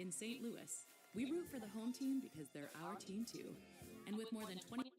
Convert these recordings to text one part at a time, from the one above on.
In St. Louis, we root for the home team because they're our team too. And with more than 20...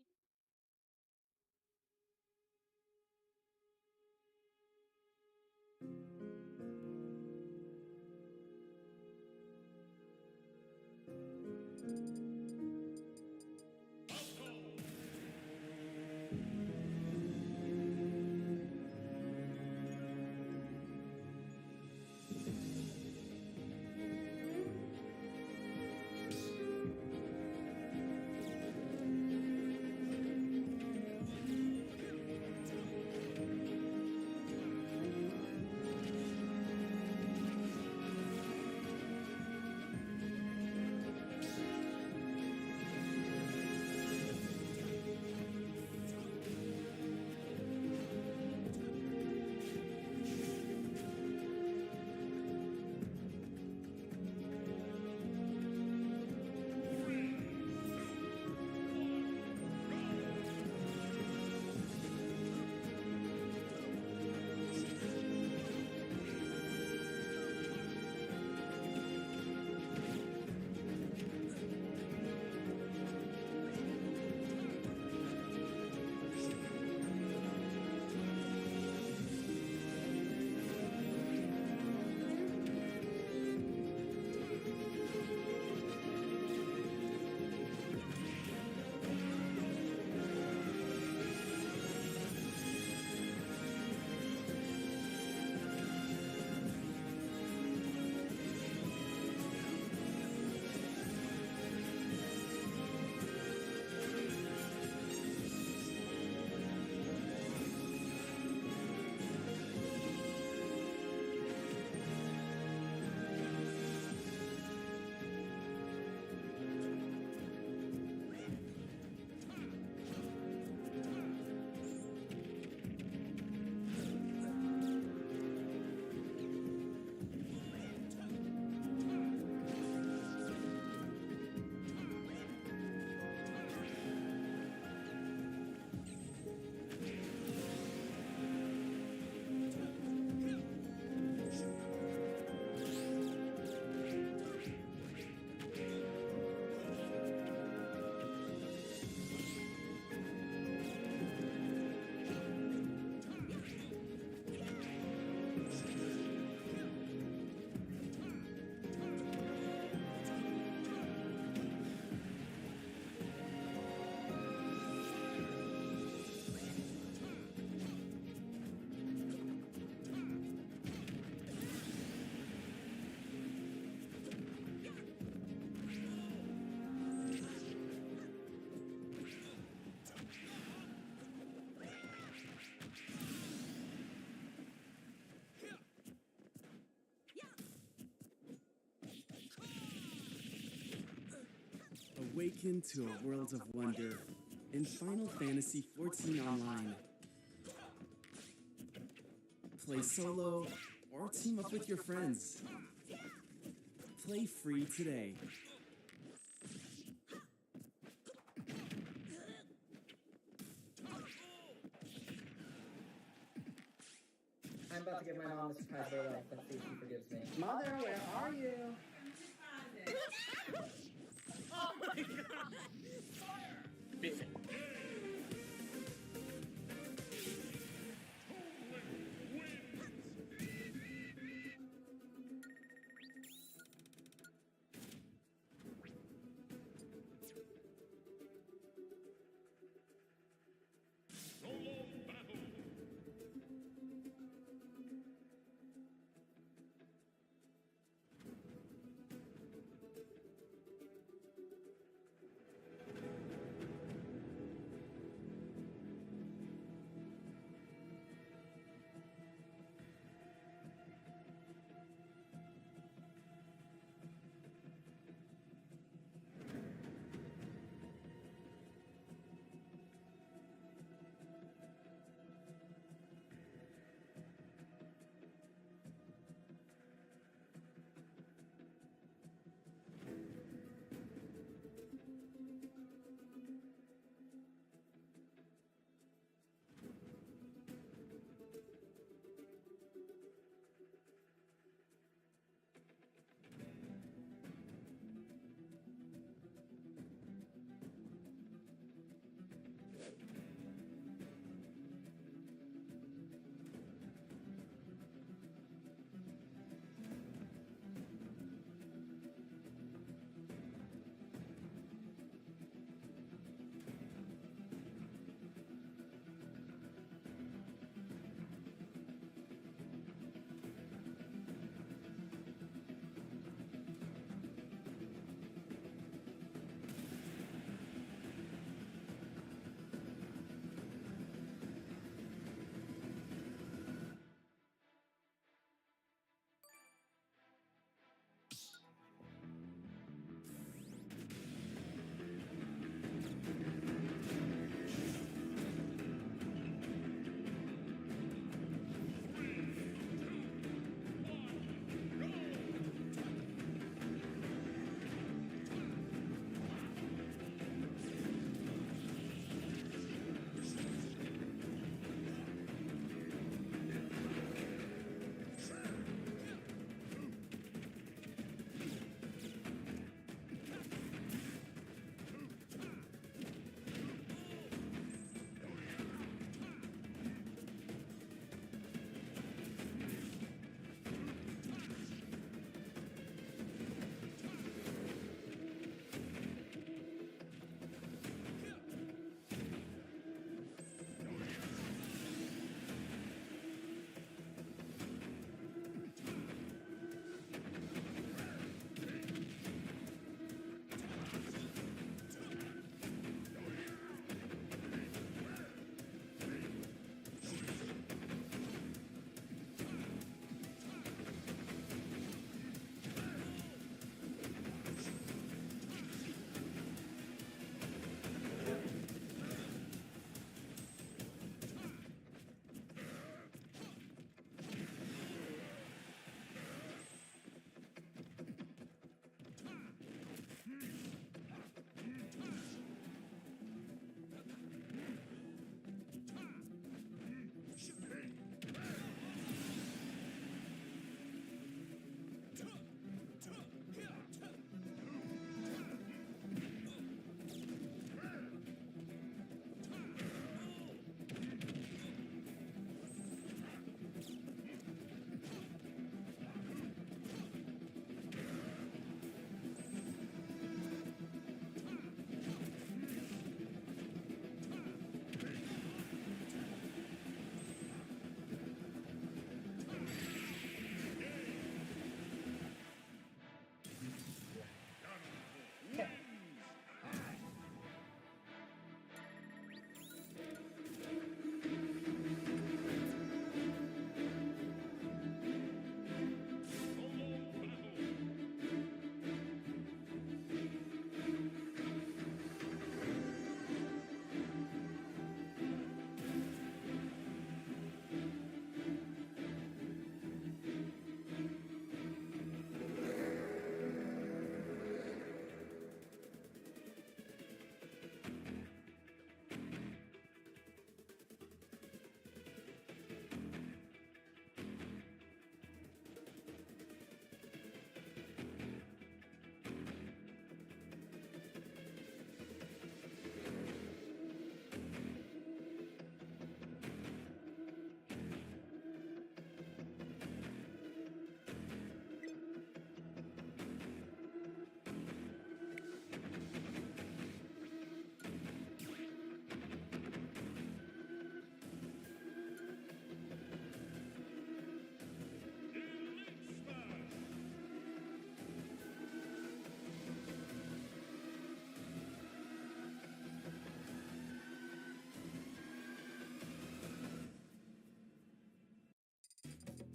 Awaken to a world of wonder in Final Fantasy XIV Online. Play solo or team up with your friends. Play free today. I'm about to give my mom a surprise birthday. Let's see if she forgives me. Mother, where are you? Oh my god! Fire! Listen.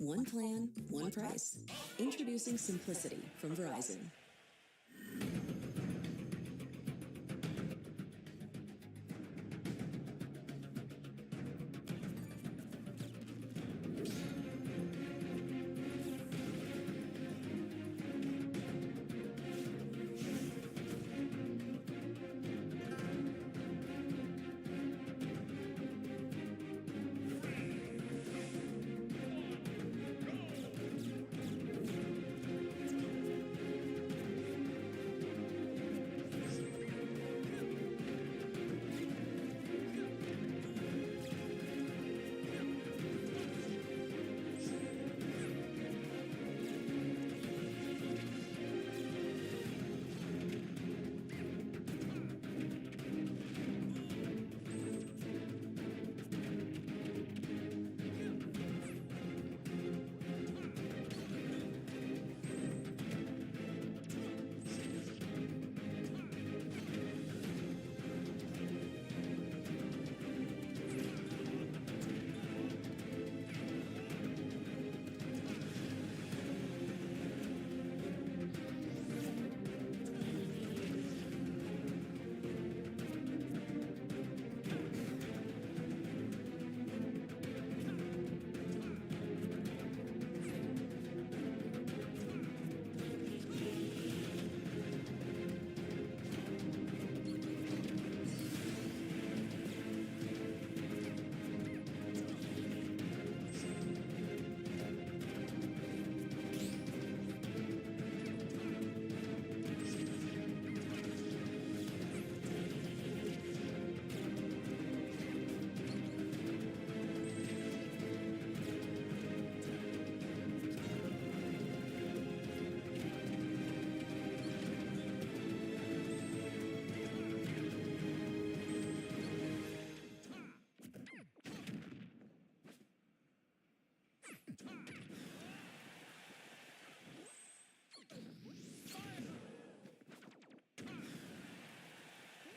One plan, one price. Introducing Simplicity from Verizon.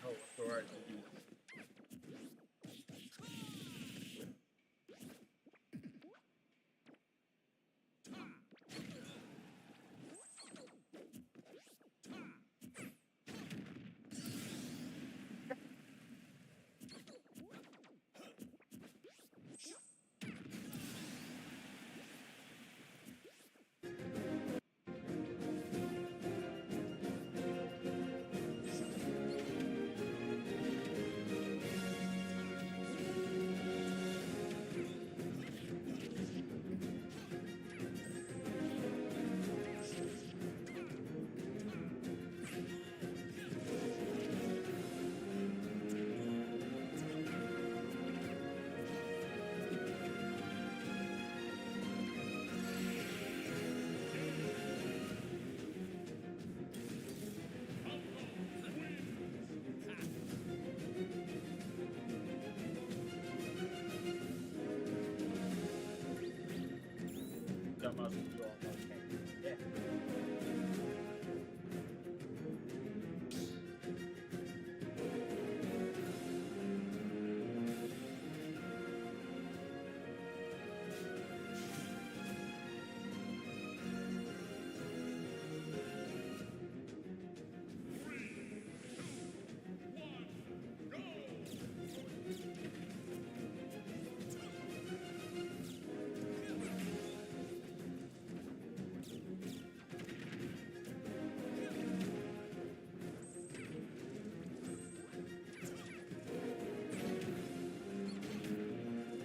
Oh, Sword. That must be all okay. Yeah.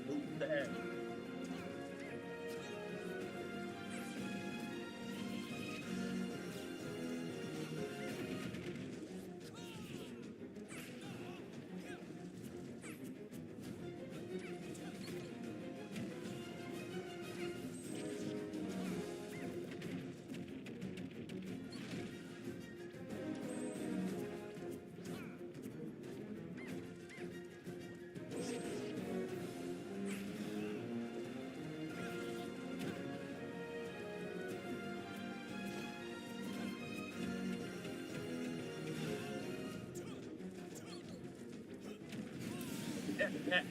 Move the head. Yeah.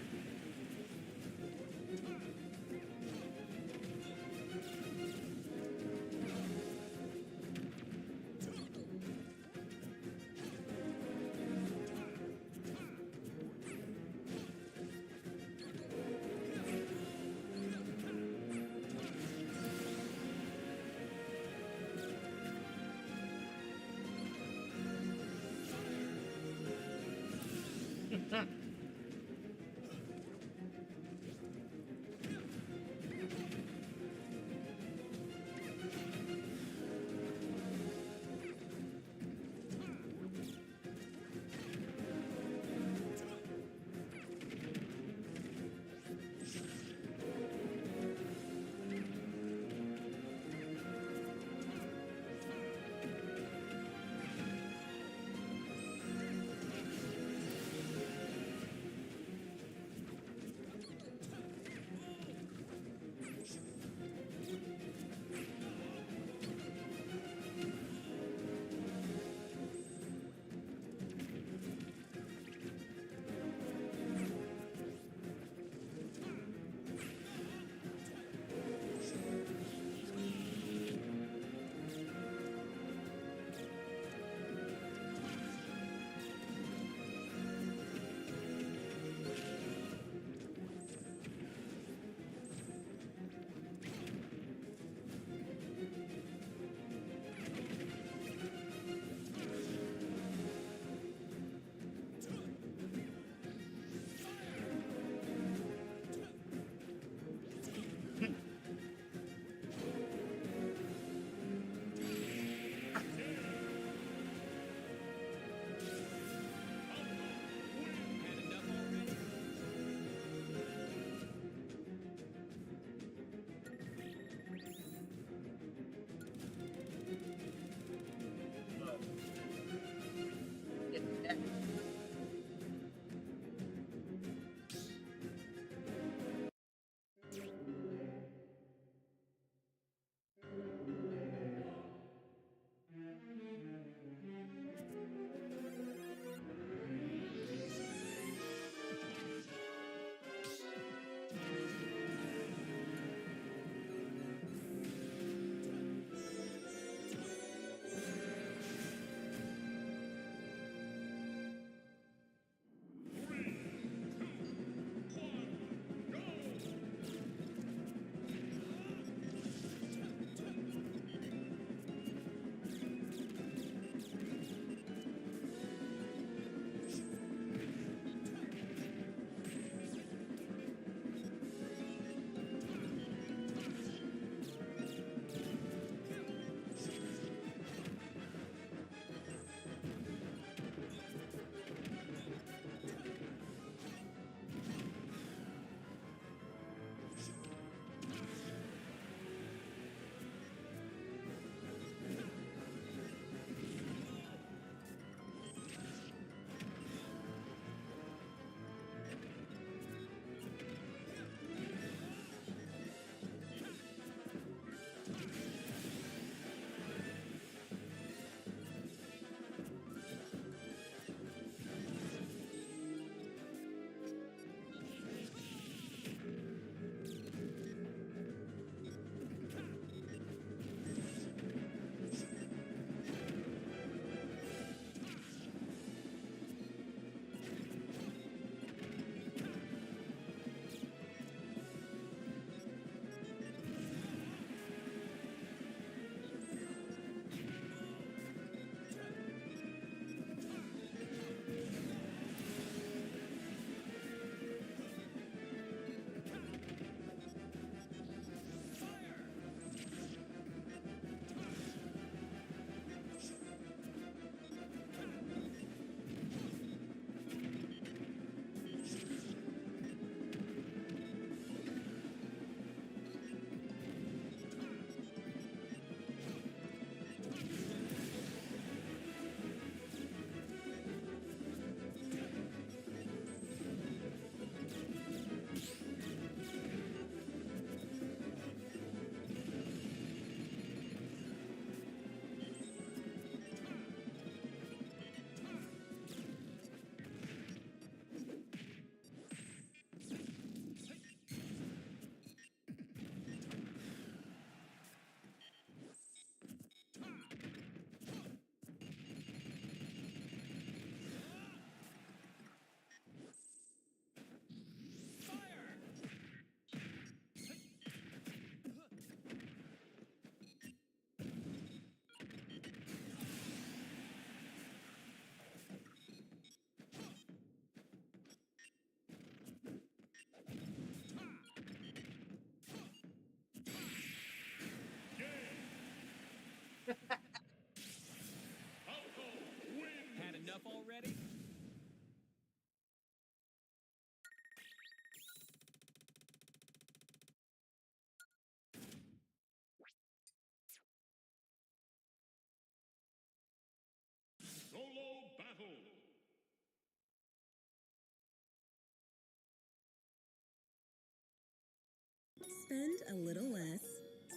Spend a little less,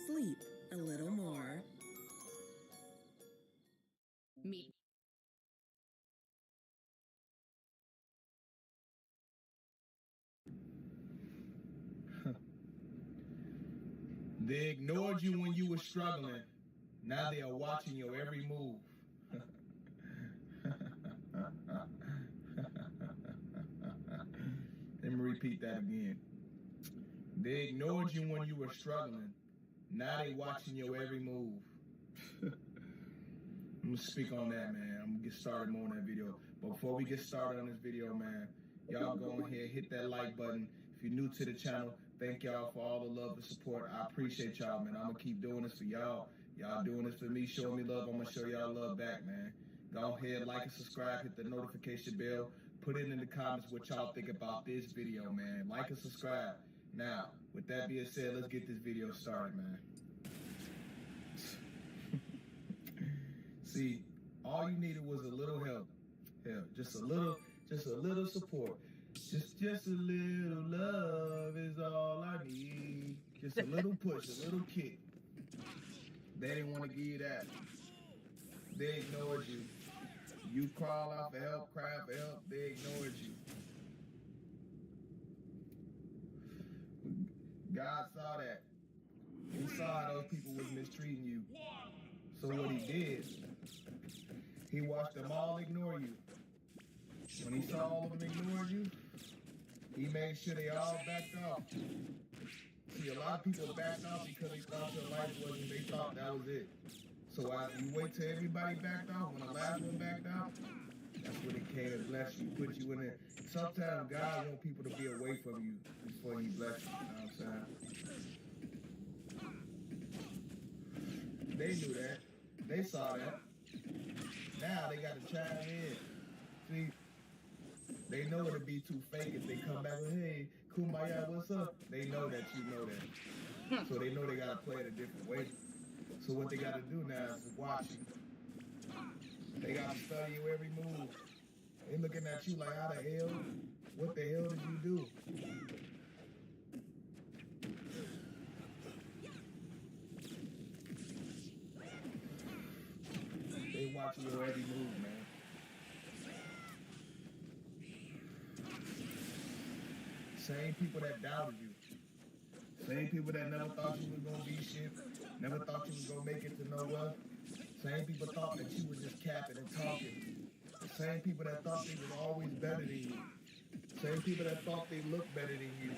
sleep a little more. Meet. They ignored you when you were struggling. Now they are watching your every move. Let me repeat that again. They ignored you when you were struggling. Now they watching your every move. I'm gonna speak on that, man. I'm gonna get started more on that video. But before we get started on this video, man, y'all go ahead, hit that like button. If you're new to the channel, thank y'all for all the love and support. I appreciate y'all, man. I'm gonna keep doing this for y'all. Y'all doing this for me, showing me love. I'm gonna show y'all love back, man. Go ahead, like and subscribe, hit the notification bell. Put it in the comments what y'all think about this video, man. Like and subscribe. Now, with that being said, let's get this video started, man. See, all you needed was a little help. Hell, just a little support. Just a little love is all I need. Just a little push, a little kick. They didn't want to give you that. They ignored you. You crawl out for help, cry for help, they ignored you. God saw that. He saw how those people was mistreating you. So what he did, he watched them all ignore you. When he saw all of them ignore you, he made sure they all backed off. See, a lot of people backed off because they thought your life wasn't, they thought that was it. So after you wait till everybody backed off, when the last one backed off, that's when it came and blessed you, put you in it. Sometimes God wants people to be away from you before he bless you, you know what I'm saying? They knew that. They saw that. Now they got to chime in. See, they know it'll be too fake if they come back with, hey, Kumbaya, what's up? They know that you know that. So they know they got to play it a different way. So what they got to do now is watch you. They got to study you every move. They looking at you like, how the hell? What the hell did you do? They watching your every move, man. Same people that doubted you. Same people that never thought you was gonna be shit. Never thought you was gonna make it to nowhere. Same people thought that you were just capping and talking. The same people that thought they was always better than you. Same people that thought they looked better than you.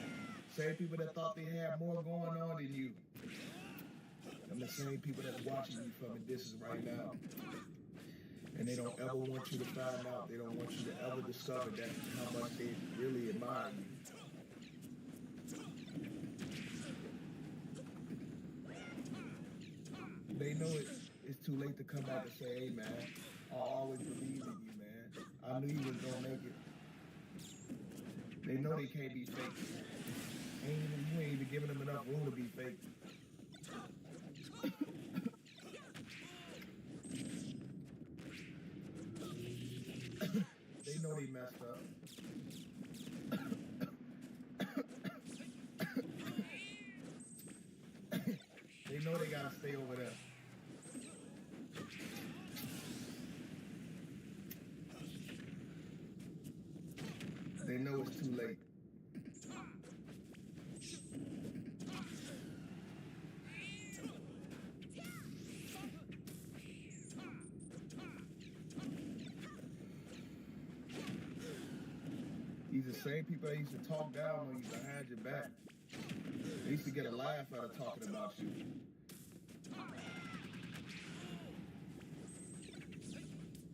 Same people that thought they had more going on than you. And the same people that's watching you from a distance right now. And they don't ever want you to find out. They don't want you to ever discover that how much they really admire you. They know it's too late to come back and say, hey man, I always believed in you, man. I knew you was gonna make it. They know they can't be fake. You ain't even giving them enough room to be fake. They know they messed up. They know they gotta stay over there. They know it's too late. These are the same people that used to talk down on you behind your back. They used to get a laugh out of talking about you.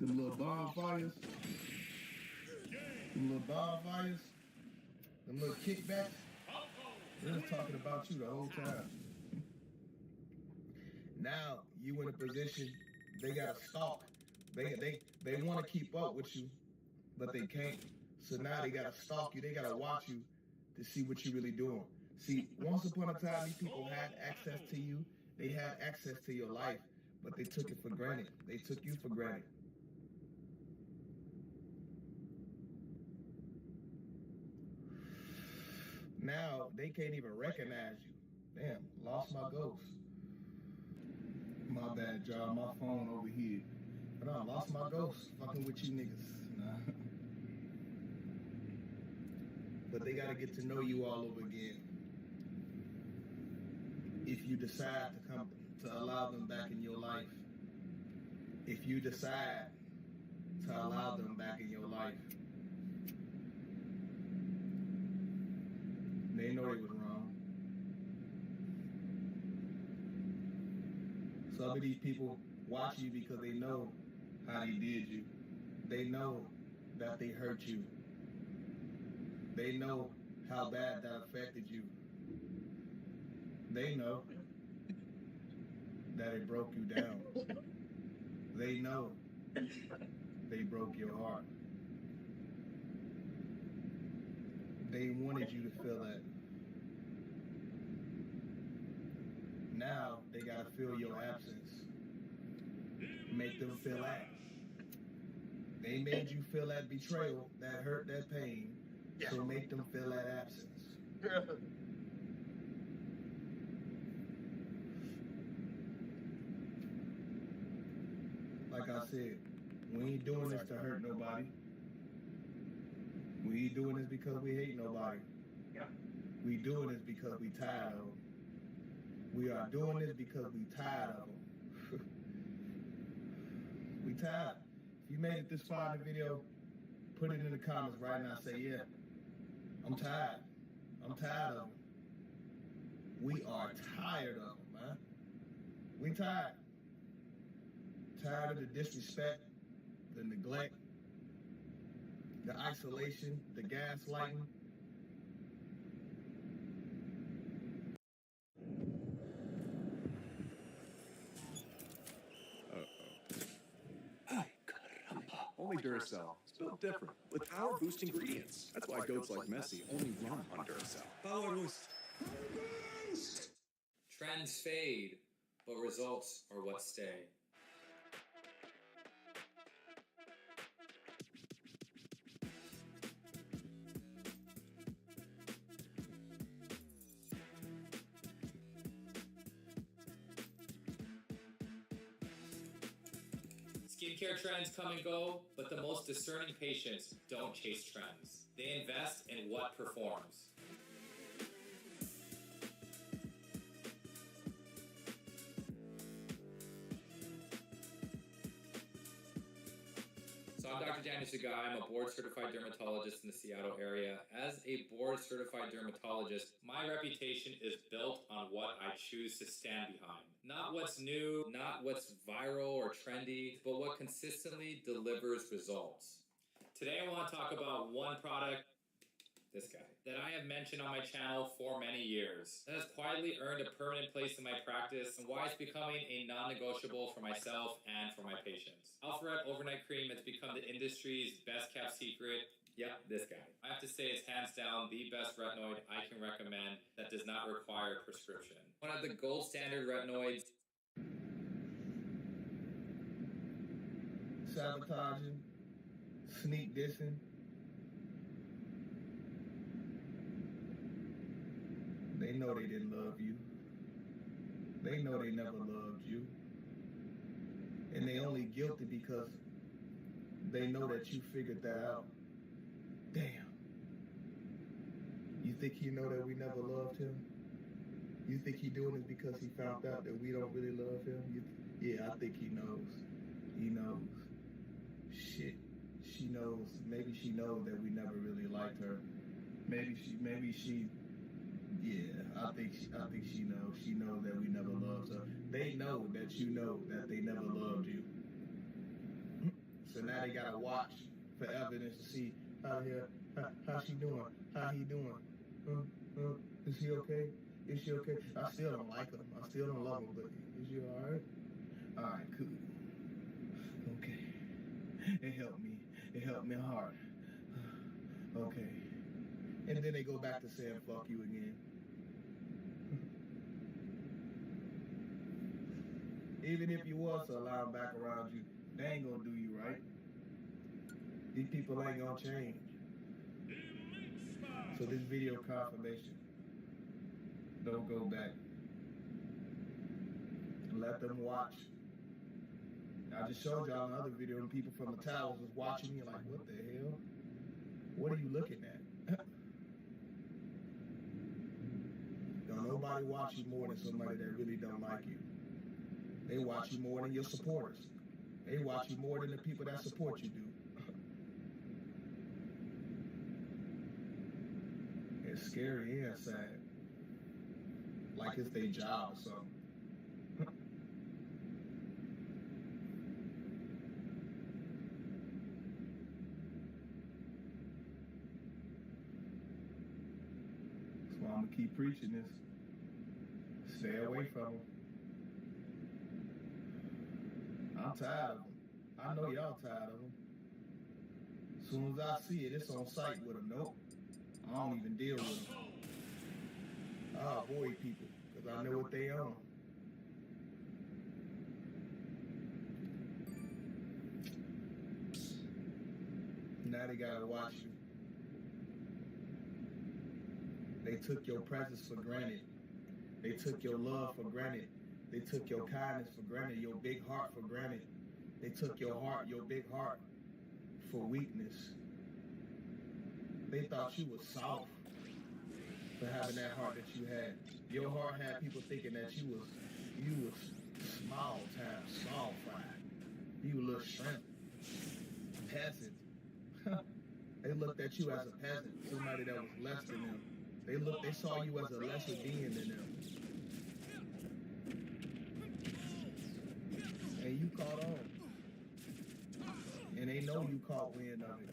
Them little bonfires, them little kickbacks, they're just talking about you the whole time. Now you in a position, they got to stalk. They want to keep up with you, but they can't. So now they got to stalk you. They got to watch you to see what you're really doing. See, once upon a time, these people had access to you. They had access to your life, but they took it for granted. They took you for granted. Now, they can't even recognize you. Damn, lost my ghost. My bad, y'all. My phone overheated. But I lost my ghost fucking with you niggas. Nah. But they gotta get to know you all over again. If you decide to allow them back in your life. If you decide to allow them back in your life. They know they was wrong. Some of these people watch you because they know how they did you. They know that they hurt you. They know how bad that affected you. They know that it broke you down. They know they broke your heart. They wanted you to feel that. Now they gotta feel your absence. Make them feel that. They made you feel that betrayal, that hurt, that pain. So make them feel that absence. Like I said, we ain't doing this to hurt nobody. We ain't doing this because we hate nobody. We doing this because we tired of them. We are doing this because we tired of them. We tired. If you made it this far in the video, put it in the comments right now. Say, yeah, I'm tired. I'm tired of them. We are tired of them, man. We tired. Tired of the disrespect, the neglect, the isolation, the gaslighting. Only Duracell. It's built different, with power-boost ingredients. That's why goats like Messi only run on Duracell. Power boost. Trends fade, but results are what stay. Skincare trends come and go, but the most discerning patients don't chase trends. They invest in what performs. So I'm Dr. Daniel Sugai. I'm a board-certified dermatologist in the Seattle area. As a board-certified dermatologist, my reputation is built on what I choose to stand behind. Not what's new, not what's viral or trendy, but what consistently delivers results. Today I want to talk about one product, this guy, that I have mentioned on my channel for many years, that has quietly earned a permanent place in my practice and why it's becoming a non-negotiable for myself and for my patients. Alpha-Ret Overnight Cream has become the industry's best-kept secret. Yep, this guy. I have to say it's hands down the best retinoid I can recommend that does not require a prescription. One of the gold standard retinoids. Sabotaging, sneak dissing. They know they didn't love you. They know they never loved you. And they only guilty because they know that you figured that out. Damn. You think he know that we never loved him? You think he doing it because he found out that we don't really love him? Yeah, I think he knows. He knows. Shit. She knows. Maybe she knows that we never really liked her. Maybe she. Yeah, I think she knows. She knows that we never loved her. They know that you know that they never loved you. So now they gotta watch for evidence to see how she doing, how he doing. Is he okay? Is she okay? I still don't like him. I still don't love him, but is she all right? All right, cool. Okay. It helped me. It helped me hard. Okay. And then they go back to saying fuck you again. Even if you was to allow them back around you, they ain't gonna do you right. These people ain't gonna change. So this video confirmation, don't go back. and let them watch. I just showed y'all another video and people from the towers was watching me like, what the hell? What are you looking at? Don't nobody watch you more than somebody that really don't like you. They watch you more than your supporters. They watch you more than the people that support you do. It's scary and sad. Like it's their job or something. That's why I'm gonna keep preaching this. Stay away from them. I'm tired of them. I know y'all tired of them. As soon as I see it, it's on site with them. Nope. I don't even deal with them. I avoid people because I know what they own. Now they gotta watch you. They took your presence for granted. They took your love for granted. They took your kindness for granted, your big heart for granted. They took your heart, your big heart, for weakness. They thought you was soft for having that heart that you had. Your heart had people thinking that you was small time, small fry. You a little shrimp, peasant. They looked at you as a peasant, somebody that was less than them. They saw you as a lesser being than them. And you caught on. And they know you caught wind of it.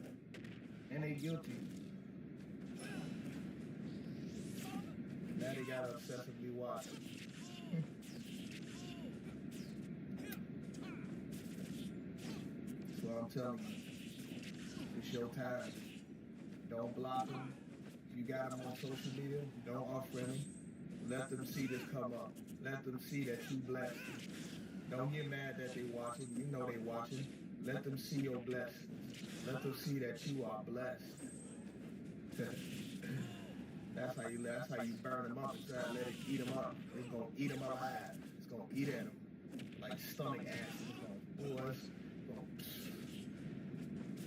And they guilty. Now they gotta obsessively watch. That's what I'm telling you. It's your time. Don't block them. If you got them on social media, don't unfriend them. Let them see this come up. Let them see that you blessed. Don't get mad that they watching. You know they watching. Let them see your blessings. Let them see that you are blessed. That's how you burn them up and try to let it eat them up. It's gonna eat them alive. It's gonna eat at them like stomach acid. It's gonna, boy, it's gonna,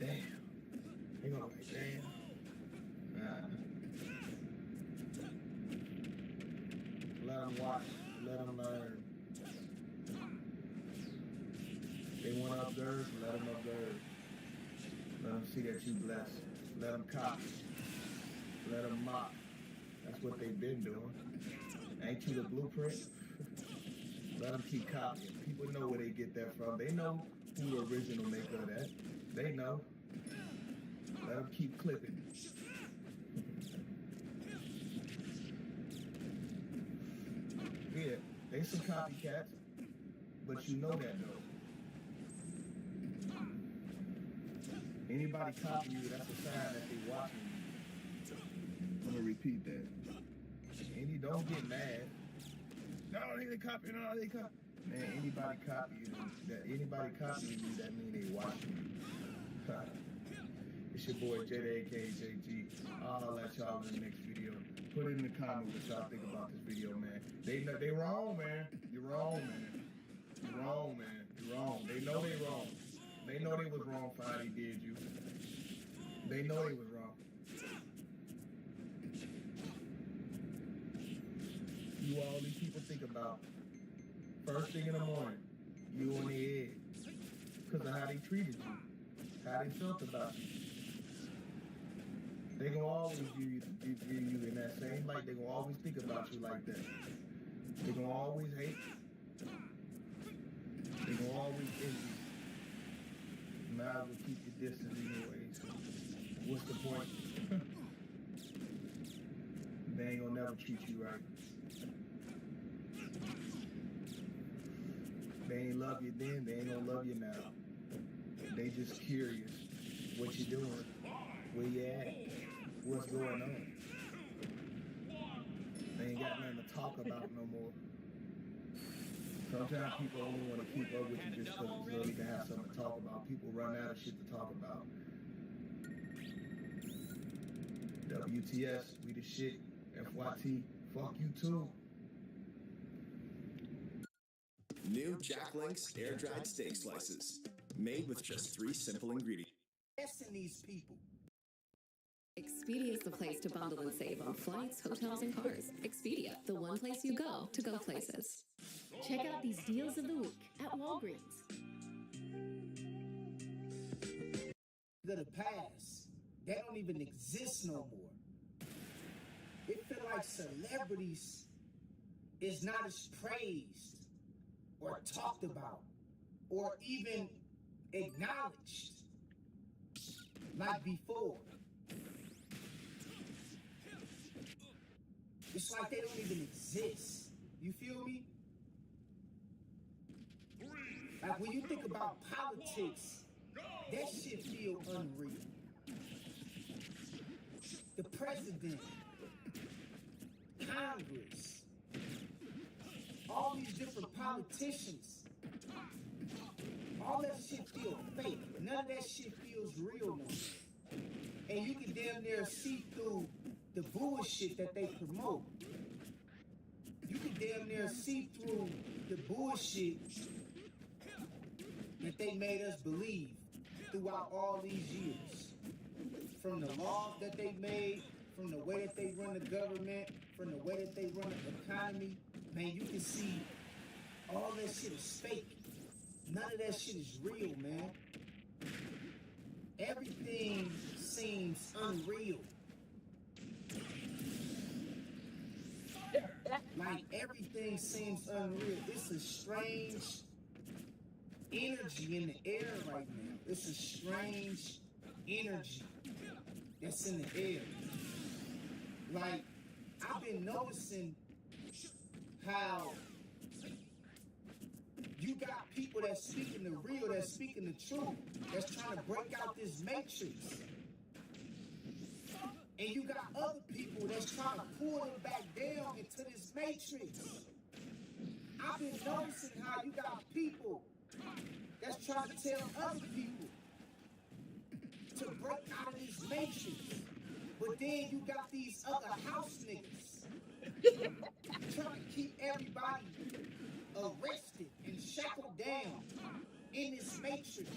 damn. They gonna be like, damn. Let them watch. Let them learn. They want to observe, let them observe. Let them see that you blessed. Let them copy. Let them mock. That's what they've been doing. Ain't you the blueprint? Let them keep copying. People know where they get that from. They know who the original maker of that. They know. Let them keep clipping. Yeah, they some copycats, but you know that though. Anybody copy you, that's a sign that they watching you. I'm gonna repeat that. Don't get mad. No, they copy. No, they copy. Man, anybody copy you, anybody copying you, that mean they watching you. It's your boy JDAKJG. I'll let y'all in the next video. Put it in the comments what y'all think about this video, man. They wrong, man. You're wrong, man. You're wrong, man. You're wrong. They know they wrong. They know they was wrong for how they did you. They know they was wrong. You all these people think about first thing in the morning, you on the edge because of how they treated you, how they felt about you. They gonna always view you in that same light. They gonna always think about you like that. They gonna always hate. They gonna always envy. Might as well keep your distance anyways. What's the point? They ain't gonna never treat you right. They ain't love you then, they ain't gonna love you now. They just curious. What you doing? Where you at? What's going on? They ain't got nothing to talk about no more. Sometimes people only want to keep up with you just because so you can have something to talk about. People run out of shit to talk about. WTS, we the shit. FYT, fuck you too. New Jack Link's air-dried steak slices, made with just 3 simple ingredients. These people. Expedia is the place to bundle and save on flights, hotels, and cars. Expedia, the one place you go to go places. Check out these deals of the week at Walgreens. Of the past, they don't even exist no more. It feel like celebrities is not as praised or talked about or even acknowledged like before. It's like they don't even exist. You feel me? Like when you think about politics, that shit feel unreal. The president, Congress, all these different politicians, all that shit feel fake. None of that shit feels real now. And you can damn near see through the bullshit that they promote. You can damn near see through the bullshit that they made us believe throughout all these years. From the laws that they made, from the way that they run the government, from the way that they run the economy, man, you can see all that shit is fake. None of that shit is real, man. Everything seems unreal. Like everything seems unreal. It's a strange energy in the air right now. It's a strange energy that's in the air. Like, I've been noticing how you got people that's speaking the real, that's speaking the truth, that's trying to break out this matrix. And you got other people that's trying to pull them back down into this matrix. I've been noticing how you got people that's trying to tell other people to break out of this matrix. But then you got these other house niggas trying to keep everybody arrested and shackled down in this matrix.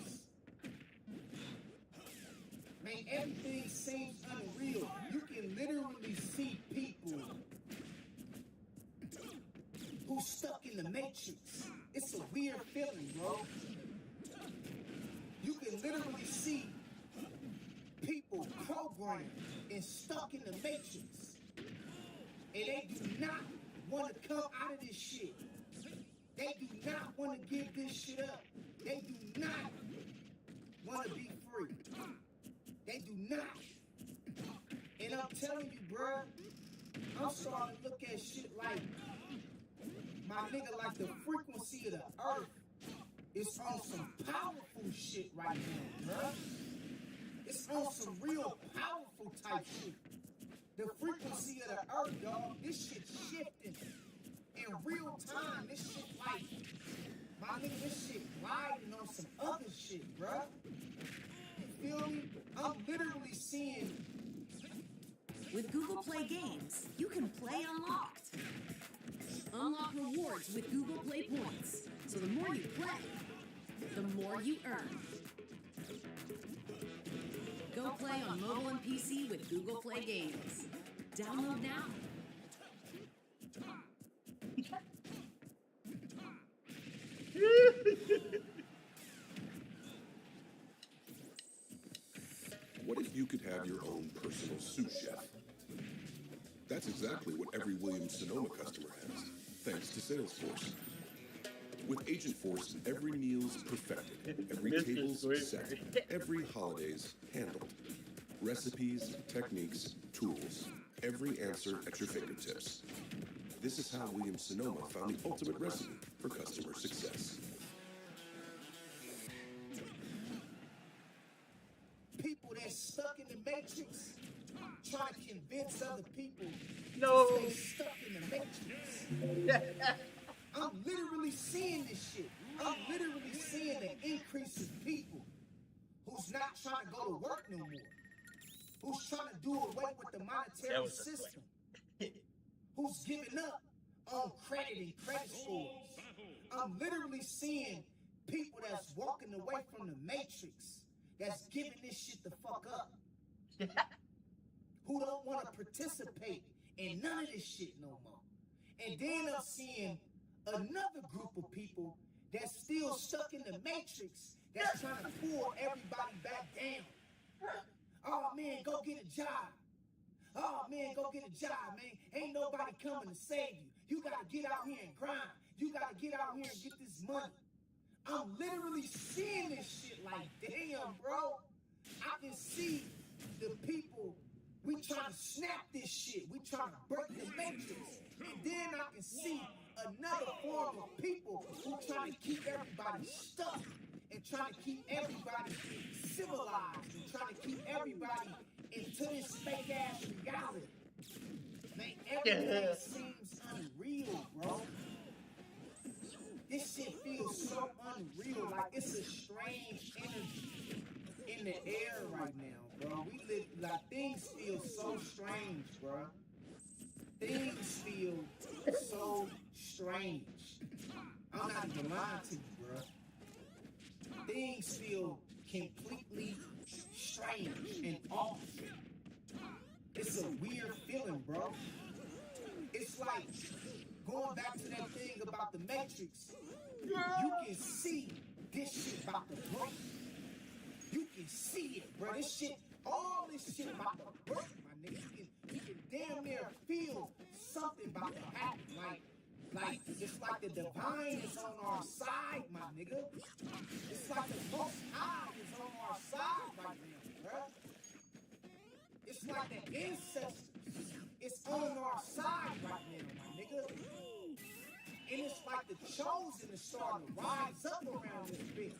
Man, everything seems unreal. You can literally see people who's stuck in the matrix. It's a weird feeling, bro. You can literally see people programmed and stuck in the matrix. And they do not want to come out of this shit. They do not want to give this shit up. They do not want to be free. They do not. And I'm telling you, bruh, I'm starting to look at shit like, my nigga, like the frequency of the earth is on some powerful shit right now, bruh. It's on some real powerful type shit. The frequency of the earth, dog, this shit's shifting in real time. This shit like, my nigga, this shit gliding on some other shit, bruh. You feel me? I'm literally seeing. With Google Play Games, you can play unlocked. Unlock rewards with Google Play points. So the more you play, the more you earn. Go play on mobile and PC with Google Play Games. Download now. What if you could have your own personal sous chef? That's exactly what every Williams-Sonoma customer has, thanks to Salesforce. With Agentforce, every meal's perfected, every table's set, every holiday's handled. Recipes, techniques, tools, every answer at your fingertips. This is how Williams-Sonoma found the ultimate recipe for customer success. People that's stuck in the matrix trying to convince other people No. to stay stuck in the matrix. I'm literally seeing this shit. I'm literally seeing an increase of people who's not trying to go to work no more. Who's trying to do away with the monetary system. Who's giving up on credit and credit scores. I'm literally seeing people that's walking away from the Matrix, that's giving this shit the fuck up. Who don't want to participate in none of this shit no more. And then I'm seeing another group of people that's still stuck in the Matrix, that's trying to pull everybody back down. Oh man, go get a job. Oh man, go get a job, man. Ain't nobody coming to save you. You gotta get out here and grind. You gotta get out here and get this money. I'm literally seeing this shit like, damn, bro. I can see the people, we trying to snap this shit. We trying to break the Matrix. And then I can see another form of people who trying to keep everybody stuck and trying to keep everybody civilized and trying to keep everybody into this fake ass reality. Man, everything seems unreal, bro. This shit feels so unreal. Like it's a strange energy in the air right now, bro. We live like things feel so strange, bro. Things feel so strange. I'm not even lying to you, bro. Things feel completely strange and off. It's a weird feeling, bro. It's like going back to that thing about the Matrix. You can see this shit about to break. You can see it, bro. This shit, all this shit about to break, my nigga. You can damn near feel something about to happen. Like it's like the divine is on our side, my nigga. It's like the Most High is on our side right now, bro. It's like the ancestors is on our side right now, my nigga. And it's like the chosen is starting to rise up around this bitch.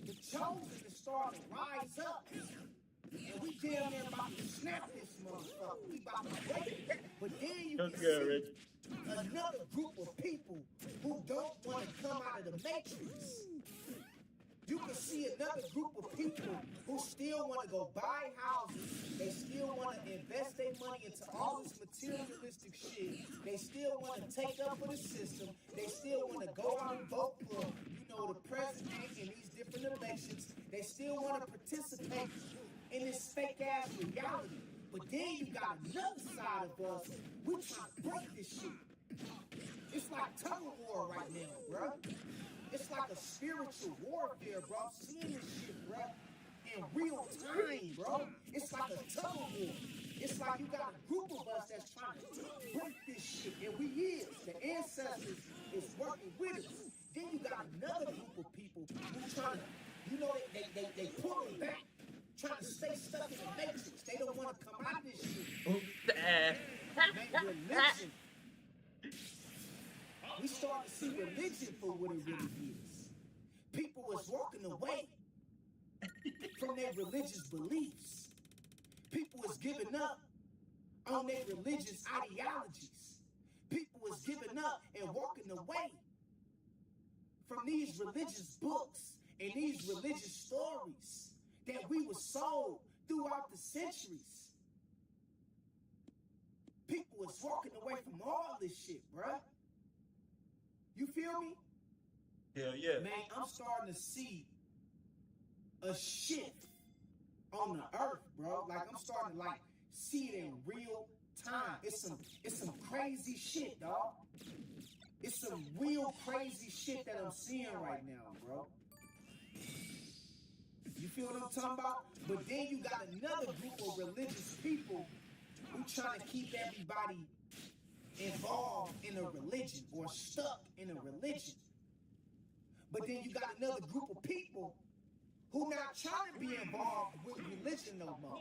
The chosen is starting to rise up. And we damn near about to snap this motherfucker. We about to break it. But then you can see another group of people who don't want to come out of the Matrix. You can see another group of people who still want to go buy houses. They still want to invest their money into all this materialistic shit. They still want to take up for the system. They still want to go out and vote for, the president in these different elections. They still want to participate in this fake ass reality. But then you got another side of us. We trying to break this shit. It's like tug of war right now, bro. It's like a spiritual warfare, bro. I'm seeing this shit, bro, in real time, bro. It's like a tug of war. It's like you got a group of us that's trying to break this shit, and we is. The ancestors is working with us. Then you got another group of people who trying to, they pulling back, trying to stay stuck in the Matrix. They don't want to come out of this shit. Man, religion. We start to see religion for what it really is. People was walking away from their religious beliefs. People was giving up on their religious ideologies. People was giving up and walking away from these religious books and these religious stories that we were sold throughout the centuries. People was walking away from all this shit, bruh. You feel me? Hell yeah. Man, I'm starting to see a shift on the earth, bro. Like I'm starting to see it in real time. It's some crazy shit, dog. It's some real crazy shit that I'm seeing right now, bro. You feel what I'm talking about? But then you got another group of religious people who trying to keep everybody involved in a religion or stuck in a religion. But then you got another group of people who not trying to be involved with religion no more.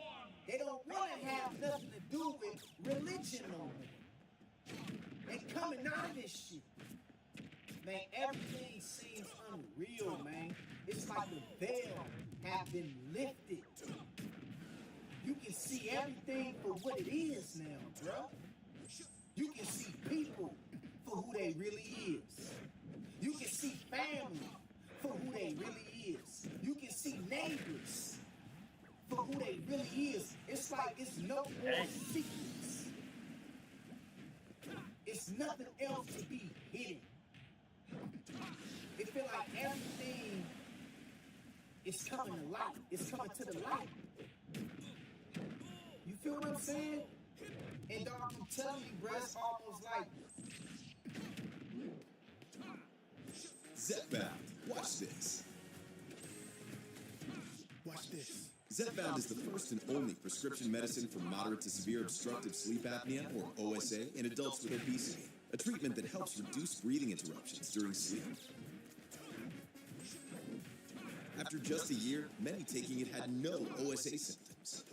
They don't want to have nothing to do with religion no more. They coming out of this shit. Man, everything seems unreal, man. It's like the veil have been lifted. You can see everything for what it is now, bro. You can see people for who they really is. You can see family for who they really is. You can see neighbors for who they really is. It's like it's no more secrets. It's nothing else to be hidden. feel like everything is coming to light. It's coming to the light. You feel what I'm saying? And dog, I'm telling you, bro, it's almost like Zepbound. Watch this. Watch this. Zepbound is the first and only prescription medicine for moderate to severe obstructive sleep apnea, or OSA, in adults with obesity. A treatment that helps reduce breathing interruptions during sleep. After just a year, many taking it had no OSA symptoms.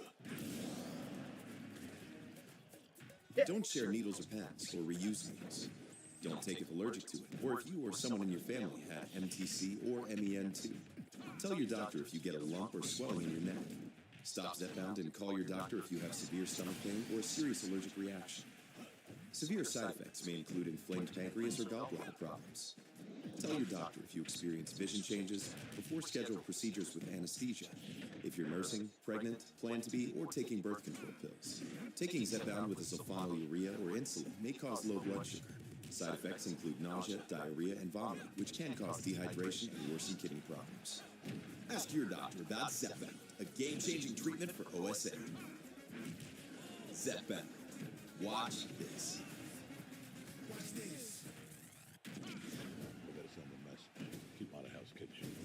Don't share needles or pens, or reuse needles. Don't take if allergic to it, or if you or someone in your family had MTC or MEN2. Tell your doctor if you get a lump or swelling in your neck. Stop Zepbound and call your doctor if you have severe stomach pain or a serious allergic reaction. Severe side effects may include inflamed pancreas or gallbladder problems. Tell your doctor if you experience vision changes before scheduled procedures with anesthesia, if you're nursing, pregnant, plan to be, or taking birth control pills. Taking Zepbound with a sulfonylurea or insulin may cause low blood sugar. Side effects include nausea, diarrhea, and vomiting, which can cause dehydration and worsen kidney problems. Ask your doctor about Zepbound, a game-changing treatment for OSA. Zepbound. Watch this. Watch this. We gotta send a mess. Keep out of house kitchen.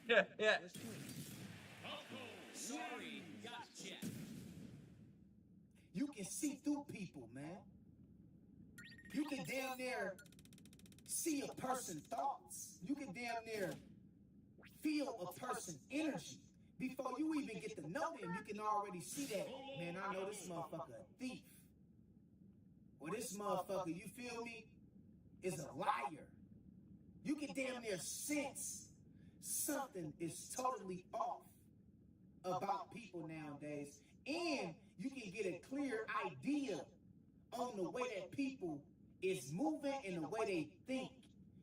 Yeah. Sorry, gotcha. you can see through people, man. You can damn near see a person's thoughts. You can damn near feel a person's energy. Before you even get to know them, you can already see that, man, I know this motherfucker a thief. Or this motherfucker, you feel me, is a liar. You can damn near sense something is totally off about people nowadays. And you can get a clear idea on the way that people is moving and the way they think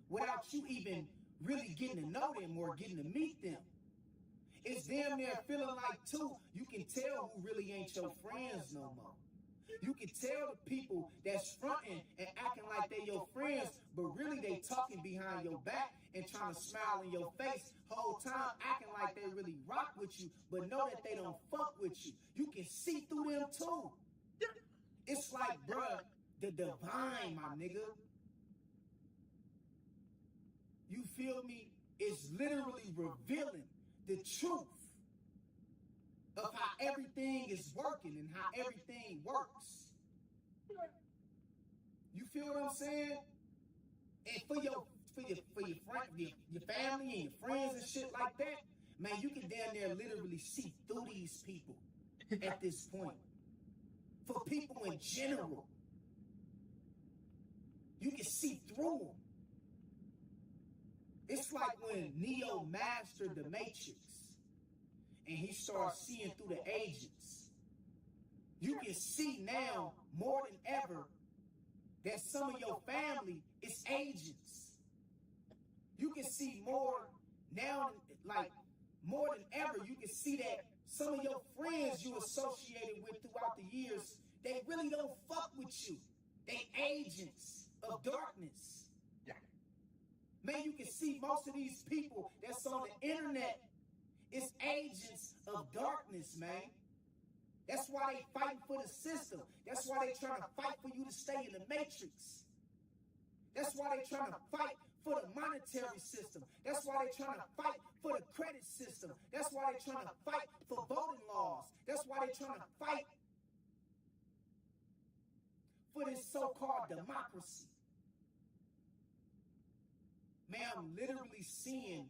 without you even really getting to know them or getting to meet them. It's damn near feeling like, too, you can tell who really ain't your friends no more. You can tell the people that's fronting and acting like they your friends, but really they talking behind your back and trying to smile in your face whole time, acting like they really rock with you, but know that they don't fuck with you. You can see through them too. It's like, bruh, the divine, my nigga. You feel me? It's literally revealing the truth of how everything is working and how everything works. You feel what I'm saying? And for your friend, your family and your friends and shit like that, man, you can damn near literally see through these people at this point. For people in general, you can see through them. It's like when Neo mastered the Matrix and he started seeing through the agents. You can see now more than ever that some of your family is agents. You can see more now, like more than ever, you can see that some of your friends you associated with throughout the years, they really don't fuck with you. They agents of darkness. Man, you can see most of these people that's on the internet is agents of darkness, man. That's why they fighting for the system. That's why they trying to fight for you to stay in the matrix. That's why they trying to fight for the monetary system. That's why they trying to fight for the credit system. That's why they trying to fight for voting laws. That's why they trying to fight for this so-called democracy. Man, I'm literally seeing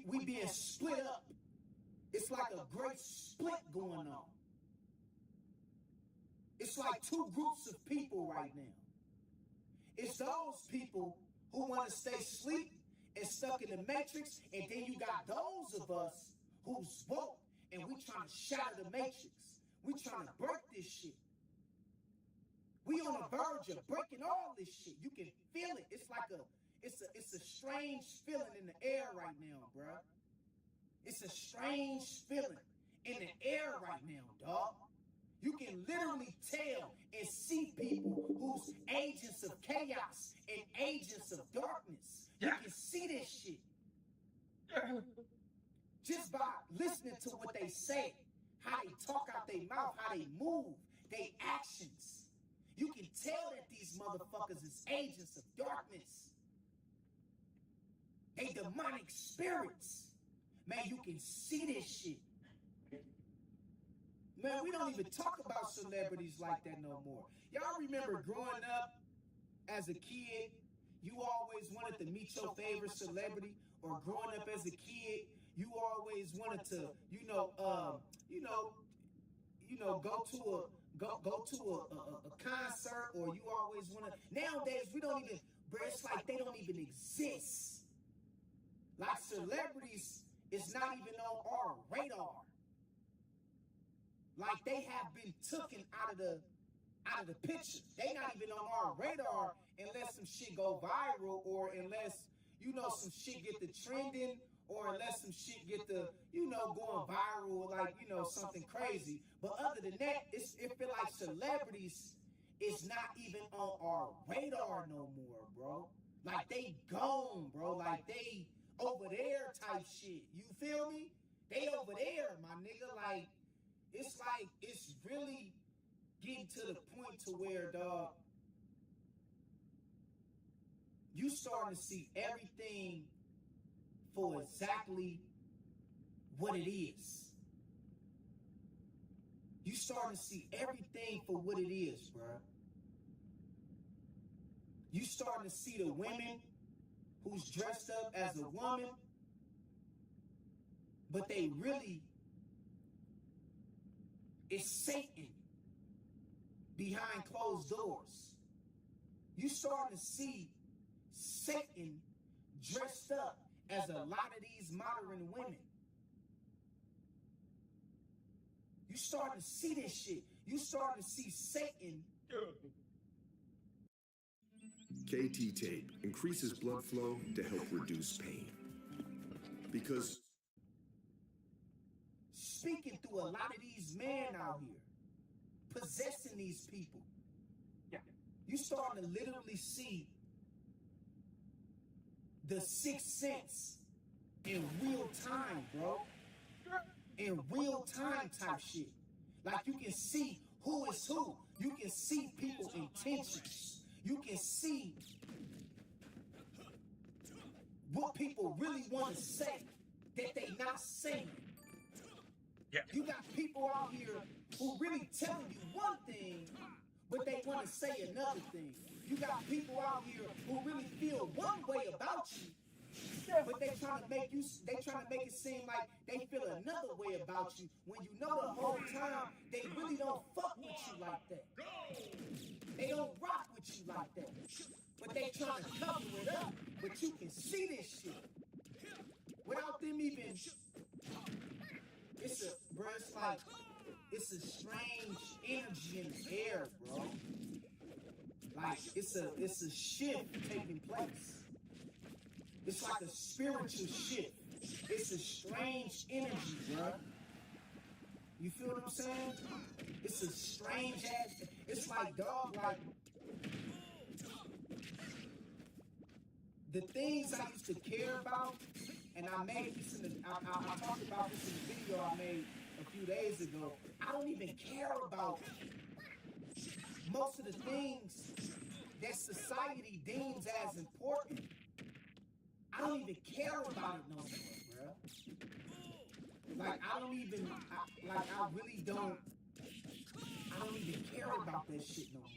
we being split up. It's like a great split going on. It's like two groups of people right now. It's those people who want to stay asleep and stuck in the matrix, and then you got those of us who's woke and we trying to shatter the matrix. We trying to break this shit. We on the verge of breaking all this shit. You can feel it. It's like it's a strange feeling in the air right now, bruh. It's a strange feeling. in the air right now, dog. You can literally tell and see people who's agents of chaos and agents of darkness. You can see this shit. Just by listening to what they say, how they talk out their mouth, how they move, their actions. You can tell that these motherfuckers is agents of darkness. They demonic spirits. Man, you can see this shit. Man, we don't even talk about celebrities like that no more. Y'all remember growing up as a kid, you always wanted to meet your favorite celebrity, or growing up as a kid, you always wanted to, go to a concert, or you always want to. Nowadays, we don't even, bro, it's like they don't even exist. Like celebrities is not even on our radar. Like they have been taken out of the picture. They not even on our radar unless some shit go viral, or unless, some shit get the trending, or unless some shit get the, going viral, like, something crazy. But other than that, it feel like celebrities is not even on our radar no more, bro. Like they gone, bro. Like they over there type shit. You feel me? They over there, my nigga. Like it's really getting to the point to where, dog, you starting to see everything for exactly what it is. You starting to see everything for what it is, bro. You starting to see the women who's dressed up as a woman, but they really, it's Satan behind closed doors. You starting to see Satan dressed up as a lot of these modern women. You starting to see this shit. You starting to see Satan. KT tape increases blood flow to help reduce pain. Because speaking through a lot of these men out here, possessing these people. You starting to literally see the sixth sense in real time, bro. In real time type shit. Like you can see who is who. You can see people's intentions. You can see what people really want to say that they not saying. You got people out here who really telling you one thing, but they want to say another thing. You got people out here who really feel one way about you, but they trying to make it seem like they feel another way about you, when you know the whole time they really don't fuck with you like that. They don't rock with you like that. But they trying to cover it up. But you can see this shit without them even. It's a strange energy in the air, bro. Like it's a shift taking place. It's like a spiritual shift. It's a strange energy, bro. You feel what I'm saying? It's a strange ass. It's like, dog, like the things I used to care about, and I made this I talked about this in the video I made a few days ago. I don't even care about most of the things that society deems as important. I don't even care about it no more, bro. Like I really don't. I don't even care about that shit no more.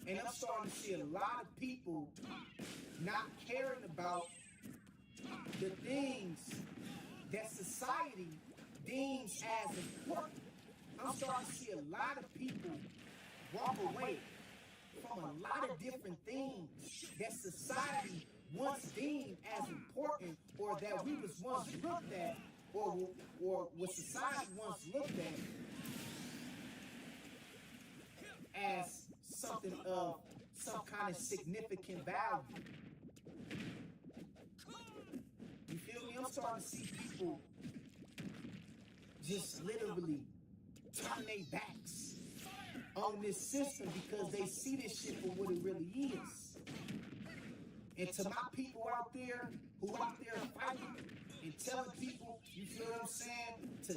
And I'm starting to see a lot of people not caring about the things that society deems as important. I'm starting to see a lot of people walk away from a lot of different things that society once deemed as important, or that we was once looked at, or what society once looked at as something of some kind of significant value. You feel me? I'm starting to see people just literally turn their backs on this system because they see this shit for what it really is. And to my people out there who out there fighting and telling people, you feel what I'm saying, to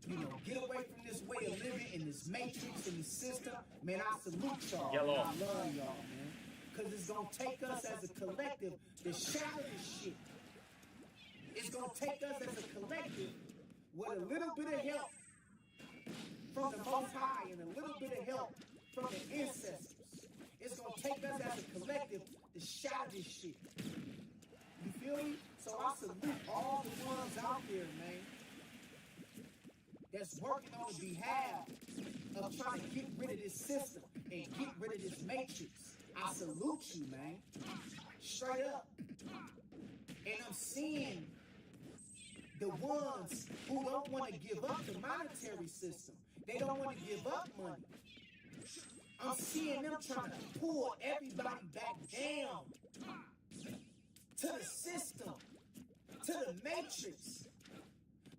you know, get away from this way of living in this matrix, in this system, man, I salute y'all. Yellow. I love y'all, man. Because it's going to take us as a collective to shatter this shit. It's going to take us as a collective with a little bit of help from the Most High and a little bit of help from the ancestors. It's going to take us as a collective to shatter this shit. You feel me? So I salute all the ones out there, man, that's working on behalf of trying to get rid of this system and get rid of this matrix. I salute you, man. Straight up. And I'm seeing the ones who don't want to give up the monetary system. They don't want to give up money. I'm seeing them trying to pull everybody back down to the system, to the matrix.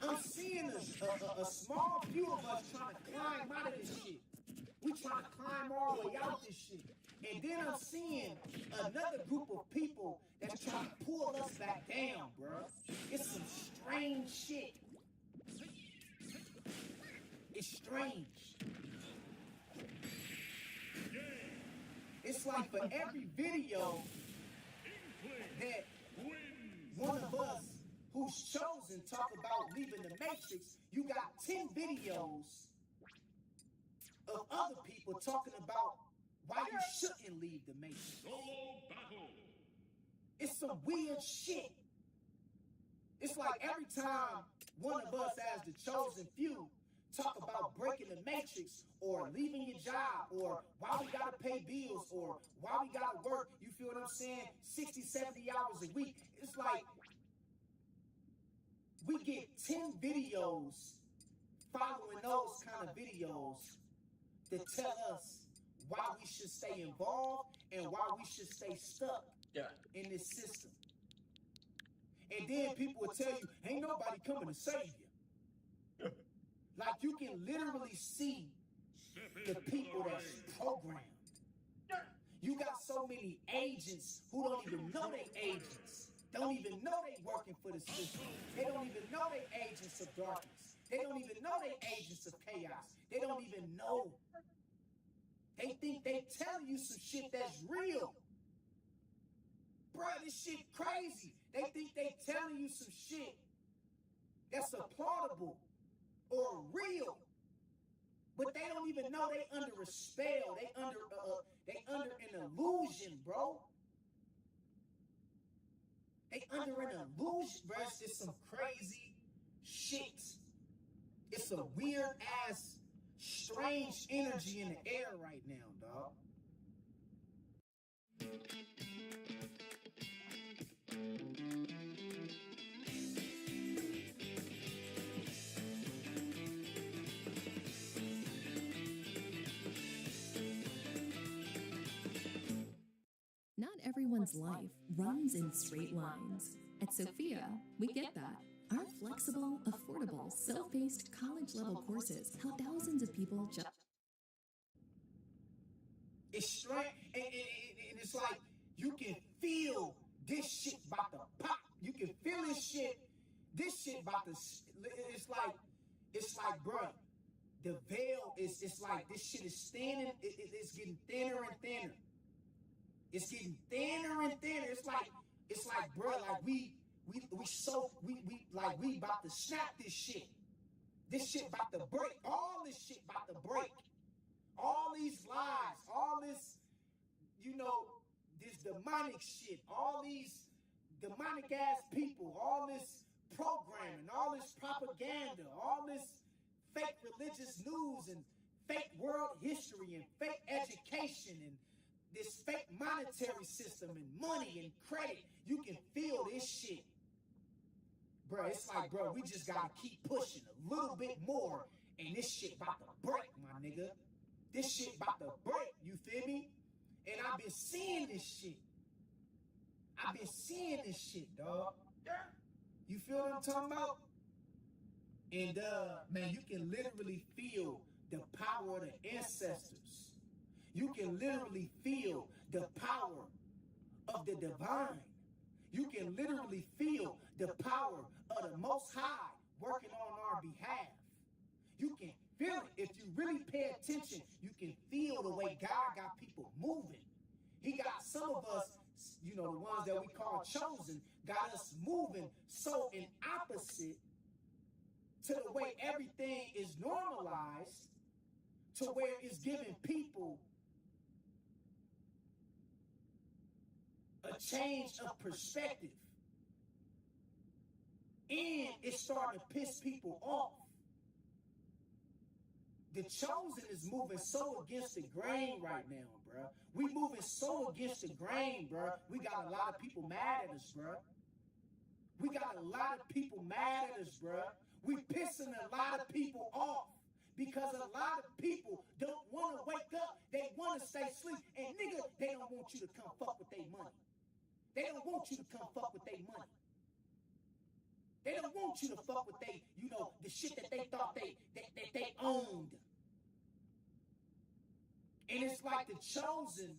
I'm seeing a small few of us trying to climb out of this shit. We trying to climb all the way out this shit. And then I'm seeing another group of people that's trying to pull us back down, bro. It's some strange shit. It's strange. It's like for every video that one of us who's chosen talk about leaving the matrix, you got 10 videos of other people talking about why you shouldn't leave the matrix. It's some weird shit. It's like every time one of us as the chosen few talk about breaking the matrix or leaving your job or why we gotta pay bills or why we gotta work, you feel what I'm saying, 60, 70 hours a week. It's like we get 10 videos following those kind of videos that tell us why we should stay involved and why we should stay stuck in this system. And then people will tell you, ain't nobody coming to save you. Like you can literally see the people that's programmed. You got so many agents who don't even know they agents. Don't even know they working for the system. They don't even know they agents of darkness. They don't even know they agents of chaos. They don't even know. They think they telling you some shit that's real. Bruh, this shit crazy. They think they telling you some shit that's applaudable or real. But they don't even know they under a spell. They under an illusion, bro. They under an illusion, bro. It's some crazy shit. It's a weird ass, strange energy in the air right now, dog. Not everyone's life runs in straight lines. At Sophia, we get that. Our flexible, affordable, self-paced college-level courses help thousands of people just... It's strange, and it's like you can feel this shit about to pop. You can feel this shit about to... It's like, bruh, the veil it's like this shit is thinning, it's getting thinner and thinner. It's getting thinner and thinner. It's like, bro, like we about to snap this shit. This shit about to break. All this shit about to break. All these lies, all this, you know, this demonic shit, all these demonic ass people, all this programming, all this propaganda, all this fake religious news and fake world history and fake education and this fake monetary system and money and credit. You can feel this shit. Bro, it's like, bro, we just gotta keep pushing a little bit more and this shit about to break, my nigga. This shit about to break, you feel me? And I've been seeing this shit. I've been seeing this shit, dog. You feel what I'm talking about? And man, you can literally feel the power of the ancestors. You can literally feel the power of the divine. You can literally feel the power of the Most High working on our behalf. You can feel it. If you really pay attention, you can feel the way God got people moving. He got some of us, you know, the ones that we call chosen, got us moving so in opposite to the way everything is normalized, to where it's giving people a change of perspective. And it's starting to piss people off. The chosen is moving so against the grain right now, bruh. We moving so against the grain, bruh. We got a lot of people mad at us, bruh. We got a lot of people mad at us, bruh. We pissing a lot of people off because a lot of people don't want to wake up. They want to stay asleep. And nigga, they don't want you to come fuck with their money. They don't want you to come fuck with their money. They don't want you to fuck with they, you know, the shit that they thought they owned. And it's like the chosen,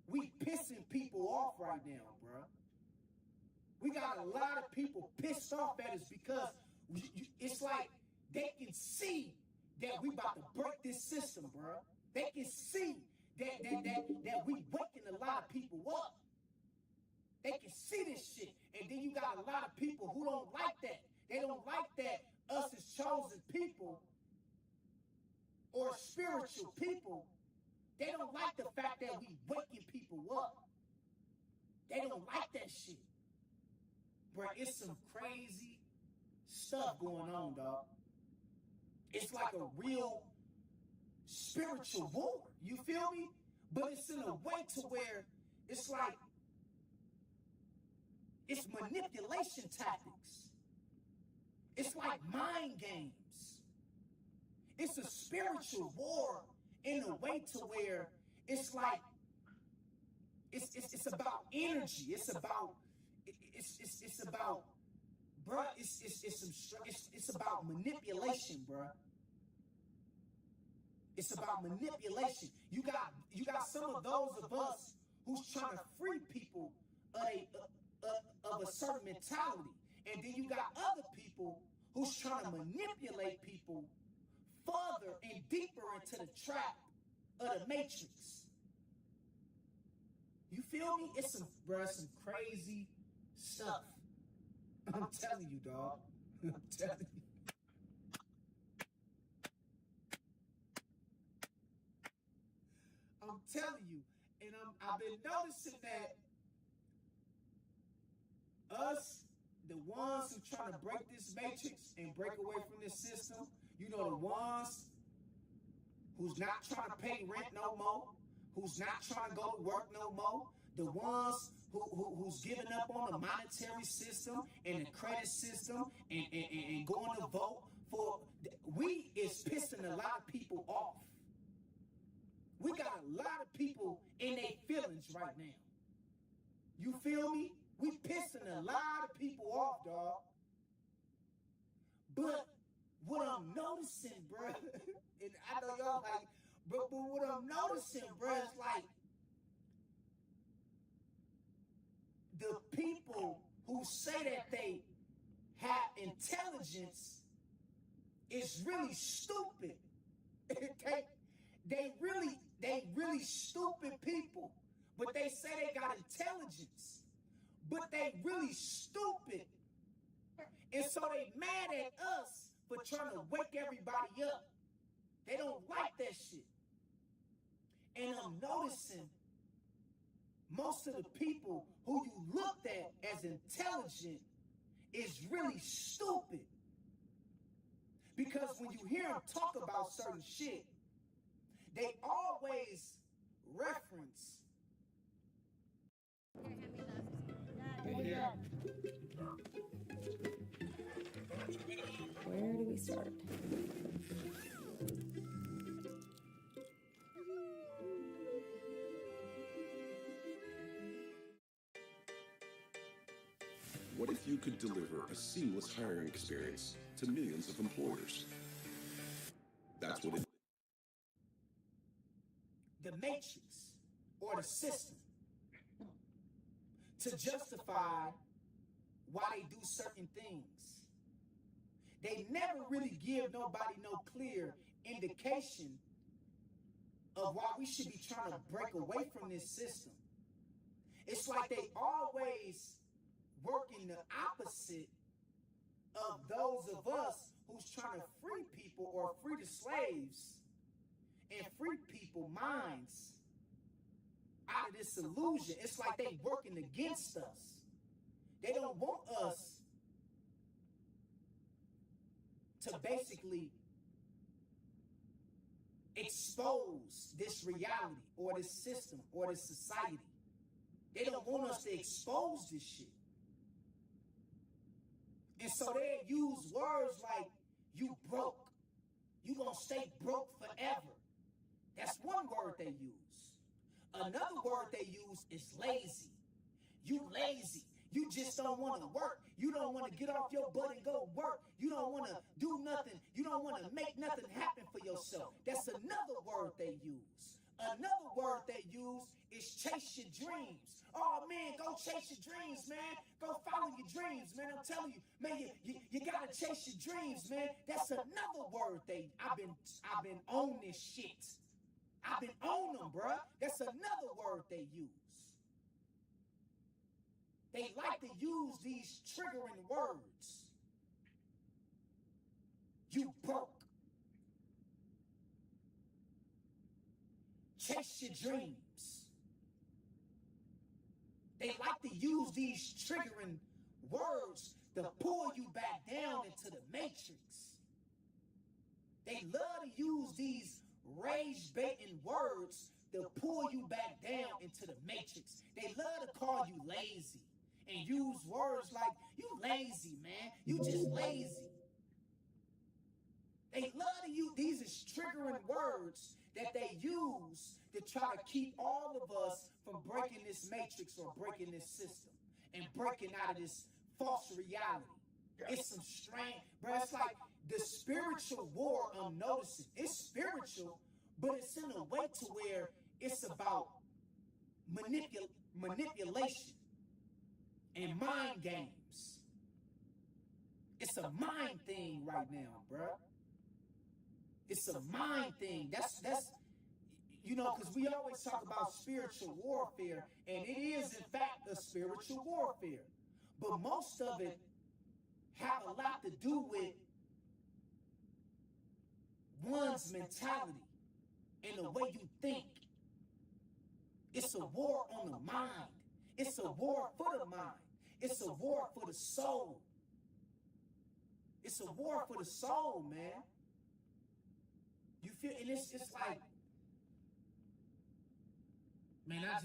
we pissing people off right now, bruh. We got a lot of people pissed off at us because it's like they can see that we about to break this system, bruh. They can see that we waking a lot of people up. They can see this shit. And then you got a lot of people who don't like that. They don't like that us as chosen people or spiritual people, they don't like the fact that we waking people up. They don't like that shit. Bro, it's some crazy stuff going on, dog. It's like a real spiritual war. You feel me? But it's in a way to where it's like, it's manipulation tactics. It's like mind games. It's a spiritual war in a way to where it's like it's about energy. It's about bruh. It's about manipulation, bruh. It's about manipulation. You got some of those of us who's trying to free people of a certain mentality. And then you got other people who's trying to manipulate people further and deeper into the trap of the matrix. You feel me? It's some crazy stuff. I'm telling you, dog. I'm telling you. I'm telling you. And I've been noticing that us, the ones who trying to break this matrix and break away from this system, you know, the ones who's not trying to pay rent no more, who's not trying to go to work no more, the ones who's giving up on the monetary system and the credit system and going to vote for, we is pissing a lot of people off. We got a lot of people in their feelings right now. You feel me? We pissing a lot of people off, dog. But what I'm noticing, bro, and I know y'all like, but what I'm noticing, bro, is like the people who say that they have intelligence is really stupid. they really stupid people, but they say they got intelligence. But they really stupid. And so they mad at us for trying to wake everybody up. They don't like that shit. And I'm noticing most of the people who you looked at as intelligent is really stupid. Because when you hear them talk about certain shit, they always reference. Where do we start? What if you could deliver a seamless hiring experience to millions of employers. That's what it The matrix or the system to justify why they do certain things. They never really give nobody no clear indication of why we should be trying to break away from this system. It's like they always working the opposite of those of us who's trying to free people or free the slaves and free people minds out of this illusion. It's like they working against us. They don't want us to basically expose this reality or this system or this society. They don't want us to expose this shit. And so they use words like, you broke. You gonna stay broke forever. That's one word they use. Another word they use is lazy. You lazy. You just don't want to work. You don't want to get off your butt and go work. You don't want to do nothing. You don't want to make nothing happen for yourself. That's another word they use. Another word they use is chase your dreams. Oh man, go chase your dreams, man. Go follow your dreams, man. I'm telling you, man, you gotta chase your dreams, man. That's another word I've been on this shit. I've been on them, bruh. That's another word they use. They like to use these triggering words. You broke. Chase your dreams. They like to use these triggering words to pull you back down into the matrix. They love to use these rage-baiting words to pull you back down into the matrix. They love to call you lazy and use words like, you lazy, man. You just lazy. They love to use these as triggering words that they use to try to keep all of us from breaking this matrix or breaking this system and breaking out of this false reality. It's some strange, bro. It's like the spiritual war I'm noticing. It's spiritual, but it's in a way to where it's about manipulation and mind games. It's a mind thing right now, bro. It's a mind thing. That's you know, because we always talk about spiritual warfare, and it is in fact a spiritual warfare. But most of it have a lot to do with one's mentality and the way you think. It's a war on the mind. It's a war for the mind. It's a war for the soul. It's a war for the soul, man. You feel, and it's like, man, I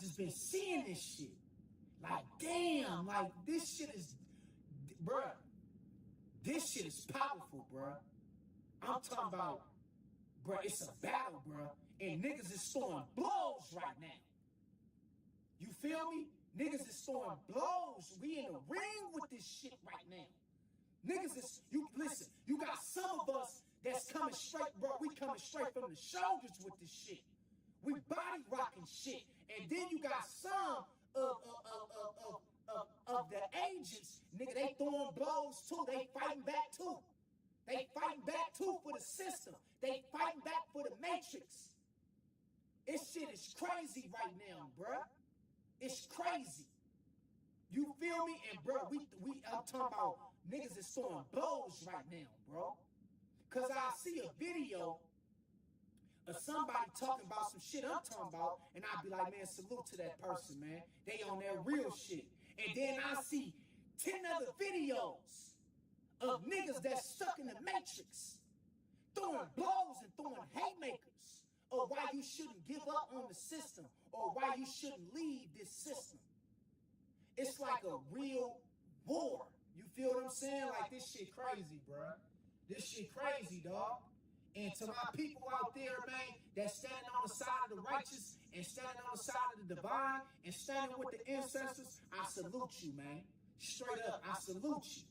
just been seeing this shit. Like, damn, like this shit is, bruh, this shit is powerful, bruh. I'm talking about, bruh, it's a battle, bruh. And niggas is throwing blows right now. You feel me? Niggas is throwing blows. We in the ring with this shit right now. Niggas is, you listen, you got some of us that's coming straight, bro. We coming straight from the shoulders with this shit. We body rocking shit. And then you got some of the agents, nigga, they throwing blows too. They fighting back too. They fighting back too for the system. They fighting back for the matrix. This shit is crazy right now, bruh. It's crazy. You feel me? And bro, I'm talking about niggas is throwing blows right now, bro. Cause I see a video of somebody talking about some shit I'm talking about, and I'd be like, man, salute to that person, man. They on that real shit. And then I see 10 other videos of niggas that's stuck in the matrix, throwing blows and throwing haymakers, or why you shouldn't give up on the system, or why you shouldn't leave this system. It's like a real war. You feel what I'm saying? Like, this shit crazy, bruh. This shit crazy, dog. And to my people out there, man, that's standing on the side of the righteous and standing on the side of the divine and standing with the ancestors, I salute you, man. Straight up, I salute you.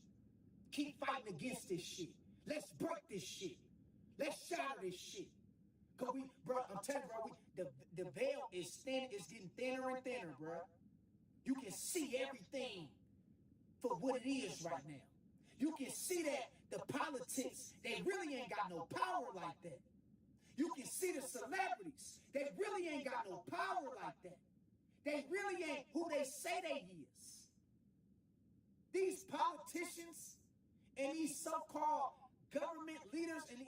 keep fighting against this shit. Let's break this shit. Let's shatter this shit. Cause I'm telling you, bro, the veil is getting thinner and thinner, bro. You can see everything for what it is right now. You can see that the politics, they really ain't got no power like that. You can see the celebrities, they really ain't got no power like that. They really ain't who they say they is. These politicians and these so-called government leaders, and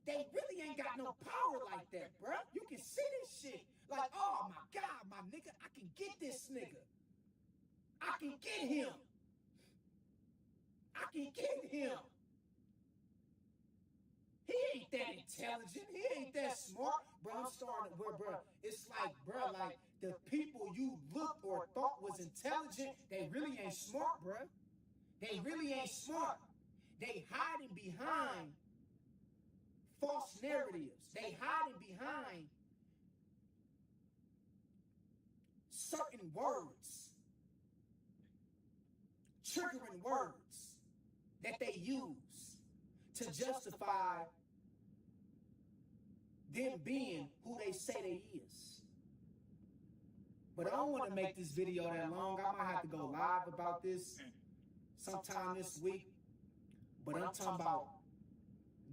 they really ain't got no power like that, bro. You can see this shit. Like, oh my God, my nigga, I can get this nigga. I can get him. I can get him. He ain't that intelligent. He ain't that smart. Bro, I'm starting to, bro, it's like, bro, like the people you looked or thought was intelligent, they really ain't smart, bro. They really ain't smart. They hiding behind false narratives. They hiding behind certain words, triggering words that they use to justify them being who they say they is. But I don't want to make this video that long. I might have to go live about this sometime this week. But I'm talking about,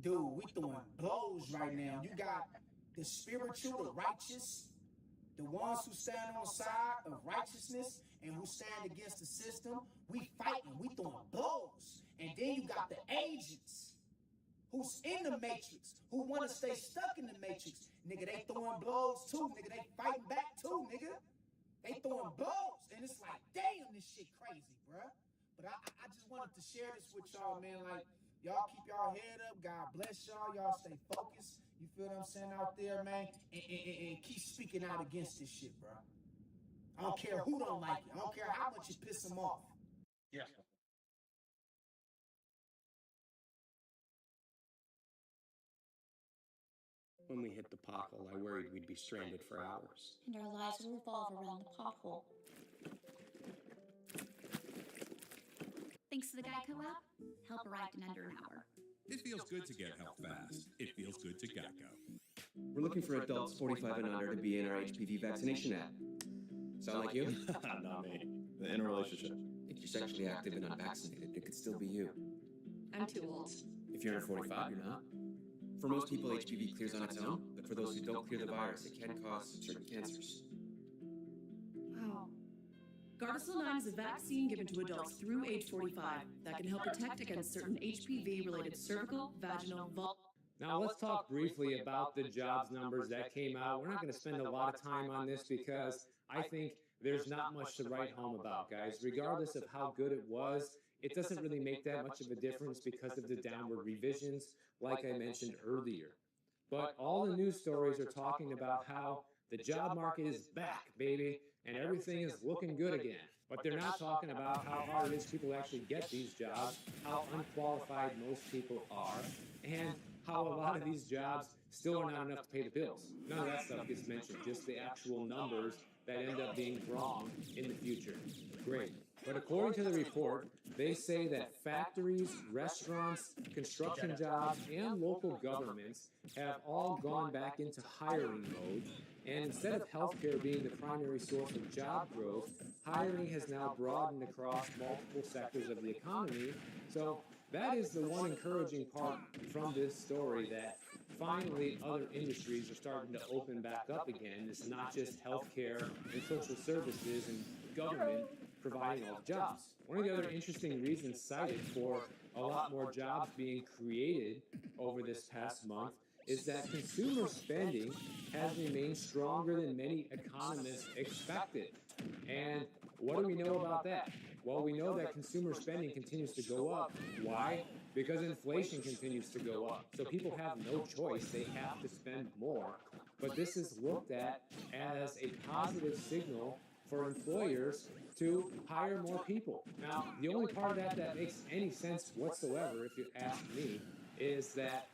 dude, we throwing blows right now. You got the spiritual, the righteous, the ones who stand on the side of righteousness and who stand against the system. We fighting, we throwing blows. And then you got the agents who's in the matrix, who want to stay stuck in the matrix. Nigga, they throwing blows too, nigga. They fighting back too, nigga. They throwing blows. And it's like, damn, this shit crazy, bruh. But I just wanted to share this with y'all, man. Like, y'all keep y'all head up. God bless y'all. Y'all stay focused. You feel what I'm saying out there, man? And keep speaking out against this shit, bro. I don't care who don't like it. I don't care how much you piss them off. Yeah. When we hit the pothole, I worried we'd be stranded for hours. And our lives will revolve around the pothole. Thanks to the Geico app, help arrived in under an hour. It feels good to get help fast. It feels good to Geico. We're looking for adults 45 and under to be in our HPV vaccination ad. Sound like you? Not me. In a relationship. If you're sexually active and unvaccinated, it could still be you. I'm too old. If you're under 45, you're not. For most people, HPV clears on its own, but for those who don't clear the virus, it can cause certain cancers. Wow. Gardasil 9 is a vaccine given to adults through age 45 that can help protect against certain HPV-related cervical, vaginal, Now let's talk briefly about the jobs numbers that came out. We're not going to spend a lot of time on this because I think there's not much to write home about, guys. Regardless of how good it was, it doesn't really make that much of a difference because of the downward revisions, like I mentioned earlier. But all the news stories are talking about how the job market is back, baby, and everything is looking good again. But they're not talking about how hard it is people actually get these jobs, how unqualified most people are, and how a lot of these jobs still are not enough to pay the bills. None of that stuff gets mentioned, just the actual numbers that end up being wrong in the future. Great. But according to the report, they say that factories, restaurants, construction jobs, and local governments have all gone back into hiring mode. And instead of healthcare being the primary source of job growth, hiring has now broadened across multiple sectors of the economy. So that is the one encouraging part from this story, that finally other industries are starting to open back up again. It's not just healthcare and social services and government providing all the jobs. One of the other interesting reasons cited for a lot more jobs being created over this past month is that consumer spending has remained stronger than many economists expected. And what do we know about that? Well, we know that consumer spending continues to go up. Why? Because inflation continues to go up. So people have no choice. They have to spend more. But this is looked at as a positive signal for employers to hire more people. Now, the only part of that that makes any sense whatsoever, if you ask me, is that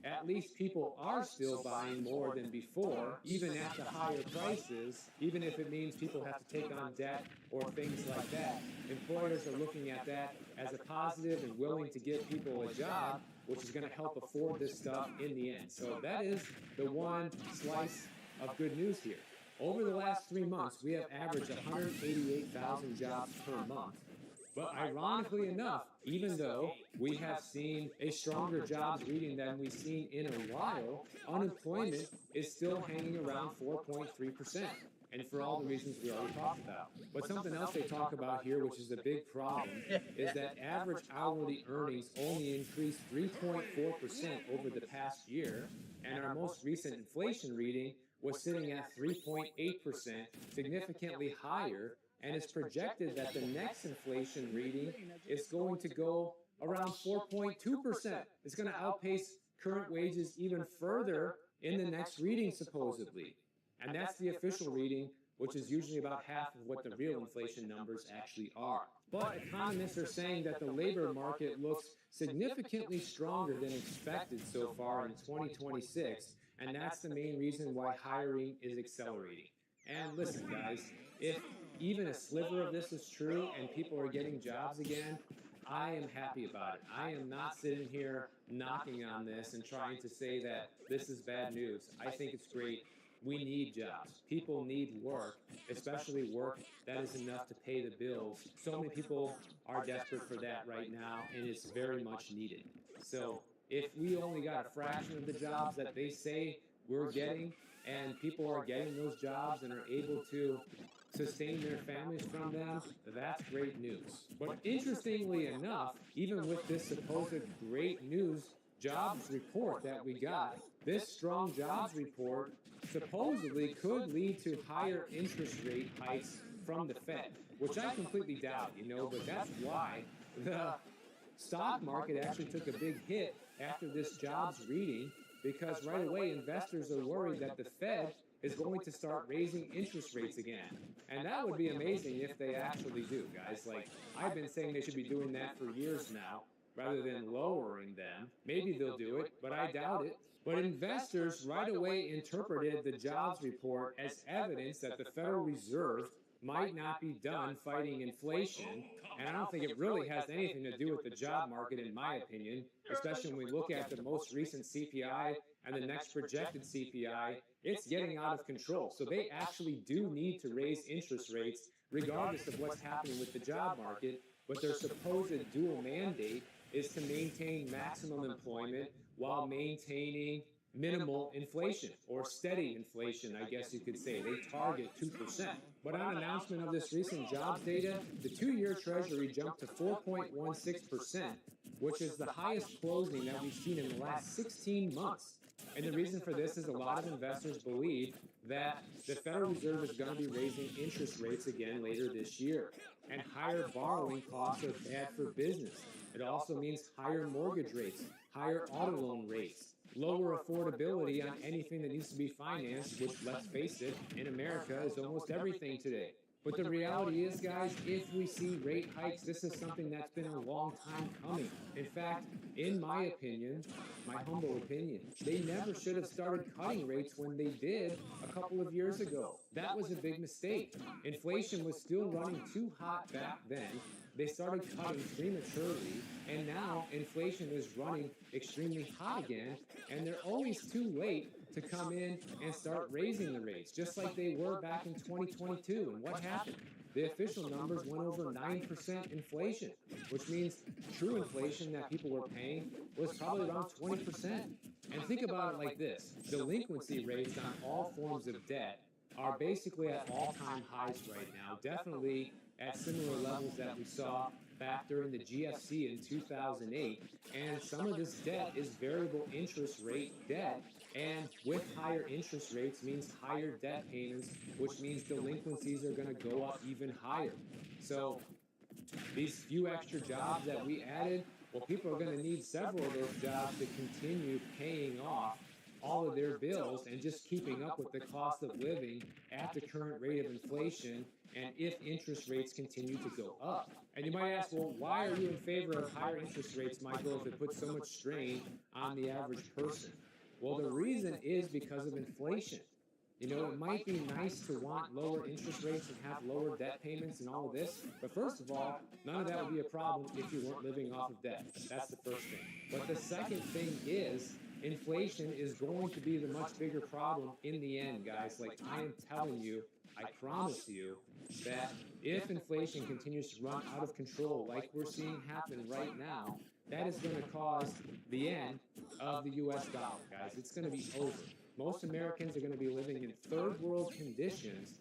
at least people are still buying more than before, even at the higher prices, even if it means people have to take on debt or things like that. Employers are looking at that as a positive and willing to give people a job, which is going to help afford this stuff in the end. So that is the one slice of good news here. Over the last 3 months, we have averaged 188,000 jobs per month. But ironically enough, even though we have seen a stronger jobs reading than we've seen in a while, unemployment is still hanging around 4.3%. And for all the reasons we already talked about. But something else they talk about here, which is a big problem, is that average hourly earnings only increased 3.4% over the past year, and our most recent inflation reading was sitting at 3.8%, significantly higher, and it's projected that the next inflation reading is going to go around 4.2%. It's going to outpace current wages even further in the next reading, supposedly. And that's the official reading, which is usually about half of what the real inflation numbers actually are. But economists are saying that the labor market looks significantly stronger than expected so far in 2026, and that's the main reason why hiring is accelerating. And listen, guys, if even a sliver of this is true and people are getting jobs again, I am happy about it. I am not sitting here knocking on this and trying to say that this is bad news. I think it's great. We need jobs. People need work, especially work that is enough to pay the bills. So many people are desperate for that right now, and it's very much needed. So if we only got a fraction of the jobs that they say we're getting, and people are getting those jobs and are able to sustain their families from them, that's great news. But interestingly enough, even with this supposed great news jobs report that we got, this strong jobs report supposedly could lead to higher interest rate hikes from the Fed, which I completely doubt, but that's why the stock market actually took a big hit after this jobs reading, because right away investors are worried that the Fed is going to start raising interest rates again. And that would be amazing if they actually do, guys. Like, I've been saying they should be doing that for years now, rather than lowering them. Maybe they'll do it, but I doubt it. But investors right away interpreted the jobs report as evidence that the Federal Reserve might not be done fighting inflation, and I don't think it really has anything to do with the job market, in my opinion, especially when we look at the most recent CPI and the next projected CPI. It's getting out of control. So they actually do need to raise interest rates regardless of what's happening with the job market, but their supposed dual mandate is to maintain maximum employment while maintaining minimal inflation, or steady inflation, I guess you could say. They target 2%. But on announcement of this recent jobs data, the 2-year Treasury jumped to 4.16%, which is the highest closing that we've seen in the last 16 months. And the reason for this is a lot of investors believe that the Federal Reserve is going to be raising interest rates again later this year. And higher borrowing costs are bad for business. It also means higher mortgage rates, higher auto loan rates, lower affordability on anything that needs to be financed, which, let's face it, in America is almost everything today. But the reality is, guys, if we see rate hikes, this is something that's been a long time coming. In fact, in my opinion, my humble opinion, they never should have started cutting rates when they did a couple of years ago. That was a big mistake. Inflation was still running too hot back then. They started cutting prematurely, and now inflation is running extremely hot again, and they're always too late to come in and start raising the rates, just like they were back in 2022. And what happened? The official numbers went over 9% inflation, which means true inflation that people were paying was probably around 20%. And think about it like this. Delinquency rates on all forms of debt are basically at all-time highs right now, definitely at similar levels that we saw back during the GFC in 2008. And some of this debt is variable interest rate debt. And with higher interest rates means higher debt payments, which means delinquencies are going to go up even higher. So these few extra jobs that we added, well, people are going to need several of those jobs to continue paying off all of their bills and just keeping up with the cost of living at the current rate of inflation and if interest rates continue to go up. And you might ask, well, why are you in favor of higher interest rates, Michael, if it puts so much strain on the average person? Well, the reason is because of inflation. You know, it might be nice to want lower interest rates and have lower debt payments and all of this, but first of all, none of that would be a problem if you weren't living off of debt. That's the first thing. But the second thing is, inflation is going to be the much bigger problem in the end, guys. Like, I am telling you, I promise you, that if inflation continues to run out of control like we're seeing happen right now, that is going to cause the end of the US dollar, guys. It's going to be over. Most Americans are going to be living in third world conditions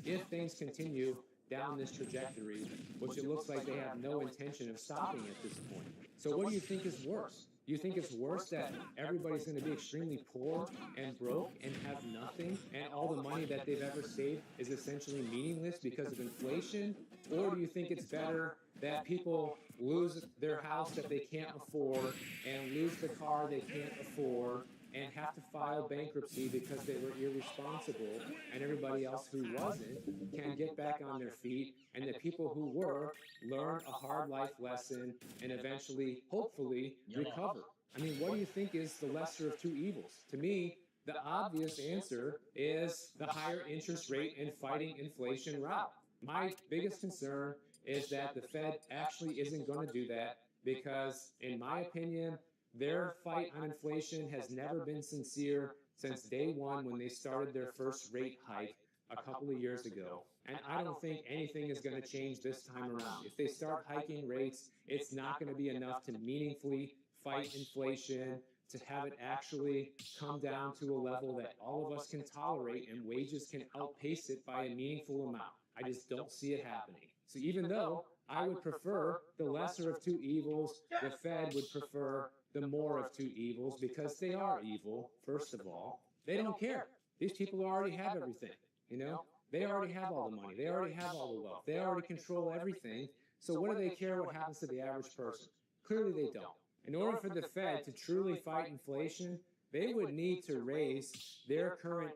if things continue down this trajectory, which it looks like they have no intention of stopping at this point. So what do you think is worse? Do you think it's worse that everybody's going to be extremely poor and broke and have nothing, and all the money that they've ever saved is essentially meaningless because of inflation? Or do you think it's better that people lose their house that they can't afford and lose the car they can't afford and have to file bankruptcy because they were irresponsible, and everybody else who wasn't can get back on their feet, and the people who were learn a hard life lesson and eventually, hopefully, recover? I mean, what do you think is the lesser of two evils? To me, the obvious answer is the higher interest rate and fighting inflation route. My biggest concern is that the Fed actually isn't going to do that because, in my opinion, their fight on inflation has never been sincere since day one when they started their first rate hike a couple of years ago. And I don't think anything is going to change this time around. If they start hiking rates, it's not going to be enough to meaningfully fight inflation, to have it actually come down to a level that all of us can tolerate and wages can outpace it by a meaningful amount. I just don't see it happening. So even though I would prefer the lesser of two evils, the Fed would prefer the more of two evils because they are evil, first of all. They don't care. These people already have everything, you know? They already have all the money. They already have all the wealth. They already control everything. So what do they care what happens to the average person? Clearly they don't. In order for the Fed to truly fight inflation, they would need to raise their current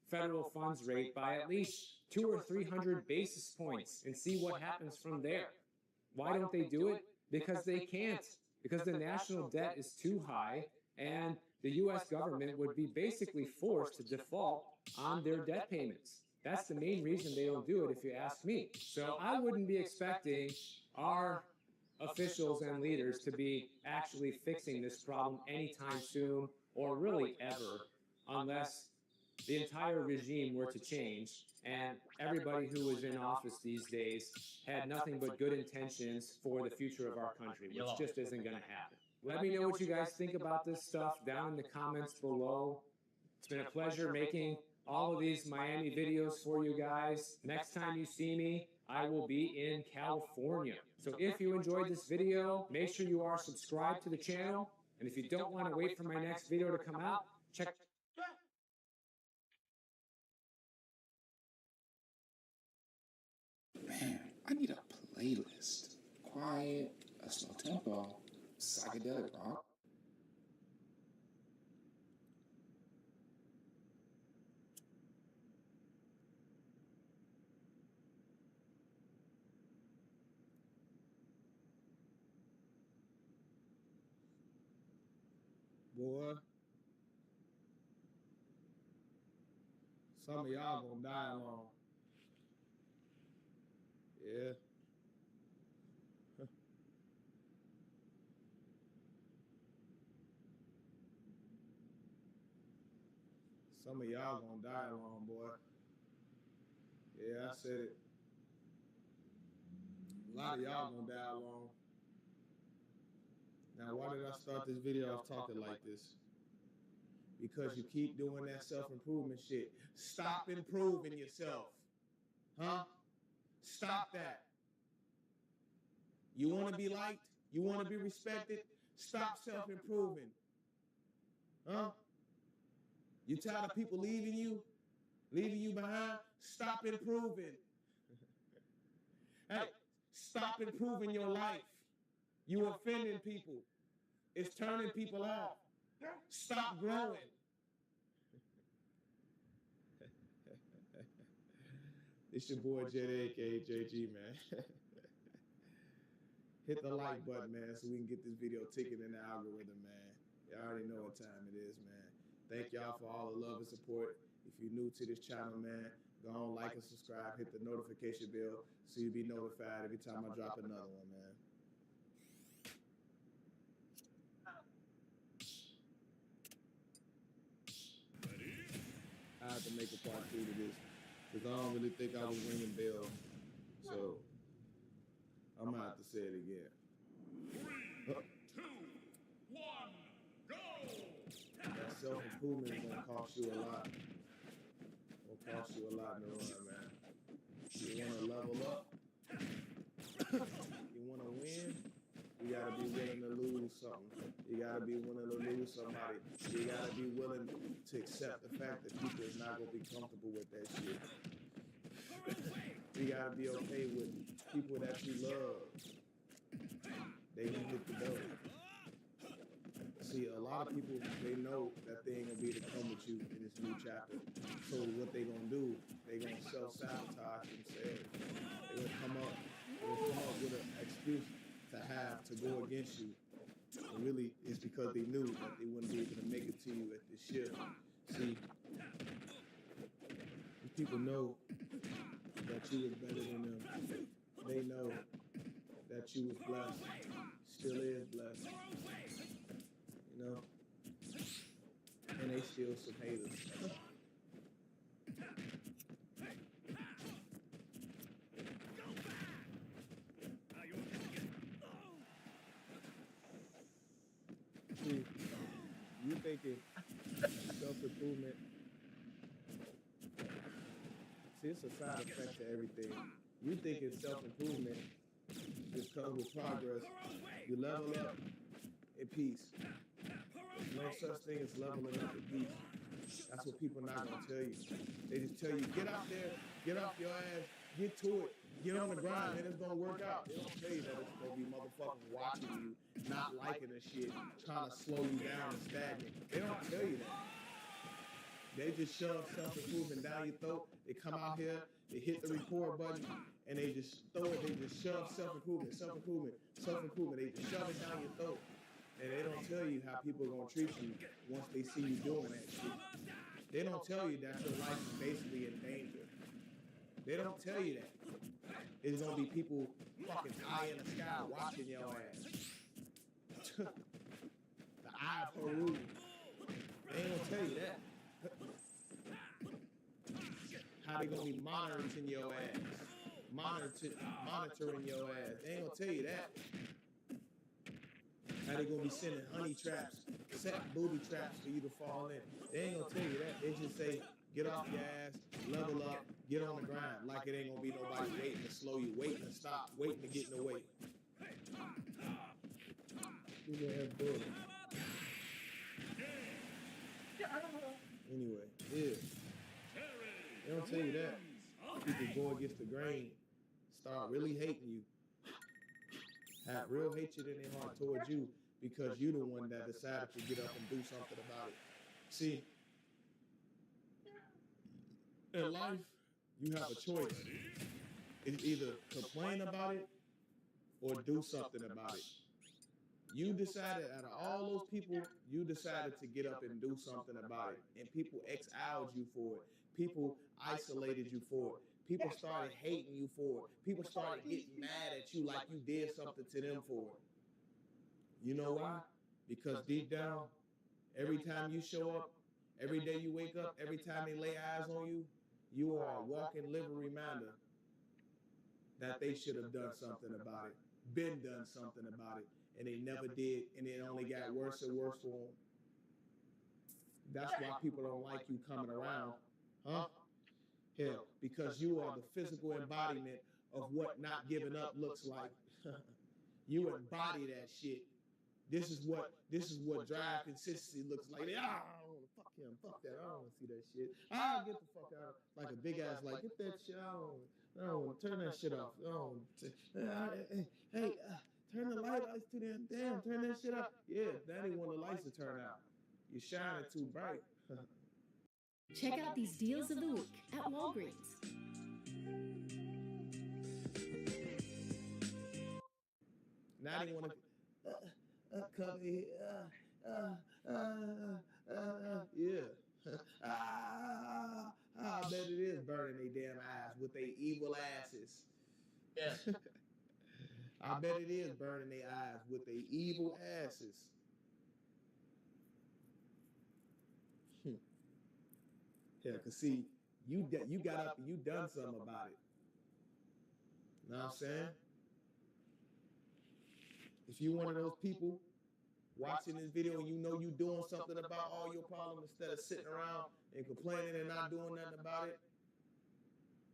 federal funds rate by at least 200 or 300 basis points and see what happens from there. Why don't they do it? Because they can't. Because the national debt is too high, and the U.S. government would be basically forced to default on their debt payments. That's the main reason they don't do it, if you ask me. So I wouldn't be expecting our officials and leaders to be actually fixing this problem anytime soon, or really ever, unless the entire regime were to change and everybody who was in office these days had nothing but good intentions for the future of our country, which just isn't going to happen. Let me know what you guys think about this stuff down in the comments below. It's been a pleasure making all of these Miami videos for you guys. Next time you see me, I will be in California. So if you enjoyed this video, make sure you are subscribed to the channel. And if you don't want to wait for my next video to come out, check Man, I need a playlist. Quiet, a slow tempo, psychedelic rock. Boy, some of y'all gonna die alone. Yeah. Some of y'all gonna die alone, boy. Yeah, I said it. A lot of y'all gonna die alone. Now, why did I start this video off talking like this? Because you keep doing that self-improvement shit. Stop improving yourself. Huh? Stop that. You want to be liked? You want to be respected? Stop self-improving. Huh? You tired of people leaving you behind? Stop improving. Hey, stop improving your life. You offending people. It's turning people off. Stop growing. It's your boy Jet, aka JG, man. Hit the like button, man, so we can get this video ticking in the algorithm, man. Y'all already know what time it is, man. Thank y'all for all the love and support. If you're new to this channel, man, go on, like and subscribe, hit the notification bell so you'll be notified every time I drop another one, man. I have to make a part 2 to this because I don't really think I was ringing bells. So I'm gonna have to say it again. 3, 2, 1, go! That self-improvement is gonna cost you a lot. It'll cost you a lot in the run, man. You wanna level up? You wanna win? You gotta be willing to lose something. You gotta be willing to lose somebody. You gotta be willing to accept the fact that people is not gonna be comfortable with that shit. You gotta be okay with people that you love. They can hit the door. See, a lot of people, they know that they ain't gonna be able to come with you in this new chapter. So what they gonna do, they gonna self-sabotage themselves. They gonna come up with an excuse to have to go against you. And really, it's because they knew that they wouldn't be able to make it to you at the shift. See, people know that you was better than them. They know that you was blessed, still is blessed, you know, and they still some haters. See, you thinking self-improvement, see, it's a side effect to everything. You thinking self-improvement just comes with progress. You level up in peace. There's no such thing as leveling up in peace. That's what people not gonna tell you. They just tell you, get out there, get off your ass, get to it, get on the grind, and it's gonna work out. They don't tell you that it's gonna be motherfuckers watching you, not liking the shit, trying to slow you down and stagnate. They don't tell you that. They just shove self-improvement down your throat. They come out here, they hit the record button, and they just throw it, they just shove self-improvement. They just shove it down your throat. And they don't tell you how people are gonna treat you once they see you doing that shit. They don't tell you that your life is basically in danger. They don't tell you that. It's gonna be people fucking high in the sky watching your ass. The eye of Haru. They ain't gonna tell you that. How they gonna be monitoring your ass. Monitoring your ass. They ain't gonna tell you that. How they gonna be sending honey traps, set booby traps for you to fall in. They ain't gonna tell you that. They just say, get off your ass, level up, get on the grind. Like it ain't gonna be nobody waiting to slow you, waiting to stop, waiting to get in the way. Who the hell doing it? Anyway, yeah. They don't tell you that. People go against the grain, start really hating you. Have real hatred in their heart towards you because you're the one that decided to get up and do something about it. See, in life, you have a choice. It's either complain about it or do something about it. You decided, out of all those people, you decided to get up and do something about it. And people exiled you for it. People isolated you for it. People started hating you for it. People started getting mad at you like you did something to them for it. You know why? Because deep down, every time you show up, every day you wake up, every time they lay eyes on you, you are a walking living reminder that they should have done something about it, been done something about it, and they never did, and it only got worse and worse for them. That's why people don't like you coming around, huh? Hell, because you are the physical embodiment of what not giving up looks like. You embody that shit. This is what drive consistency looks like. Fuck him, fuck that. I don't want to see that shit. I'll get the fuck out. Like a big ass, like, get that shit out. I don't want to turn that shit off. Hey, turn the light lights to them. Damn, turn that shit off. Yeah, that ain't want the lights to turn out. You're shining too bright. Check out these deals of the week at Walgreens. didn't want to come here. Yeah. I bet it is burning their damn eyes with their evil asses. Yeah. I bet it is burning their eyes with their evil asses. Yeah, cause see, you got up and you done something about it. Know what I'm saying? If you one of those people watching this video and you know you doing something about all your problems instead of sitting around and complaining and not doing nothing about it,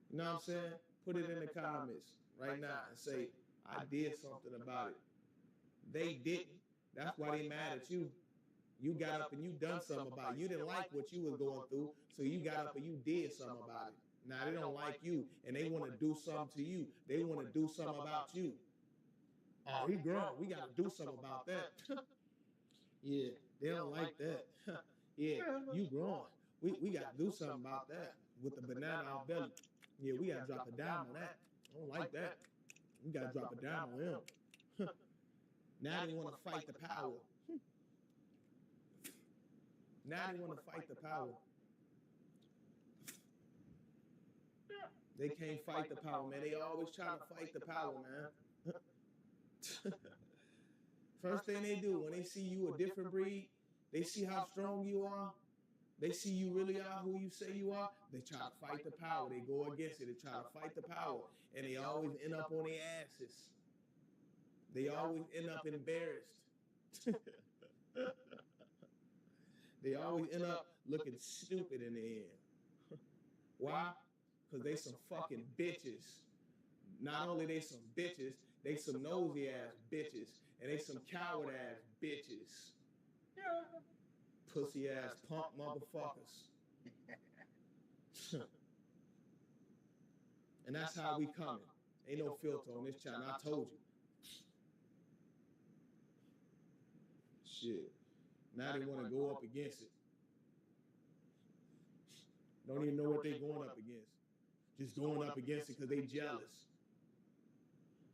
you know what I'm saying? Put it in the comments right now and say, I did something about it. They didn't. That's why they mad at you. You got up and you done something about it. You didn't like what you was going through, so you got up and you did something about it. Now they don't like you and they want to do something to you. They want to do something about you. Oh, he grown. We got to do something about that. Yeah, they don't like that. Yeah, you growing. We got to do something about that with the banana out belly. Yeah, we got to drop a dime on that. I don't like that. We got to drop a dime on him. Now they want to fight the power. Now they want to fight the power. They can't fight the power, man. They always try to fight the power, man. First thing they do when they see you a different breed, they see how strong you are. They see you really are who you say you are. They try to fight the power. They go against it. They try to fight the power. And they always end up on their asses. They always end up embarrassed. They always end up looking stupid in the end. Why? Because they some fucking bitches. Not only they some bitches, they some nosy ass bitches. And they some coward ass bitches. Pussy ass punk motherfuckers. And that's how we coming. Ain't no filter on this channel. I told you. Shit. Now they want to go up against it. Don't even know what they going up against. Just going up against it because they jealous.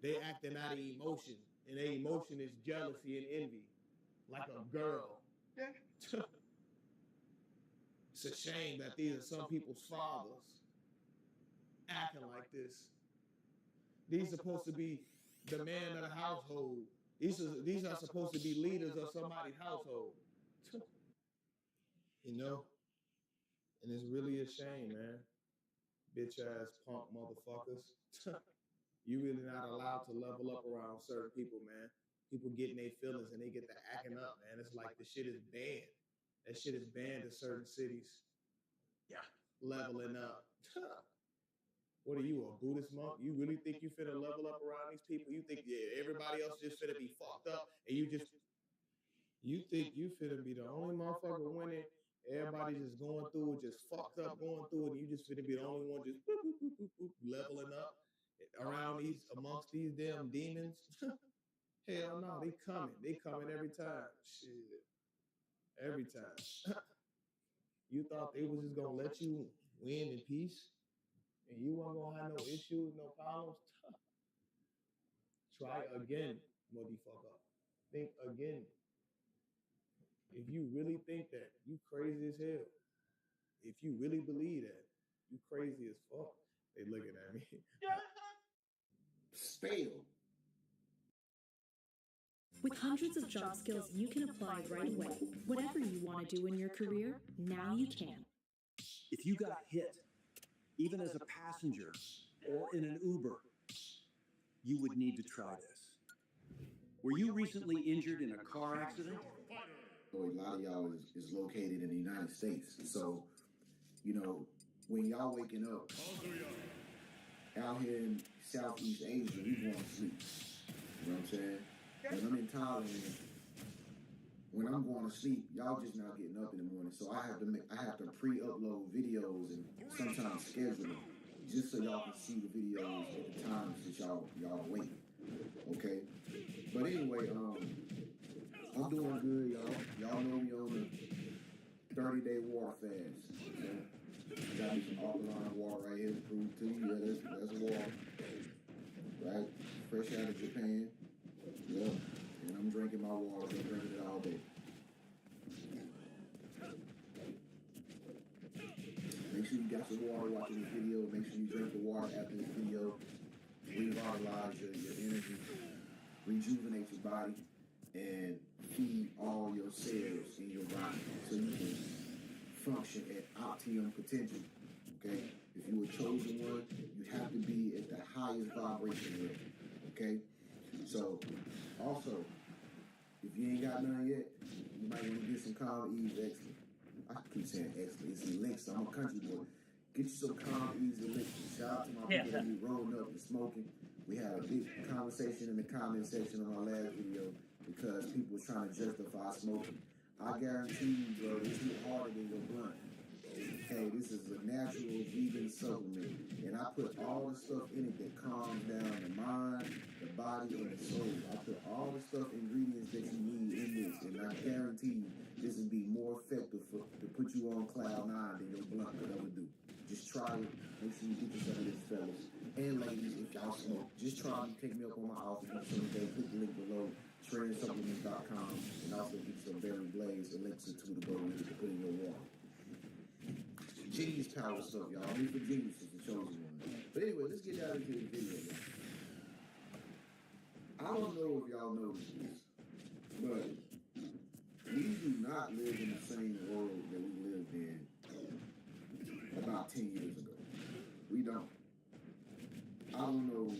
They acting out of emotion. And their emotion is jealousy and envy. Like a girl. It's a shame that these are some people's fathers acting like this. These are supposed to be the man of the household. These are supposed to be leaders of somebody's household. You know? And it's really a shame, man. Bitch ass punk motherfuckers. You really not allowed to level up around certain people, man. People getting their feelings and they get to acting up, man. It's like the shit is banned. That shit is banned in certain cities. Yeah. Leveling up. What are you, a Buddhist monk? You really think you finna level up around these people? You think, yeah, everybody else just finna be fucked up and you think you finna be the only motherfucker winning? Everybody just going through it, just fucked up going through it, and you just finna be the only one just boop, boop, boop, boop, boop, leveling up around amongst these damn demons? Hell no, they coming. They coming every time. Shit. Every time. You thought they was just gonna let you win in peace? And you weren't gonna have no issues, no problems? Try again, motherfucker. Think again. If you really think that, you crazy as hell. If you really believe that, you crazy as fuck. They looking at me. Stale. With hundreds of job skills you can apply right away. Whatever you want to do in your career, now you can. If you got hit, even as a passenger or in an Uber, you would need to try this. Were you recently injured in a car accident? A lot of y'all is located in the United States. So, you know, when y'all waking up out here in Southeast Asia, we going to sleep. You know what I'm saying? When I'm in Thailand, when I'm going to sleep, y'all just not getting up in the morning. So I have to pre-upload videos and sometimes schedule them just so y'all can see the videos at the times that y'all awake. Okay? But anyway, I'm doing good, y'all. Y'all know me on the 30-day water fast. Okay? I got me some alkaline water right here to prove to you. Yeah, that's water. Right? Fresh out of Japan. Yeah. drinking my water, been drinking it all day. Make sure you got some water watching this video. Make sure you drink the water after this video. Revitalize your energy, rejuvenate your body, and feed all your cells in your body so you can function at optimum potential. Okay? If you're a chosen one, you have to be at the highest vibration level. Okay? So, also, if you ain't got none yet, you might want to get some Calm Ease Extra. I keep saying extra. It's elixir. I'm a country boy. Get you some Calm Ease elixir. Shout out to my people that be rolling up and smoking. We had a big conversation in the comment section of my last video because people was trying to justify smoking. I guarantee you, bro, this is harder than your blunt. Hey, this is a natural vegan supplement, and I put all the stuff in it that calms down the mind, the body, and the soul. I put all the stuff, ingredients that you need in this, and I guarantee you this will be more effective to put you on cloud 9 than your blunt could ever do. Just try it. Make sure you get you some of this, fellas and ladies. If y'all smoke, just try me. Take me up on my offer on Sunday. Click the link below. TrendSupplements.com, and also get some Berry Blaze elixir to go with it to put in your water. Genius power stuff, y'all. Only for geniuses, the chosen one. But anyway, let's get down into the video. I don't know if y'all know this, but we do not live in the same world that we lived in about 10 years ago. We don't. I don't know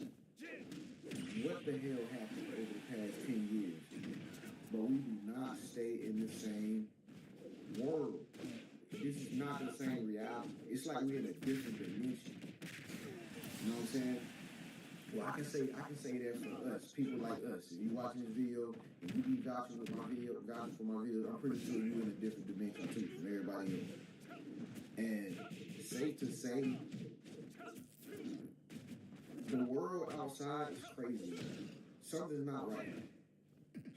what the hell happened over the past 10 years, but we do not stay in the same world. This is not the same reality. It's like we're in a different dimension. You know what I'm saying? Well, I can say that for us, people like us. If you watching this video and you be vouching for my video, I'm pretty sure you're in a different dimension too from everybody else. And safe to say, the world outside is crazy. Something's not right.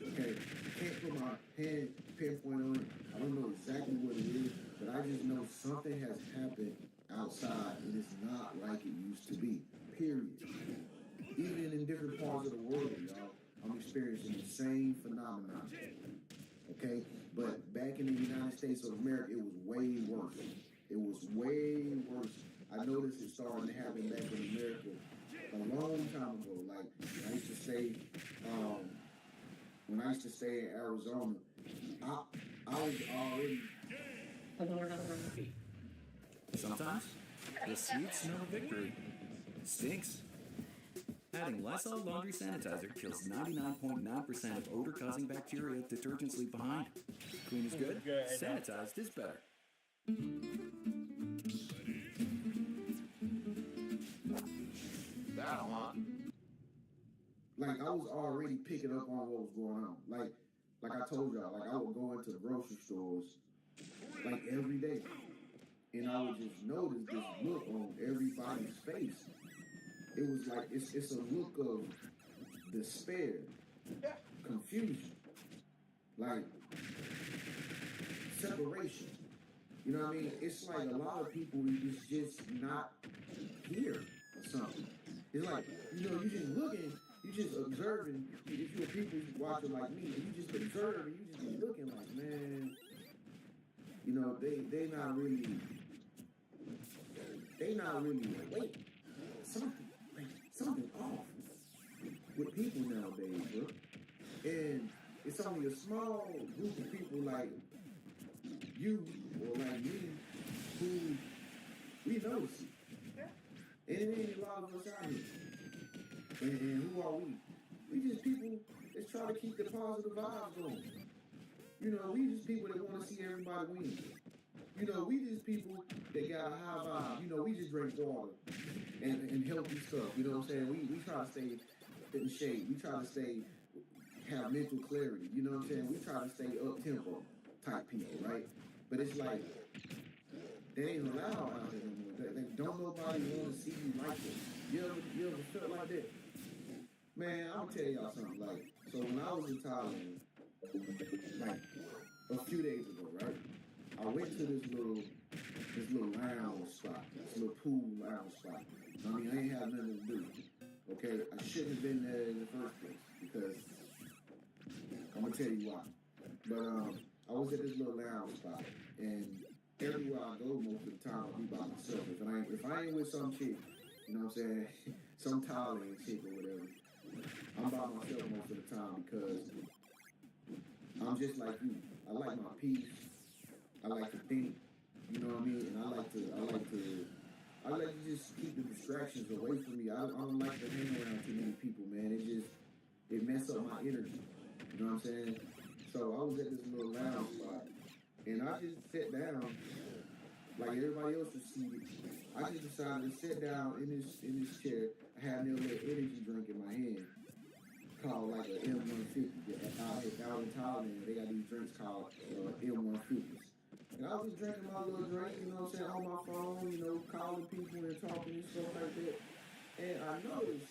Okay, I can't put my pinpoint on it. I don't know exactly what it is, but I just know something has happened outside and it's not like it used to be. Period. Even in different parts of the world, y'all, I'm experiencing the same phenomenon. Okay, but back in the United States of America, it was way worse. It was way worse. I noticed it starting to happen back in America a long time ago. Like I used to stay, when I used to stay in Arizona, I was already. Sometimes the sweet smell of victory stinks. Adding Lysol laundry sanitizer kills 99.9% of odor-causing bacteria detergents leave behind. Clean is good, sanitized is better. Like I was already picking up on what was going on. Like I told y'all, like I would go into grocery stores like every day, and I would just notice this look on everybody's face. It was like it's a look of despair, confusion, like separation. You know what I mean? It's like a lot of people is just not here or something. It's like, you know, you just looking, you just observing. If you're people watching like me, you just observe and you just be looking like, man, you know, they not really awake. Something off with people nowadays, bro. And it's only a small group of people like you or like me who we notice it. And it ain't a lot of us out here. And who are we? We just people that's trying to keep the positive vibes going. You know, we just people that want to see everybody win. You know, we just people that got a high vibe. You know, we just drink water and healthy stuff. You know what I'm saying? We try to stay in shape. We try to have mental clarity. You know what I'm saying? We try to stay up-tempo type people, right? But it's like, they ain't allowed out there no more. They don't nobody want to see you like that. You ever felt like that? Man, I'm going to tell y'all something. Like, so when I was in Thailand, like a few days ago, right? I went to this little lounge spot, this little pool lounge spot. I mean, I ain't had nothing to do. Okay, I shouldn't have been there in the first place because I'm gonna tell you why. But I was at this little lounge spot, and everywhere I go, most of the time I'll be by myself. If I ain't with some chick, you know what I'm saying, some Thailand chick or whatever, I'm by myself most of the time because I'm just like you. I like my peace. I like to think. You know what I mean? And I like to just keep the distractions away from me. I don't like to hang around too many people, man. It messes up my energy. You know what I'm saying? So I was at this little lounge spot, and I just sat down like everybody else was seated. I just decided to sit down in this chair. I had a little energy drink in my hand called like an M150. Out in Thailand, they got these drinks called M150s. And I was just drinking my little drink, you know what I'm saying, on my phone, you know, calling people and talking and stuff like that. And I noticed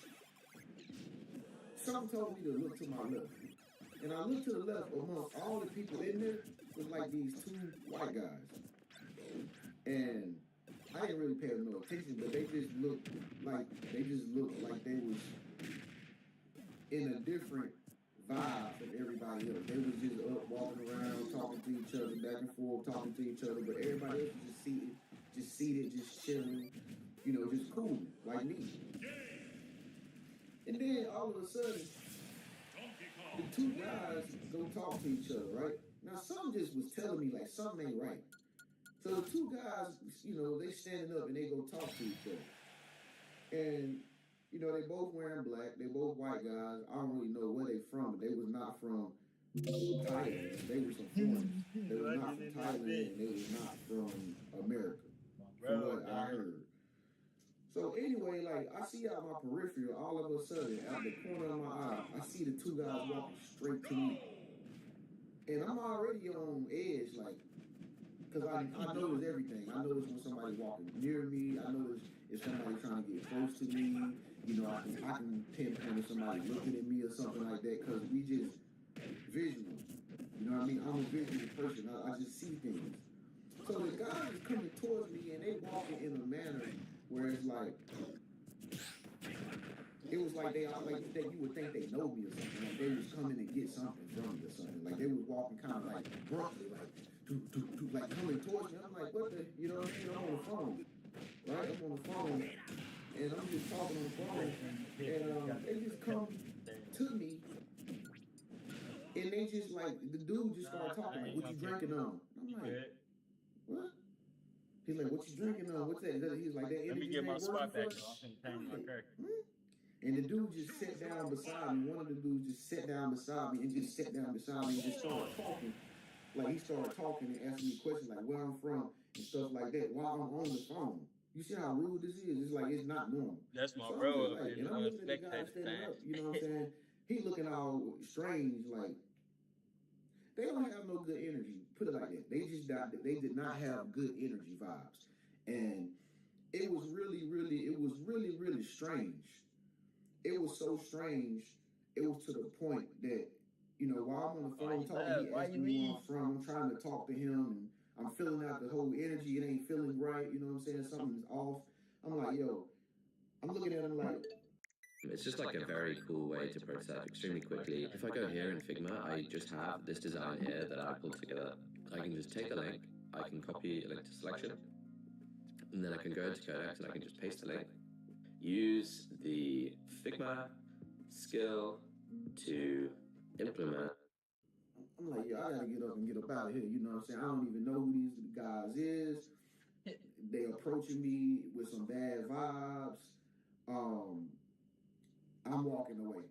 something told me to look to my left. And I looked to the left, amongst all the people in there was like these two white guys. And I didn't really pay no attention, but they just looked like they was in a different vibe from everybody else. They was just up walking around, talking to each other, back and forth, talking to each other, but everybody else was just seated, just chilling, you know, just cool, like me. And then all of a sudden, the two guys go talk to each other, right? Now, something just was telling me, like, something ain't right. So the two guys, you know, they standing up and they go talk to each other. And, you know, they both wearing black. They both white guys. I don't really know where they from, but they was not from Thailand. They were some foreigners. They was not from Thailand. They was not from America, from what I heard. So anyway, like, I see out my peripheral, all of a sudden, out the corner of my eye, I see the two guys walking straight to me. And I'm already on edge, like, because I notice everything. I notice when somebody's walking near me. I notice if somebody's trying to get close to me. You know, I can pinpoint if somebody looking at me or something like that, because we just visual. You know what I mean? I'm a visual person. I just see things. So the guys is coming towards me, and they walking in a manner where it's like, it was like you would think they know me or something. Like they was coming to get something from me or something. Like they was walking kind of like abruptly, like like coming towards me. I'm like, what the, you know what I mean? I'm on the phone, right? I'm on the phone, and I'm just talking on the phone, and they just come to me, and they just like, the dude just started talking like, what you drinking on? I'm like, what? He's like, what you drinking on? What's that? He's like, that energy. Let me get my spot back. And the dude just sat down beside me. One of the dudes just sat down beside me and just started talking. Like, he started talking and asking me questions like where I'm from and stuff like that while I'm on the phone. You see how rude this is? It's like, it's not normal. That's my so bro. Like, and I'm looking at the guy standing up, you know what I'm saying? He looking all strange, like, they don't have no good energy. Put it like that. They did not have good energy vibes. And it was really, really strange. It was so strange. It was to the point that, you know, while I'm on the phone talking, he asked me where I'm from. I'm trying to talk to him, and I'm filling out the whole energy. It ain't feeling right. You know what I'm saying? Something's off. I'm like, yo, I'm looking at him like, it's just like a very cool way to prototype extremely quickly. If I go here in Figma, I just have this design here that I pulled together. I can just take the link, I can copy a link to selection, and then I can go into Codex and I can just paste the link. Use the Figma skill to implement. I'm like, yo, I gotta get up and get up out of here. You know what I'm saying? I don't even know who these guys is. They approaching me with some bad vibes. I'm walking away.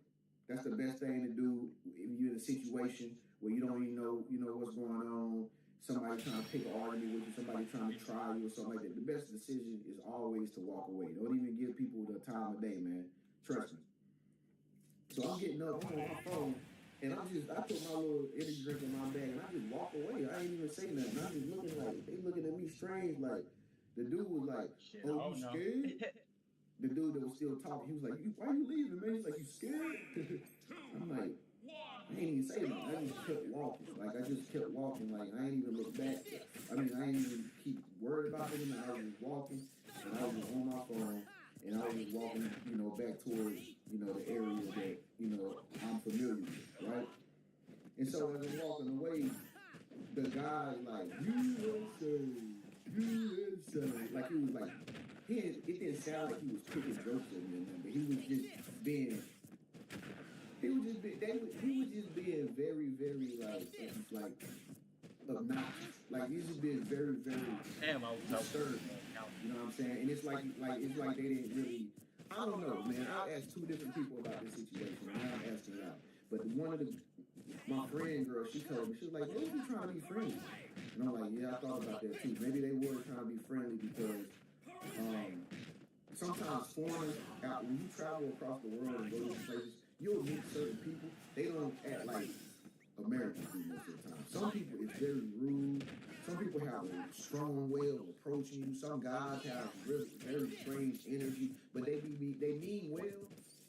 That's the best thing to do if you're in a situation where you don't even know, you know, what's going on. Somebody trying to pick an argument with you, somebody trying to try you or something like that. The best decision is always to walk away. Don't even give people the time of day, man. Trust me. So I'm getting up, I'm on my phone, and I put my little energy drink in my bag, and I just walk away. I ain't even say nothing. I'm just looking like, they looking at me strange, like, the dude was like, oh, you scared? The dude that was still talking, he was like, why you leaving, man? He's like, you scared? I'm like, I ain't even say nothing. I just kept walking. Like, I just kept walking. Like, I ain't even look back. I mean, I ain't even keep worried about him. I was just walking, and I was just on my phone, and I was just walking, you know, back towards, you know, the area that, you know, I'm familiar with, right? And so as I'm walking away, the guy's like, USA, USA. Like, he was like, it didn't sound like he was cooking jokes at me or nothing, but he was just being very, very, like obnoxious. Like, he was just being very, very disturbed. You know what I'm saying? And it's like they didn't really, I don't know, man. I asked two different people about this situation, and now I'm asking out. But my friend girl, she told me, she was like, they were trying to be friendly. And I'm like, yeah, I thought about that too. Maybe they were trying to be friendly because sometimes foreigners, when you travel across the world and go to places, you'll meet certain people. They don't act like Americans do most of the time. Some people is very rude. Some people have a strong way of approaching you. Some guys have really very strange energy, but they mean well.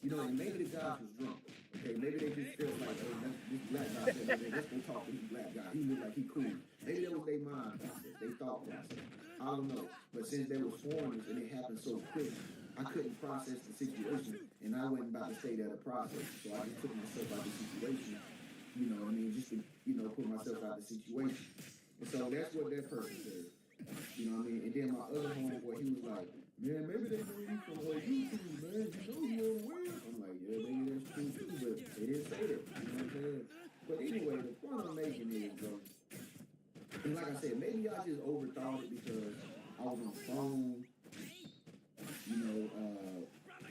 You know, and maybe the guy was drunk. Okay, maybe they just felt like, oh, this black guy said, hey, let's go talk to this black guy. He looked like he cool. Maybe that was their mind process, they thought process. I don't know. But since they were foreigners and it happened so quick, I couldn't process the situation, and I wasn't about to stay there to process. So I just took myself out of the situation. You know what I mean? Just to, put myself out of the situation. And so that's what that person said. You know what I mean? And then my other homeboy, he was like, man, maybe they know you from YouTube, man. You know you unaware. I'm like, yeah, maybe that's true too, but they didn't say that. You know what I'm saying? But anyway, the point I'm making is, bro, and like I said, maybe I just overthought it because I was on the phone.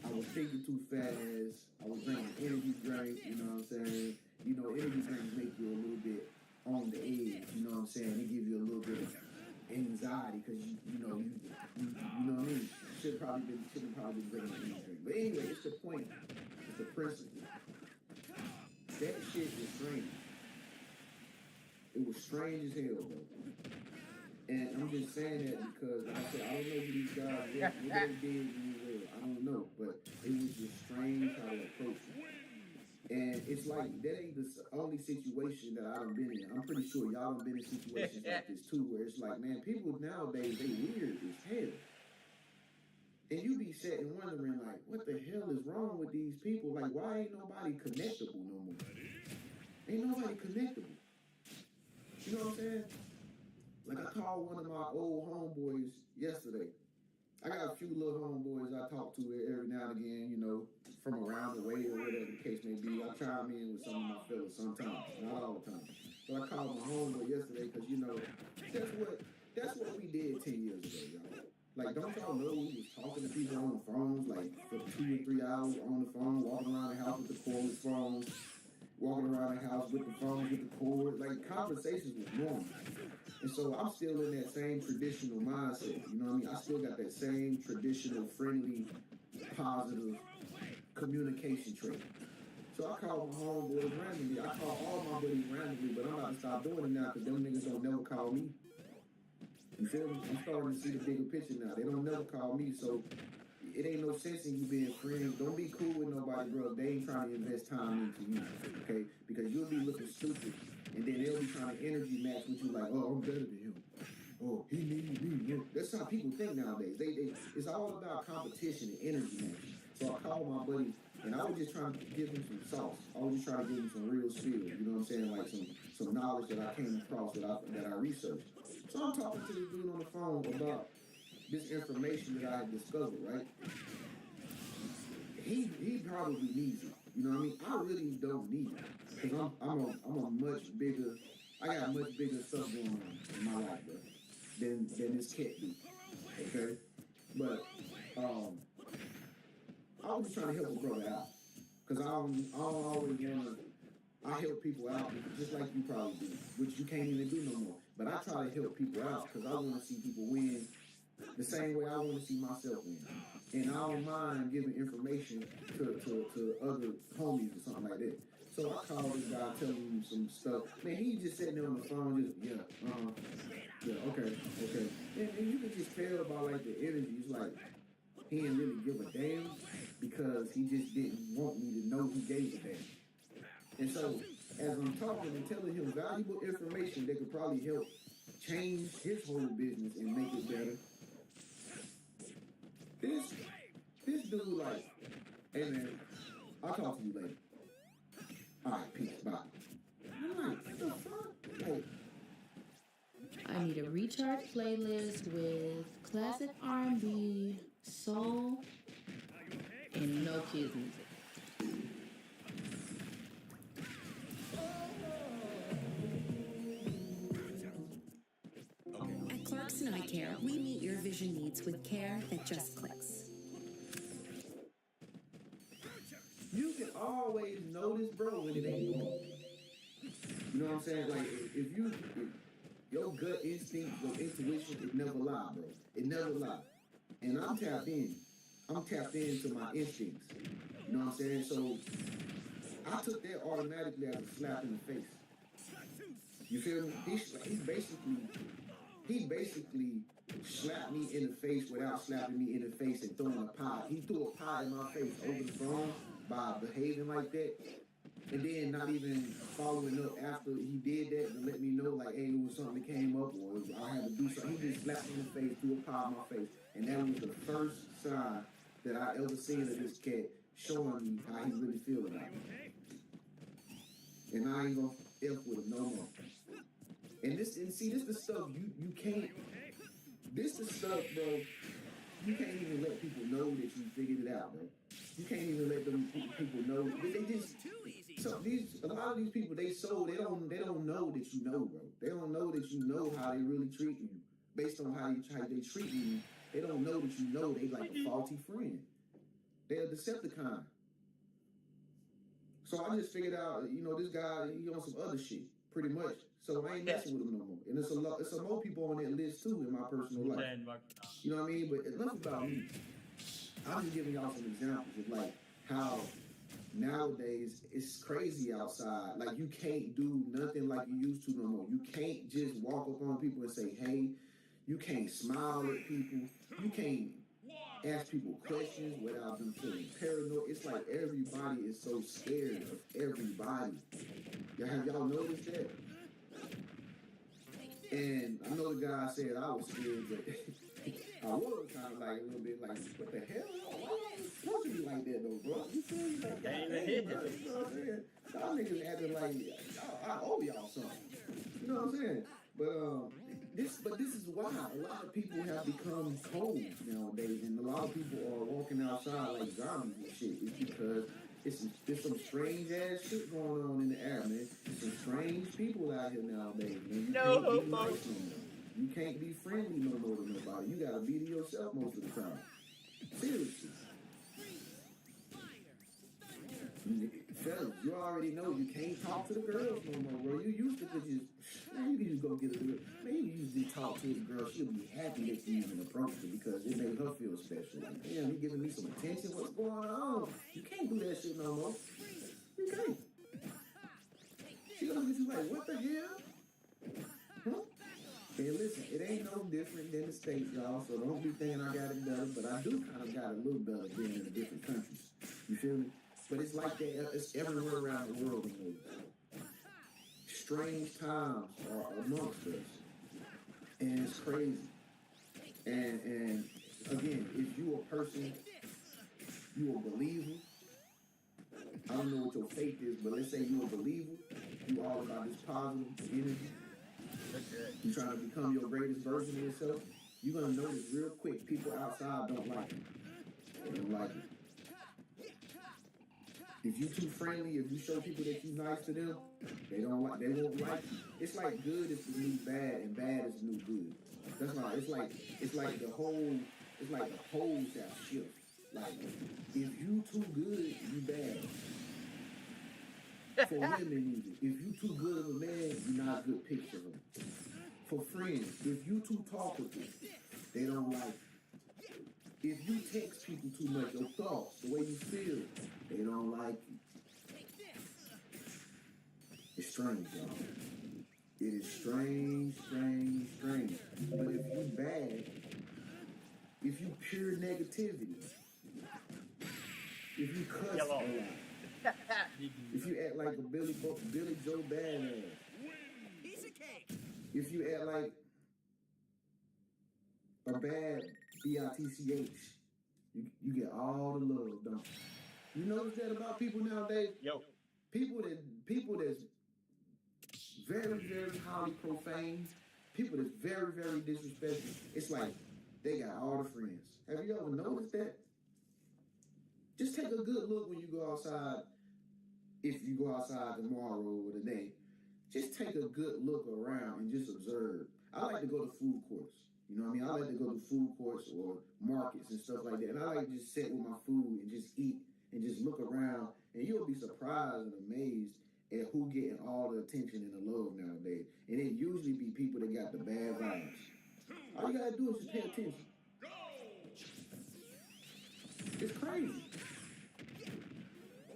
I was thinking too fast. I was drinking energy drink, you know what I'm saying? Energy drinks make you a little bit on the edge, you know what I'm saying? They give you a little bit of anxiety because you know what I mean? Shouldn't probably been drinking energy drink. But anyway, it's the point. It's the principle. That shit was strange. It was strange as hell, bro. And I'm just saying that because, like I said, I don't know who these guys were, what they did, I don't know, but it was just strange how they approached it. And it's like, that ain't the only situation that I done been in. I'm pretty sure y'all done been in situations like this too, where it's like, man, people nowadays, they weird as hell. And you be sitting wondering, like, what the hell is wrong with these people? Like, why ain't nobody connectable no more? Ain't nobody connectable. You know what I'm saying? Like, I called one of my old homeboys yesterday. I got a few little homeboys I talk to every now and again, from around the way or whatever the case may be. I chime in with some of my fellas sometimes, not all the time. But I called my homeboy yesterday because, that's what we did 10 years ago, y'all. Like, don't y'all know we was talking to people on the phones, like, for 2 or 3 hours on the phone, walking around the house with the cordless phones, walking around the house with the phones with the cord. Like, conversations was normal. And so I'm still in that same traditional mindset, you know what I mean? I still got that same traditional, friendly, positive communication trait. So I call my homeboys randomly. I call all my buddies randomly, but I'm about to stop doing it now because them niggas don't never call me. You feel me? I'm starting to see the bigger picture now. They don't never call me, so it ain't no sense in you being friends. Don't be cool with nobody, bro. They ain't trying to invest time into you, okay? Because you'll be looking stupid. And then they'll be trying to energy match with you like, oh, I'm better than him. Oh, he needs me. That's how people think nowadays. It's all about competition and energy matching. So I called my buddy, and I was just trying to give him some sauce. I was just trying to give him some real spiel. You know what I'm saying? Like some knowledge that I came across that I researched. So I'm talking to this dude on the phone about this information that I had discovered, right? He probably needs it. You know what I mean? I really don't need it. Because I'm a much bigger, I got much bigger stuff going on in my life, bro, than this cat do. Okay? But I was just trying to help a brother out. Because I don't always I help people out just like you probably do, which you can't even do no more. But I try to help people out because I want to see people win the same way I want to see myself win. And I don't mind giving information to other homies or something like that. So I called this guy, telling him some stuff. Man, he just sitting there on the phone, just, okay. And you can just tell by, like, the energy. It's like, he didn't really give a damn because he just didn't want me to know he gave a damn. And so, as I'm talking and telling him valuable information that could probably help change his whole business and make it better, this dude like, hey man, I'll talk to you later. All right, peace, bye. I'm like, I need a recharge playlist with classic R&B, soul, and no kids music. At Clarkson Eye Care, we meet your vision needs with care that just clicks. You can always notice, bro, when it ain't wrong. You know what I'm saying? Like, if your gut instinct, your intuition, it never lie, bro. It never lie. And I'm tapped in. I'm tapped into my instincts. You know what I'm saying? So I took that automatically as a slap in the face. You feel me? He basically slapped me in the face without slapping me in the face and throwing a pie. He threw a pie in my face over the phone by behaving like that. And then not even following up after he did that to let me know, like, hey, it was something that came up or I had to do something. He just slapped me in the face, threw a pie in my face. And that was the first sign that I ever seen of this cat showing me how he really feel about me. And I ain't gonna F with him no more. And see, this the stuff you can't, this the stuff, bro, you can't even let people know that you figured it out, bro. You can't even let them people know. They just, a lot of these people, they don't know that you know, bro. They don't know that you know how they really treat you. Based on how they treat you, they don't know that you know they like a faulty friend. They're a Decepticon. So I just figured out, this guy, he on some other shit, pretty much. So I ain't messing with him no more. And it's some more people on that list too in my personal life. You know what I mean? But enough about me. I'm just giving y'all some examples of like how nowadays it's crazy outside. Like you can't do nothing like you used to no more. You can't just walk up on people and say, hey. You can't smile at people. You can't ask people questions without them feeling paranoid. It's like everybody is so scared of everybody. Have y'all noticed that? And I know the guy said I was scared, but I was kind of like a little bit like, what the hell? Why you supposed to be like that though, bro? You feel me? Like, hey, bro, you know what I'm saying? Y'all niggas acting like I owe y'all something. You know what I'm saying? But this is why a lot of people have become cold nowadays, and a lot of people are walking outside like zombies and shit. It's because there's some strange ass shit going on in the air, man. There's some strange people out here nowadays, man. You can't be nice no more. You can't be friendly no more to nobody. You gotta be to yourself most of the time. Seriously. Fellas, you already know you can't talk to the girls no more, bro. You used to just, man, you can just go get a girl. Man, you usually talk to a girl. She'll be happy that you even approached her because it made her feel special. Like, damn, you giving me some attention? What's going on? You can't do that shit no more. You can't. She gonna look at you like, what the hell? Huh? And listen, it ain't no different than the States, y'all, so don't be thinking I got it better, but I do kind of got a little better being in the different countries. You feel me? But it's like that, it's everywhere around the world. Strange times are amongst us. And it's crazy. And again, if you a person, you a believer, I don't know what your faith is, but let's say you a believer, you all about this positive energy, you trying to become your greatest version of yourself, you're going to notice real quick, people outside don't like it. They don't like it. If you too friendly, if you show people that you nice to them, they won't like you. It's like good is the new bad and bad is the new good. That's why it's like the whole poles have shift. Like if you too good, you bad. For women even. If you too good of a man, you're not a good picture of them. For friends, if you too talkative, they don't like you. If you text people too much, your thoughts, the way you feel, they don't like you. It's strange, y'all. It is strange, strange, strange. But if you bad, if you pure negativity, if you cuss a lot, if you act like a Billy Joe badass, if you act like a bad bitch, you get all the love, don't you? You notice that about people nowadays? People that's very, very highly profane, people that's very, very disrespectful, it's like they got all the friends. Have you ever noticed that? Just take a good look when you go outside. If you go outside tomorrow or today, just take a good look around and just observe. I like to go to food courts. You know what I mean? I like to go to food courts or markets and stuff like that. And I like to just sit with my food and just eat and just look around. And you'll be surprised and amazed at who getting all the attention and the love nowadays. And it usually be people that got the bad vibes. All you gotta do is just pay attention. It's crazy.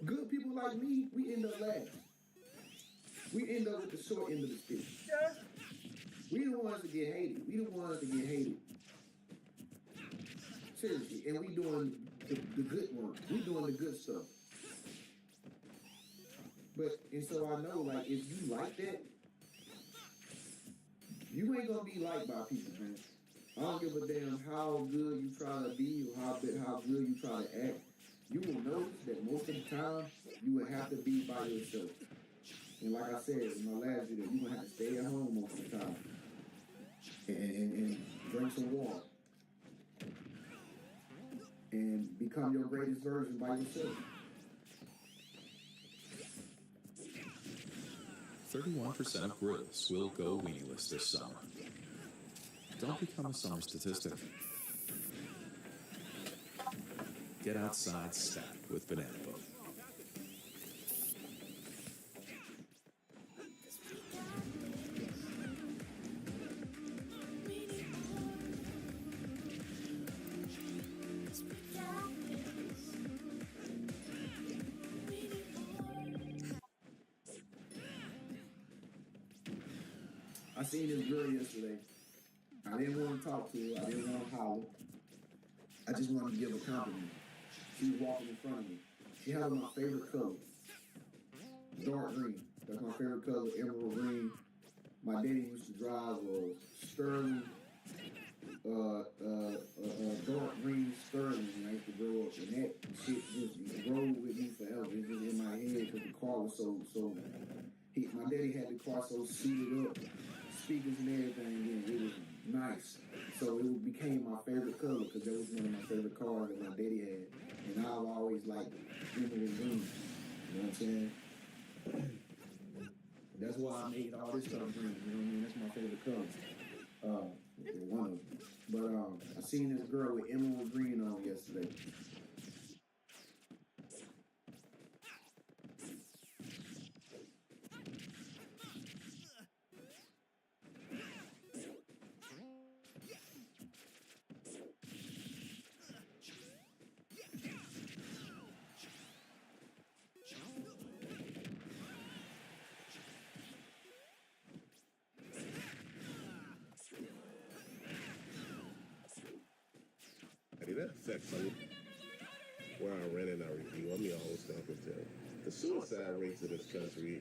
Good people like me, we end up last. We end up with the short end of the stick. We the ones that get hated. We the ones that get hated. Seriously, and we doing the good work. We doing the good stuff. But, and so I know, like, if you like that, you ain't gonna be liked by people, man. I don't give a damn how good you try to be or how good you try to act. You will notice that most of the time, you will have to be by yourself. And like I said in my last video, you're going to have to stay at home most of the time. And drink some water. And become your greatest version by yourself. 31% of grills will go weenieless this summer. Don't become a summer statistic. Get outside stacked with Banana Boat. I seen this girl yesterday. I didn't want to talk to her. I didn't want to holler. I just wanted to give her a compliment. She was walking in front of me. She had my favorite color. Dark green. That's my favorite color, emerald green. My daddy used to drive a Sterling, dark green Sterling when I used to grow up. And that shit just rolled with me forever. It was just in my head because the car was so my daddy had the car so seated up, speakers and everything, and it was nice. So it became my favorite color because that was one of my favorite cars that my daddy had. And I've always liked emerald green. You know what I'm saying? That's why I made all this stuff green. You know what I mean? That's my favorite color. One of them. But I seen this girl with emerald green on yesterday. That affects me. Where I rent and I review. I'm your host, Uncle Tim. The suicide rates in this country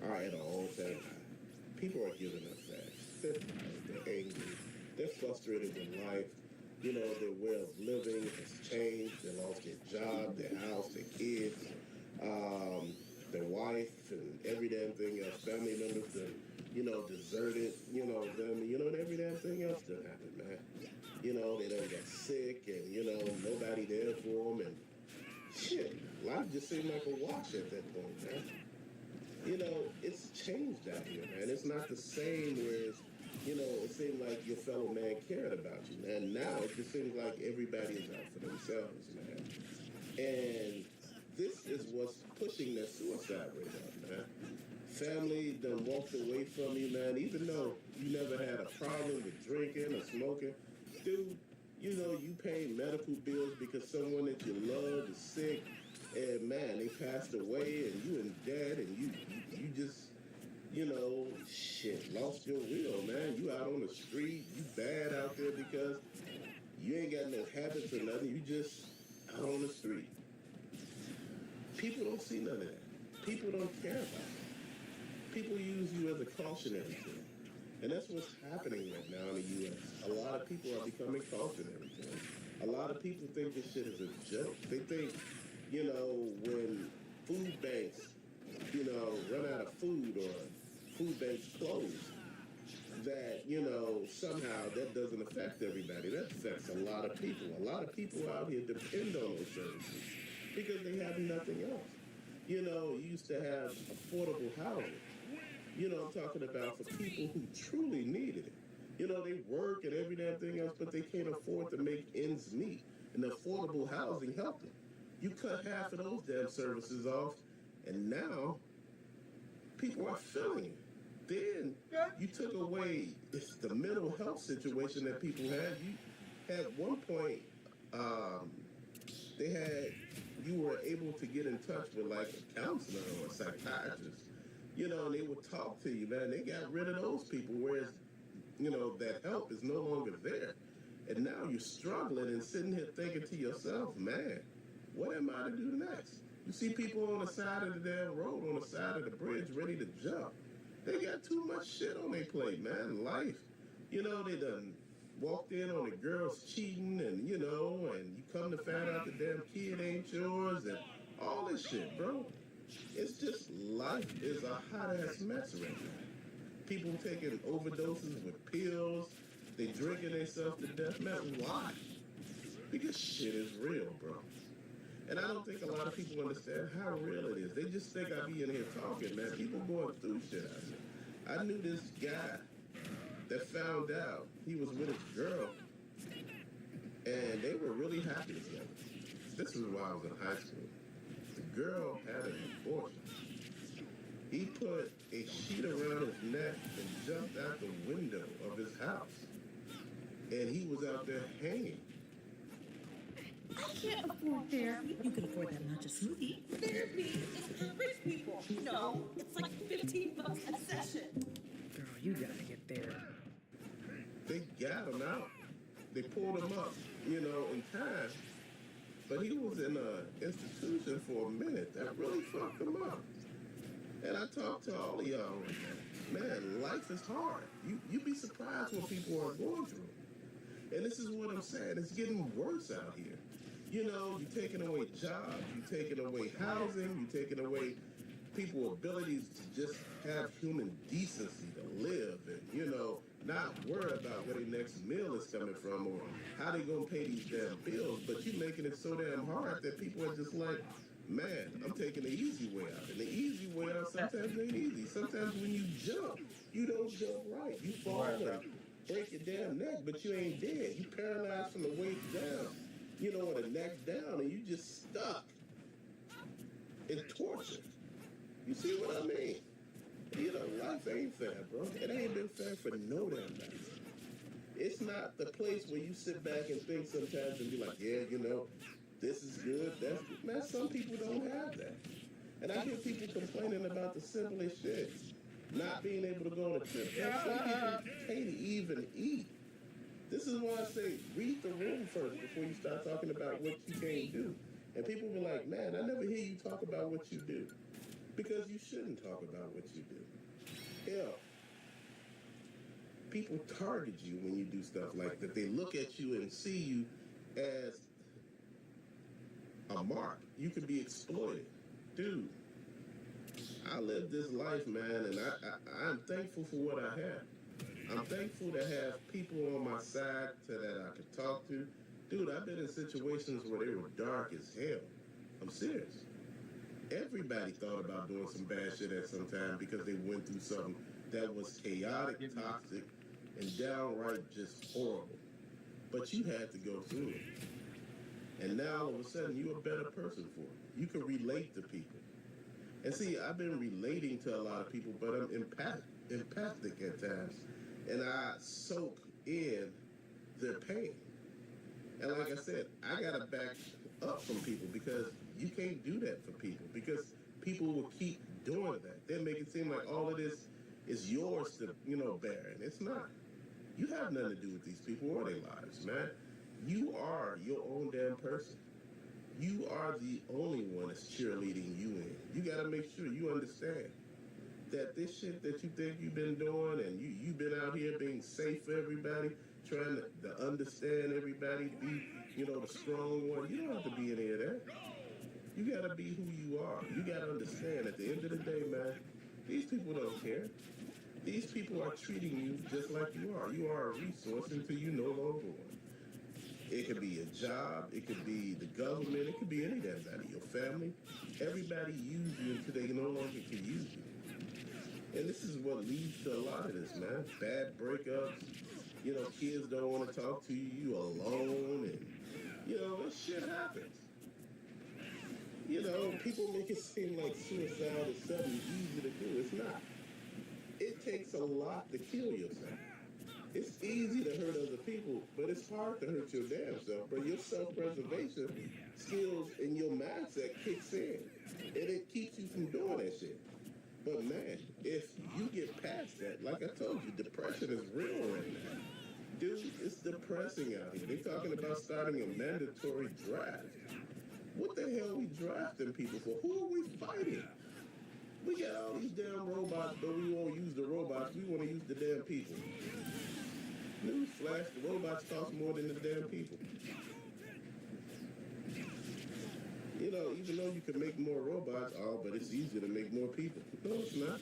are at an all-time high. People are giving up fast. They're tired. They're angry. They're frustrated with life. You know, their way of living has changed. They lost their job, their house, their kids, their wife, and every damn thing else. Family members that, deserted, them, and every damn thing else that happened, man. They done got sick and, nobody there for them. And shit, life just seemed like a wash at that point, man. It's changed out here, man. It's not the same whereas, it seemed like your fellow man cared about you, man. Now it just seems like everybody is out for themselves, man. And this is what's pushing that suicide rate up, man. Family done walked away from you, man, even though you never had a problem with drinking or smoking. Dude, you pay medical bills because someone that you love is sick, and man, they passed away, and you in debt, and you just, lost your will, man. You out on the street, you bad out there because you ain't got no habits or nothing. You just out on the street. People don't see none of that. People don't care about it. People use you as a cautionary tool. And that's what's happening right now in the U.S. A lot of people are becoming cautionary tales. A lot of people think this shit is a joke. They think, when food banks, run out of food or food banks close, that, you know, somehow that doesn't affect everybody. That affects a lot of people. A lot of people out here depend on those services because they have nothing else. You know, you used to have affordable housing. You know, I'm talking about for people who truly needed it. You know, they work and every damn thing else, but they can't afford to make ends meet. And affordable housing helped them. You cut half of those damn services off, and now people are feeling it. Then you took away the mental health situation that people had. You at one point, you were able to get in touch with like a counselor or a psychiatrist, you know, and they would talk to you, man. They got rid of those people, whereas, you know, that help is no longer there. And now you're struggling and sitting here thinking to yourself, man, what am I to do next? You see people on the side of the damn road, on the side of the bridge, ready to jump. They got too much shit on their plate, man. Life. You know, they done walked in on the girls cheating and, you know, and you come to find out the damn kid ain't yours and all this shit, bro. It's just life is a hot-ass mess right now. People taking overdoses with pills. They drinking themselves to death. Man, why? Because shit is real, bro. And I don't think a lot of people understand how real it is. They just think I be in here talking, man. People going through shit out here. I knew this guy that found out he was with his girl, and they were really happy together. This was while I was in high school. The girl had an abortion. He put a sheet around his neck and jumped out the window of his house. And he was out there hanging. I can't afford therapy. You can afford that much a smoothie. Therapy is for rich people. No, it's like $15 a session. Girl, you gotta get there. They got him out. They pulled him up, you know, in time. But he was in an institution for a minute. That really fucked him up. And I talked to all of y'all, man, life is hard. You'd be surprised what people are going through. And this is what I'm saying. It's getting worse out here. You know, you're taking away jobs, you're taking away housing, you're taking away people's abilities to just have human decency to live and, you know, not worry about where their next meal is coming from or how they gonna pay these damn bills. But you're making it so damn hard that people are just like, man, I'm taking the easy way out. And the easy way out sometimes ain't easy. Sometimes when you jump, you don't jump right. You fall and break your damn neck, but you ain't dead. You paralyzed from the waist down. You know, or the neck down, and you just stuck in torture. You see what I mean? You know, life ain't fair, bro. It ain't been fair for no damn body. It's not the place where you sit back and think sometimes and be like, yeah, you know, this is good, that's good. Man, some people don't have that. And I hear people complaining about the simplest shit. Not being able to go on a trip. Some people can't even eat. This is why I say, read the room first before you start talking about what you can't do. And people be like, man, I never hear you talk about what you do. Because you shouldn't talk about what you do. Hell, people target you when you do stuff like that. They look at you and see you as a mark. You can be exploited. Dude, I live this life, man, and I'm thankful for what I have. I'm thankful to have people on my side that I can talk to. Dude, I've been in situations where they were dark as hell. I'm serious. Everybody thought about doing some bad shit at some time because they went through something that was chaotic, toxic, and downright just horrible. But you had to go through it. And now all of a sudden you're a better person for it. You can relate to people. And see, I've been relating to a lot of people, but I'm empathic at times. And I soak in their pain. And like I said, I gotta back up from people because you can't do that for people because people will keep doing that. They make it seem like all of this is yours to, you know, bear. And it's not. You have nothing to do with these people or their lives, man. You are your own damn person. You are the only one that's cheerleading you in. You gotta make sure you understand that this shit that you think you've been doing and you've been out here being safe for everybody, trying to understand everybody, be, you know, the strong one. You don't have to be any of that. You gotta be who you are. You gotta understand at the end of the day, man, these people don't care. These people are treating you just like you are. You are a resource until you no longer one. It could be a job, it could be the government, it could be any damn body, your family. Everybody use you until they no longer can use you. And this is what leads to a lot of this, man. Bad breakups. You know, kids don't want to talk to you. You alone, and you know that shit happens. You know, people make it seem like suicide is something easy to do. It's not. It takes a lot to kill yourself. It's easy to hurt other people, but it's hard to hurt your damn self. But your self-preservation skills and your mindset kicks in, and it keeps you from doing that shit. But man, if you get past that, like I told you, depression is real right now. Dude, it's depressing out here. They're talking about starting a mandatory draft. What the hell are we drafting people for? Who are we fighting? We got all these damn robots, but we won't use the robots. We want to use the damn people. Newsflash, the robots cost more than the damn people. You know, even though you can make more robots, but it's easier to make more people. No, it's not.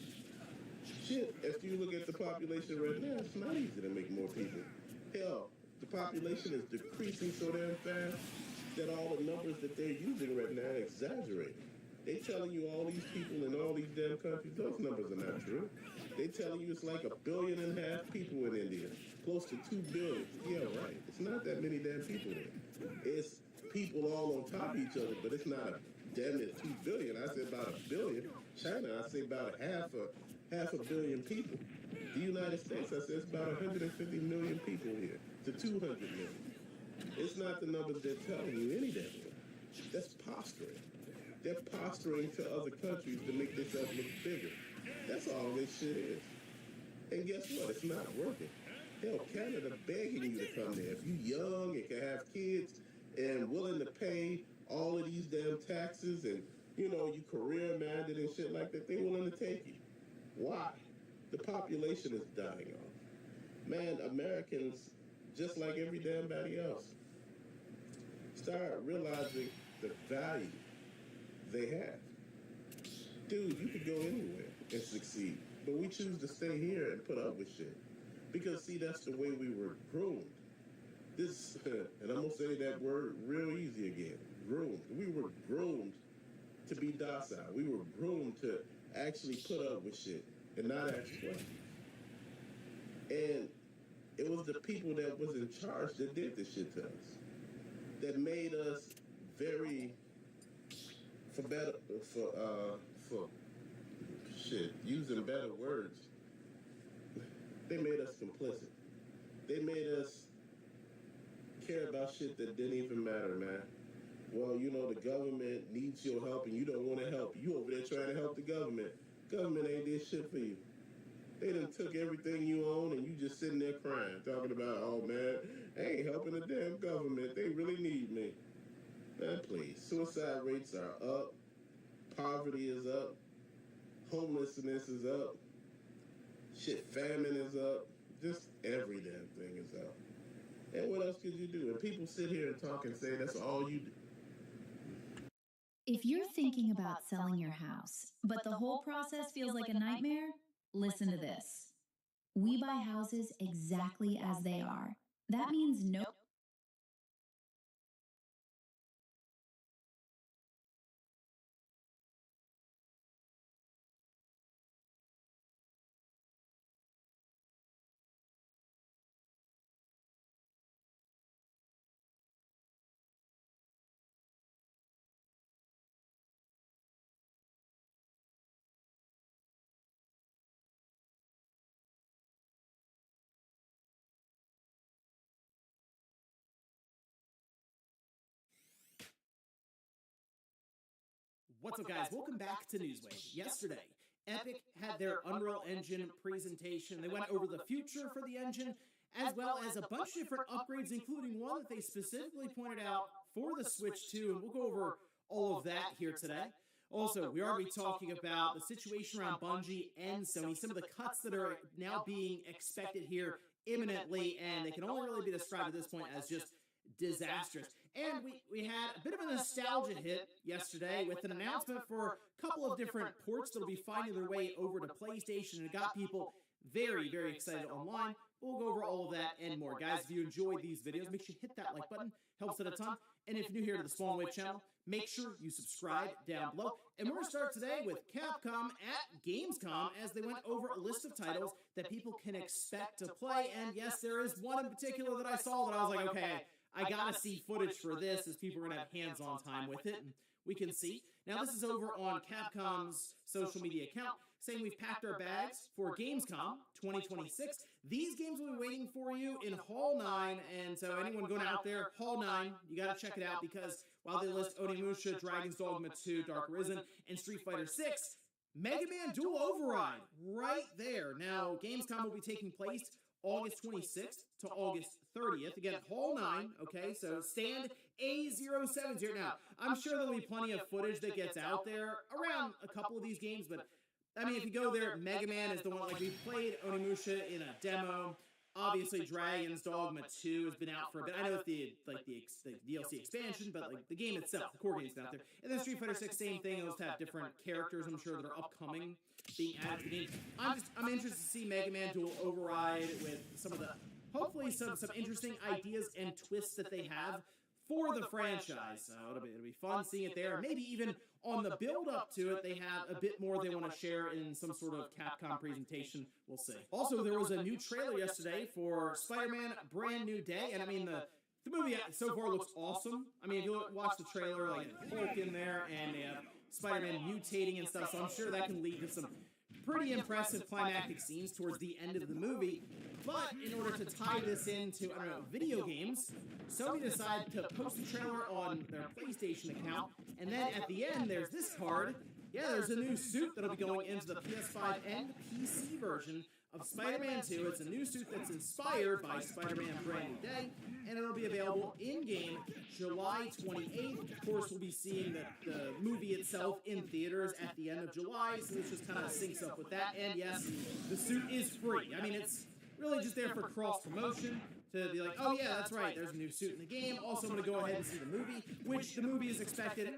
Shit, if you look at the population right now, it's not easy to make more people. Hell, the population is decreasing so damn fast that all the numbers that they're using right now are exaggerated. They telling you all these people in all these damn countries, those numbers are not true. They telling you it's like 1.5 billion people in India, close to 2 billion. Yeah, right. It's not that many damn people there. It's people all on top of each other, but it's not damn near 2 billion. I say about 1 billion. China, I say about half a billion people. The United States, I say it's about 150 million people here to 200 million. It's not the numbers they're telling you any damn way. That's posturing. They're posturing to other countries to make themselves look bigger. That's all this shit is. And guess what? It's not working. Hell, Canada begging you to come there. If you young and can have kids and willing to pay all of these damn taxes and, you know, you career-minded and shit like that, they're willing to take you. Why? The population is dying off. Man, Americans, just like every damn body else, start realizing the value they have. Dude, you could go anywhere and succeed, but we choose to stay here and put up with shit. Because, see, that's the way we were groomed. This, and I'm going to say that word real easy again, groomed. We were groomed to be docile. We were groomed to actually put up with shit and not ask questions. And it was the people that was in charge that did this shit to us, that made us very, for using better words, they made us complicit. They made us care about shit that didn't even matter, man. Well, you know, the government needs your help and you don't want to help. You over there trying to help the government. Government ain't did shit for you. They done took everything you own and you just sitting there crying, talking about, oh man, I ain't helping the damn government. They really need me. Man, please. Suicide rates are up. Poverty is up. Homelessness is up. Shit, famine is up. Just every damn thing is up. And what else could you do? And people sit here and talk and say that's all you do. If you're thinking about selling your house, but the whole process feels like a nightmare, listen to this. We buy houses exactly as they are. That means no. What's up, guys? Welcome back to Newswave. Yesterday, Epic had their Unreal Engine presentation. They went over the future for the engine, as well as a bunch of different upgrades, including one that they specifically pointed out for the Switch 2, and we'll go over all of that here today. Also, we are going to be talking about the situation around Bungie and Sony, some of the cuts that are now being expected here imminently, and they can only really be described at this point as just disastrous. And we had a bit of a nostalgia hit yesterday with an announcement for a couple of different ports that will be finding their way over to PlayStation, and it got people Very, very excited online. We'll go over all of that and more. Guys, if you enjoyed these videos, make sure you hit that like button. Helps it a ton. And if you're new here to the Small Wave channel, make sure you subscribe down below. And we're going to start today with Capcom at Gamescom as they went over a list of titles that people can expect to play. And yes, there is one in particular that I saw that I was like, okay, I got to see footage for this as people are going to have hands-on time with it. And we can see. Now, this is over on Capcom's social media account, saying we've packed our bags for Gamescom 2026. These games will be waiting for you in Hall 9, and so anyone going out there, Hall 9, you got to check it out because while they list Onimusha, Dragon's Dogma 2, Dark Arisen, and Street Fighter 6, Mega Man Dual Override right there. Now, Gamescom will be taking place August 26th to August 30th. Again, Hall 9, okay, so stand A070. Now, I'm sure there'll be plenty of footage that gets out there around a couple of these games, but I mean, if you go there, Mega Man is the one, like, we played Onimusha in a demo. Obviously, Dragon's Dogma 2 has been out for a bit. I know it's the DLC expansion, but, like, the game itself, the core game's been out there. And then Street Fighter 6, same thing. It'll just have different characters, I'm sure, that are upcoming, being added to the game. I'm interested to see Mega Man Dual Override with some of the, hopefully, some interesting ideas and twists that they have for the franchise. So it'll be fun seeing it there. Maybe even on the build-up to it, they have a bit more they want to share in some sort of Capcom presentation. We'll see. Also, there was a new trailer yesterday for Spider-Man Brand New Day, and I mean, the movie so far looks awesome. I mean, if you watch the trailer, like, Hulk in there, and they have Spider-Man mutating and stuff, so I'm sure that can lead to some pretty impressive climactic scenes towards the end of the movie. But in order to tie this into, I don't know, video games, Sony decided to post a trailer on their PlayStation account, and then at the end, there's this card. Yeah, there's a new suit that'll be going into the PS5 and PC version of Spider-Man 2. It's a new suit that's inspired by Spider-Man Brand New Day, and it'll be available in-game July 28th. Of course, we'll be seeing the movie itself in theaters at the end of July, so this just kind of syncs up with that. And yes, the suit is free. I mean, it's really just there for cross-promotion, to be like, oh yeah, that's right, there's a new suit in the game. Also, I'm going to go ahead and see the movie, which the movie is expected,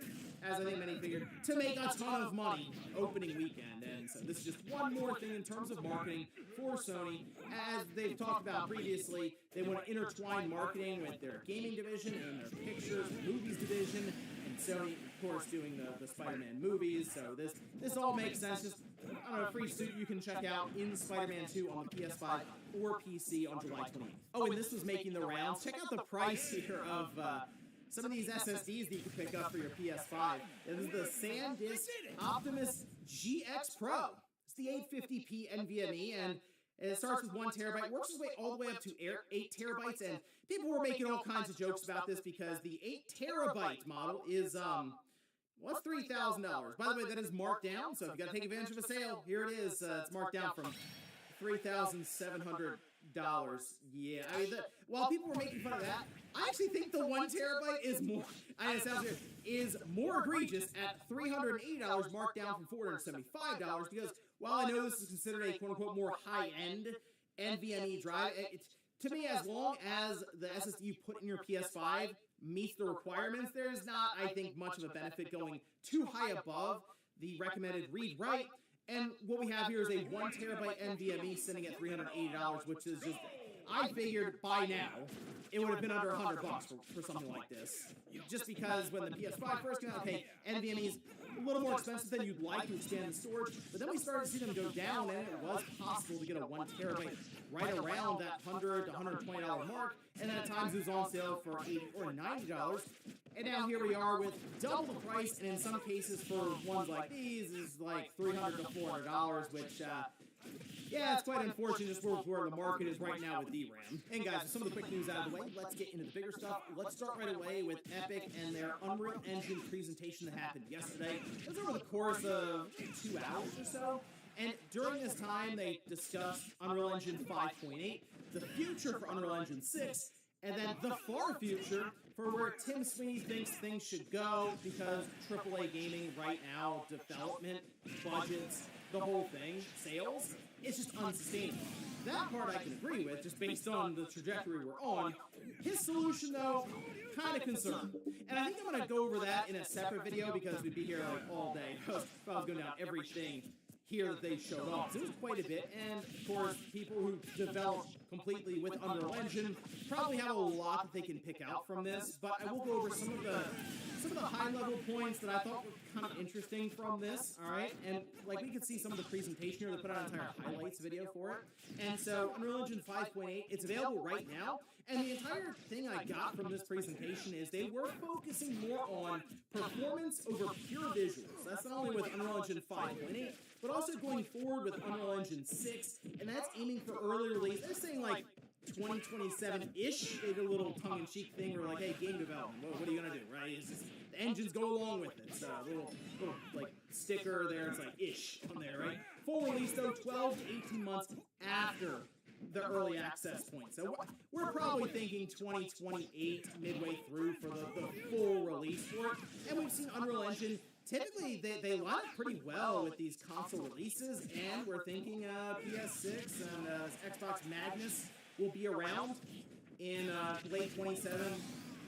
as I think many figured, to make a ton of money opening weekend. And so this is just one more thing in terms of marketing for Sony. As they've talked about previously, they want to intertwine marketing with their gaming division and their pictures and movies division. And Sony, of course, doing the Spider-Man movies. So this all makes sense. Just, I don't know, a free suit you can check out in Spider-Man 2 on the PS5 or PC on July 28th. Oh, and this was making the rounds. Check out the price here of some of these SSDs that you can pick up for your PS5. This is the SanDisk Optimus GX Pro. It's the 850p NVMe, and it starts with 1 terabyte, works its way all the way up to 8 terabytes, and people were making all kinds of jokes about this because the 8 terabyte model is, what's $3,000? By the way, that is marked down, so if you got to take advantage of a sale, here it is. It's marked down from $3,700. Yeah, I mean, while people were making fun of that, I actually think the 1 terabyte is more, I know it sounds weird, is more egregious at $380, marked down from $475, because while I know this is considered a quote-unquote more high-end NVMe drive, to me, as long as the SSD you put in your PS5 meets the requirements, there is not, I think, much of a benefit going too high above the recommended read-write. And what we have here is a 1 terabyte NVMe sitting at $380, which is just, I figured by now, it would have been under $100 for something like this. Just because when the PS5 first came out, okay, NVMe is a little more expensive than you'd like to expand the storage, but then we started to see them go down, and it was possible to get a 1 terabyte right around that $100 to $120 mark, and then at times it was on sale for $80 or $90. And now here we are with double the price, and in some cases for ones like these is like $300 to $400, which, yeah, it's quite unfortunate just where the market is right now with DRAM. And guys, with some of the quick news out of the way, let's get into the bigger stuff. Let's start right away with Epic and their Unreal Engine presentation that happened yesterday. It was over the course of 2 hours or so. And during this time, they discussed Unreal Engine 5.8, the future for Unreal Engine 6, and then the far future for where Tim Sweeney thinks things should go, because AAA gaming right now, development, budgets, the whole thing, sales, it's just unsustainable. That part I can agree with, just based on the trajectory we're on. His solution, though, kind of concerned. And I think I'm going to go over that in a separate video, because we'd be here like all day. If I was going down everything here that they showed off. So it was quite a bit, and of course, people who develop completely with Unreal Engine probably have a lot that they can pick out from this, but I will go over some of the high-level points that I thought were kind of interesting from this, all right? And, like, we could see some of the presentation here. They put out an entire highlights video for it. And so, Unreal Engine 5.8, it's available right now. And the entire thing I got from this presentation is they were focusing more on performance over pure visuals. That's not only with Unreal Engine 5.8, but also going forward with Unreal Engine 6, and that's aiming for early release. They're saying, like, 2027-ish. They did a little tongue-in-cheek thing where like, hey, game development, what are you gonna do, right? It's just, the engines go along with it. So a little like sticker there. It's like ish on there, right? Full release though, 12 to 18 months after the early access point. So we're probably thinking 2028 midway through for the full release for it. And we've seen Unreal Engine. Typically, they line up pretty well with these console releases, and we're thinking PS6 and Xbox Magnus will be around in late 27,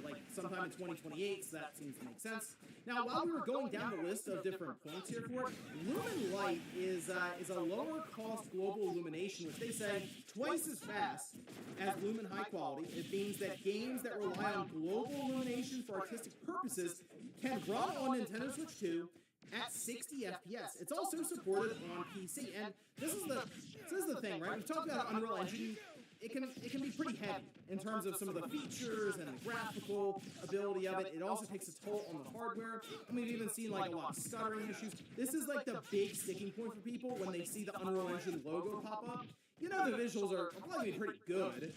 like sometime in 2028, so that seems to make sense. Now, while we were going down the list of different points here for it, Lumen Light is a lower cost global illumination, which they say twice as fast as Lumen High Quality. It means that games that rely on global illumination for artistic purposes can run on Nintendo Switch 2 at 60 FPS. It's also supported on PC, and this is the thing, right? We've talked about Unreal Engine. It can be pretty heavy in terms of some of the features and the graphical ability of it. It also takes a toll on the hardware, and we've even seen like a lot of stuttering issues. This is like the big sticking point for people when they see the Unreal Engine logo pop up. You know the visuals are probably pretty good.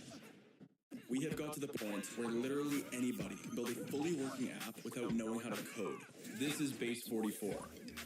We have got to the point where literally anybody can build a fully working app without knowing how to code. This is Base 44.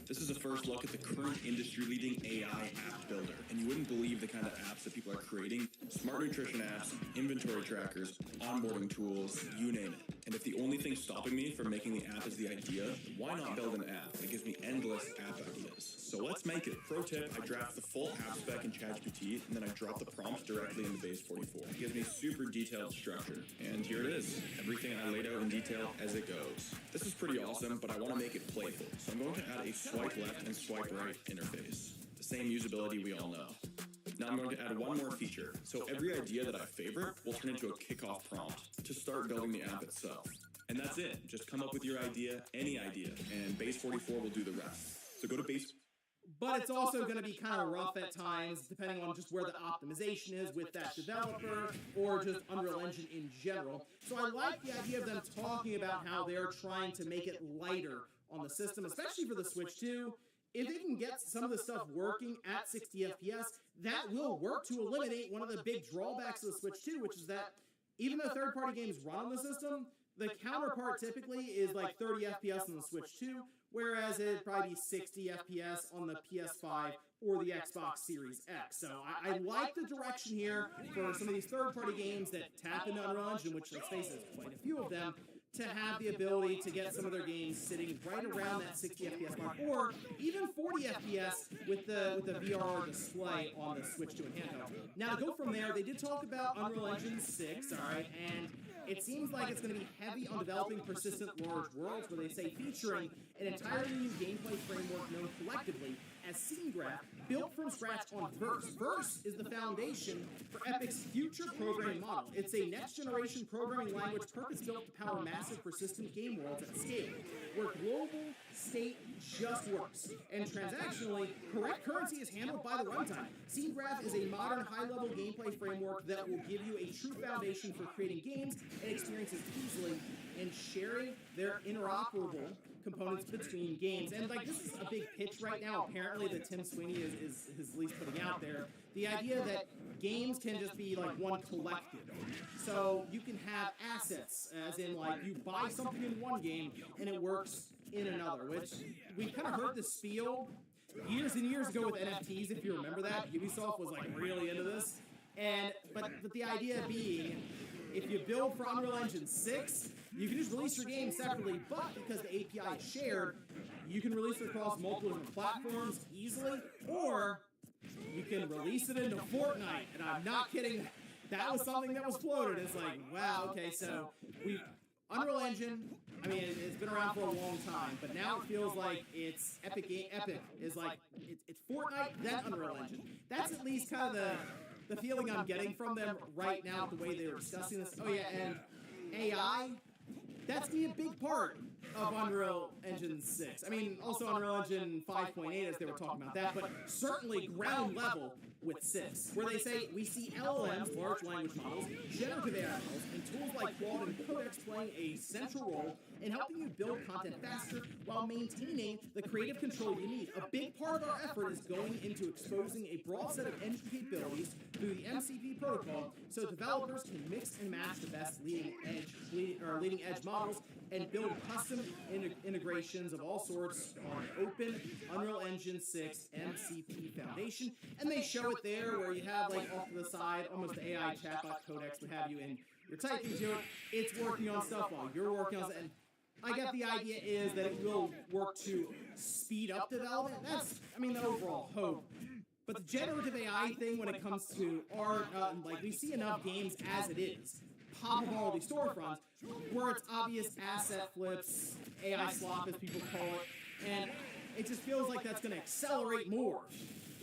This is a first look at the current industry-leading AI app builder, and you wouldn't believe the kind of apps that people are creating. Smart nutrition apps, inventory trackers, onboarding tools, you name it. And if the only thing stopping me from making the app is the idea, why not build an app that gives me endless app ideas? So let's make it. Pro tip, I draft the full app spec in ChatGPT, and then I drop the prompts directly into Base 44. It gives me super detailed structure. And here it is. Everything I laid out in detail as it goes. This is pretty awesome, but I want to make it playful. So I'm going to add a swipe left and swipe right interface. The same usability we all know. Now I'm going to add one more feature. So every idea that I favorite will turn into a kickoff prompt to start building the app itself. And that's it. Just come up with your idea, any idea, and Base 44 will do the rest. So go to Base... But it's also going to be kind of rough at times, depending on just where the optimization is with that developer, or just Unreal Engine in general. So I like the idea of them talking about how they're trying to make it lighter on the system, especially for the Switch 2. If they can get some of the stuff working at 60 FPS, that will work to eliminate one of the big drawbacks of the Switch 2, which is that even though third-party games run on the system, the counterpart typically is like 30 FPS on the Switch 2, whereas it'd probably be 60 FPS on the PS5 or the Xbox Series X. So I like the direction here for some of these third-party games that tap into Unreal Engine, which, let's face it, is quite a few of them, to have the ability to get some of their games sitting right around that 60 FPS mark, or even 40 FPS with the VR display on the Switch 2 and handheld. Now, to go from there, they did talk about Unreal Engine 6, all right, and it seems like it's going to be heavy on developing persistent large worlds, where they say featuring an entirely new gameplay framework known collectively as Scene Graph, built from scratch on Verse. Verse is the foundation for Epic's future programming model. It's a next-generation programming language purpose-built to power massive, persistent game worlds at scale, where global state just works, and transactionally, correct currency is handled by the runtime. Scene Graph is a modern, high-level gameplay framework that will give you a true foundation for creating games and experiences easily and sharing their interoperable components between games. And like, this is a big pitch right now, apparently, that Tim Sweeney is at least putting out there. The idea that games can just be like one collective. So you can have assets, as in like you buy something in one game and it works in another, which we kind of heard the spiel years and years ago with NFTs, if you remember that. Ubisoft was like really into this. But the idea being, if you build for Unreal Engine 6, you can just release your game separately, but because the API is shared, you can release it across multiple different platforms easily, or you can release it into Fortnite. And I'm not kidding, that was something that was floated. It's like, wow, okay, so Unreal Engine, I mean, it's been around for a long time, but now it feels like it's Epic is like, it's Fortnite, then Unreal Engine. That's at least kind of the feeling I'm getting from them right now, the way they were discussing this. Oh yeah, and AI, that's going to be a big part of Unreal Engine 6. I mean, also Unreal Engine 5.8 as they were talking about that, but certainly ground level with 6, where they say we see LLMs, large language models, generative AI models, and tools like Claude and Codex playing a central role in helping you build content faster while maintaining the creative control you need. A big part of our effort is going into exposing a broad set of engine capabilities through the MCP protocol so developers can mix and match the best leading edge models and build custom integrations of all sorts on open Unreal Engine 6 MCP foundation. And they show it there where you have, like, off to the side, almost the AI chatbot Codex, what have you, and you're typing to it, it's working on stuff while you're working on stuff. And I get the idea is that it will work to speed up development. That's, I mean, the overall hope. But the generative AI thing when it comes to art, like, we see enough games as it is pop up all these storefronts where it's obvious asset flips, AI slop as people call it, and it just feels like that's going to accelerate more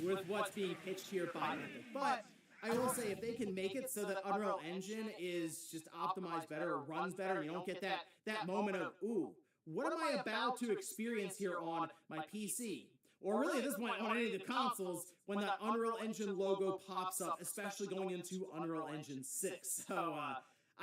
with what's being pitched here by Epic. But I will say, if they can make it so that Unreal Engine is just optimized better or runs better, and you don't get that moment of, ooh, what am I about to experience here on my PC? Or really at this point on any of the consoles when that Unreal Engine logo pops up, especially going into Unreal Engine 6. So,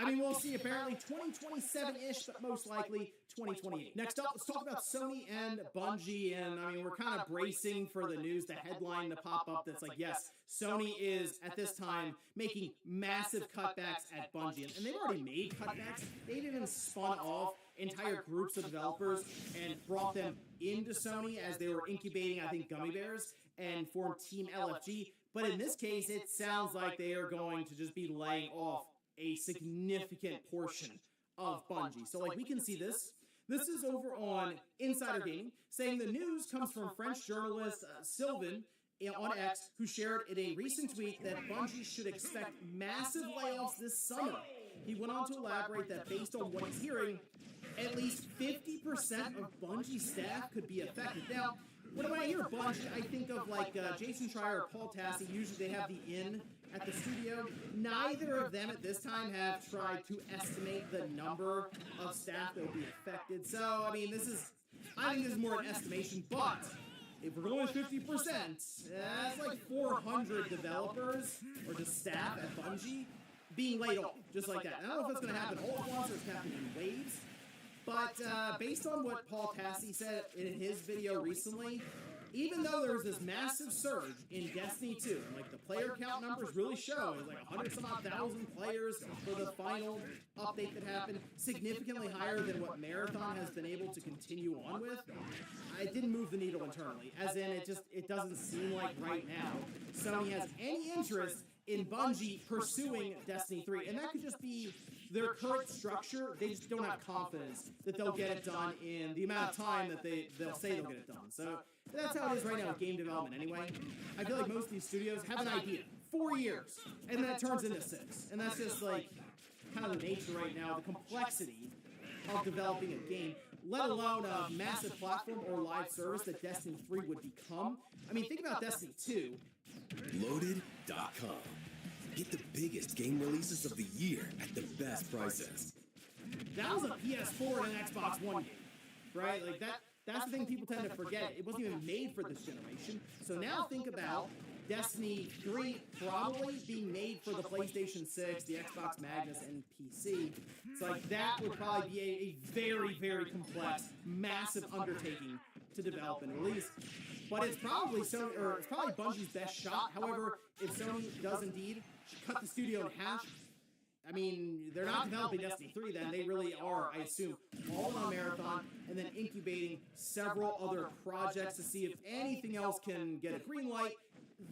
I mean, we'll see. Apparently 2027-ish, but most likely 2028. Next up, let's talk about Sony and Bungie. And, I mean, we're kind of bracing for the news, the headline to pop up that's like, yes, Sony is, at this time, making massive cutbacks at Bungie. And they've already made cutbacks. They've even spun off entire groups of developers and brought them into Sony as they were incubating, I think, gummy bears and formed Team LFG. But in this case, it sounds like they are going to just be laying off a significant portion of Bungie. So, like, we can see this. This is over on Insider Gaming, saying the news comes from French journalist Sylvain on X, who shared in a recent tweet that Bungie should expect massive layoffs this summer. He went on to elaborate that based on what he's hearing, at least 50% of Bungie staff could be affected. Now, when I hear Bungie, I think of, like, Jason Schreier or Paul Tassi. Usually they have the in at the studio. Neither of them at this time have tried to estimate the number of staff that will be affected. So, I mean, I think this is more an estimation, but if we're going with 50%, that's like 400 developers or just staff at Bungie being laid off, just like that. I don't know if it's going to happen all at once or it's happening in waves. But based on what Paul Tassi said in his video recently, even though there was this massive surge in Destiny 2, and like the player count numbers really show, it was like 100-some-odd-thousand players for the final update that happened, significantly higher than what Marathon has been able to continue on with. It didn't move the needle internally, as in it doesn't seem like right now Sony has any interest in Bungie pursuing Destiny 3, and that could just be their current structure. They just don't have confidence that they'll get it done in the amount of time that they'll say they'll get it done. So that's how it is right now with game development anyway. I feel like most of these studios have an idea, 4 years, and then it turns into 6. And that's just like kind of the nature right now, the complexity of developing a game, let alone a massive platform or live service that Destiny 3 would become. I mean, think about Destiny 2. Loaded.com. Get the biggest game releases of the year at the best prices. That was a PS4 and an Xbox One game, right? Like that's the thing people tend to forget. It wasn't even made for this generation. So now think about Destiny 3 probably being made for the PlayStation 6, the Xbox Magnus, and PC. So like that would probably be a very, very complex, massive undertaking to develop and release. But it's probably Bungie's best shot. However, if Sony does indeed cut the studio in half, I mean, they're not developing Destiny 3 then. They really are, I assume, all on Marathon and then incubating several other projects to see if anything else can get a green light.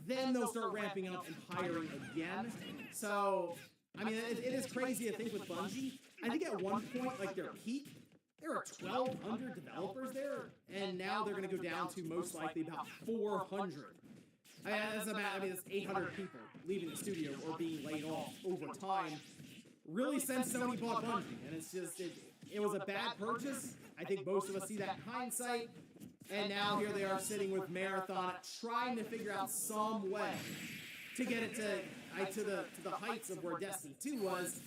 Then they'll start ramping up and hiring again. So, I mean, it is crazy to think with Bungie. I think at one point, like their peak, there were 1,200 developers there, and now they're going to go down to most likely about 400. I mean, it's 800 people leaving the studio or being laid off over time, really since Sony bought Bungie. And it's just, it was a bad purchase. I think most of us see that in hindsight. And now here they are sitting with Marathon, trying to figure out some way to get it to the heights of where Destiny 2 was.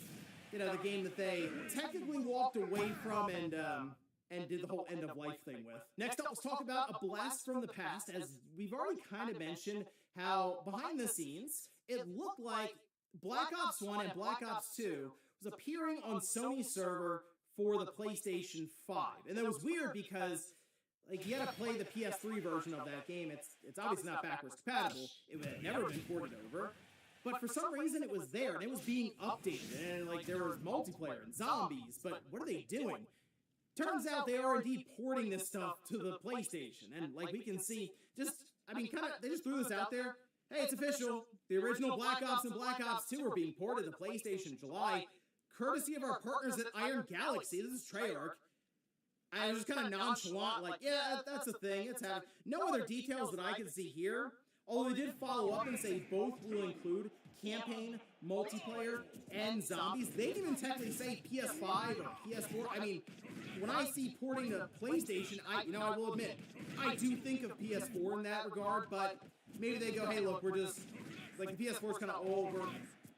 You know, the game that they technically walked away from and did the whole end of life thing with. Next up, let's talk about a blast from the past. As we've already kind of mentioned, how behind the scenes it looked like Black Ops 1 and Black Ops 2 was appearing on Sony's server for the PlayStation 5, and that was weird because, like, you had to play the PS3 version of that game. It's obviously not backwards compatible. It had never been ported over. But for some reason, it was there, and it was being updated. And, like, there was multiplayer and zombies. But what are they doing? Turns out they are indeed porting this stuff to the PlayStation. And, like, we can see, they just threw this out there. Hey, it's official. The original Black Ops and Black Ops 2 are being ported to PlayStation in July, courtesy of our partners at Iron Galaxy. This is Treyarch. I was just kind of nonchalant, like, yeah, that's a thing. It's happening. No other details that I can see here. Although they did follow up and say both will include campaign, multiplayer, and zombies. They didn't even technically say PS5 or PS4. I mean, when I see porting to PlayStation, I will admit, I do think of PS4 in that regard, but maybe they go, hey, look, we're just, like, the PS4 is kind of old.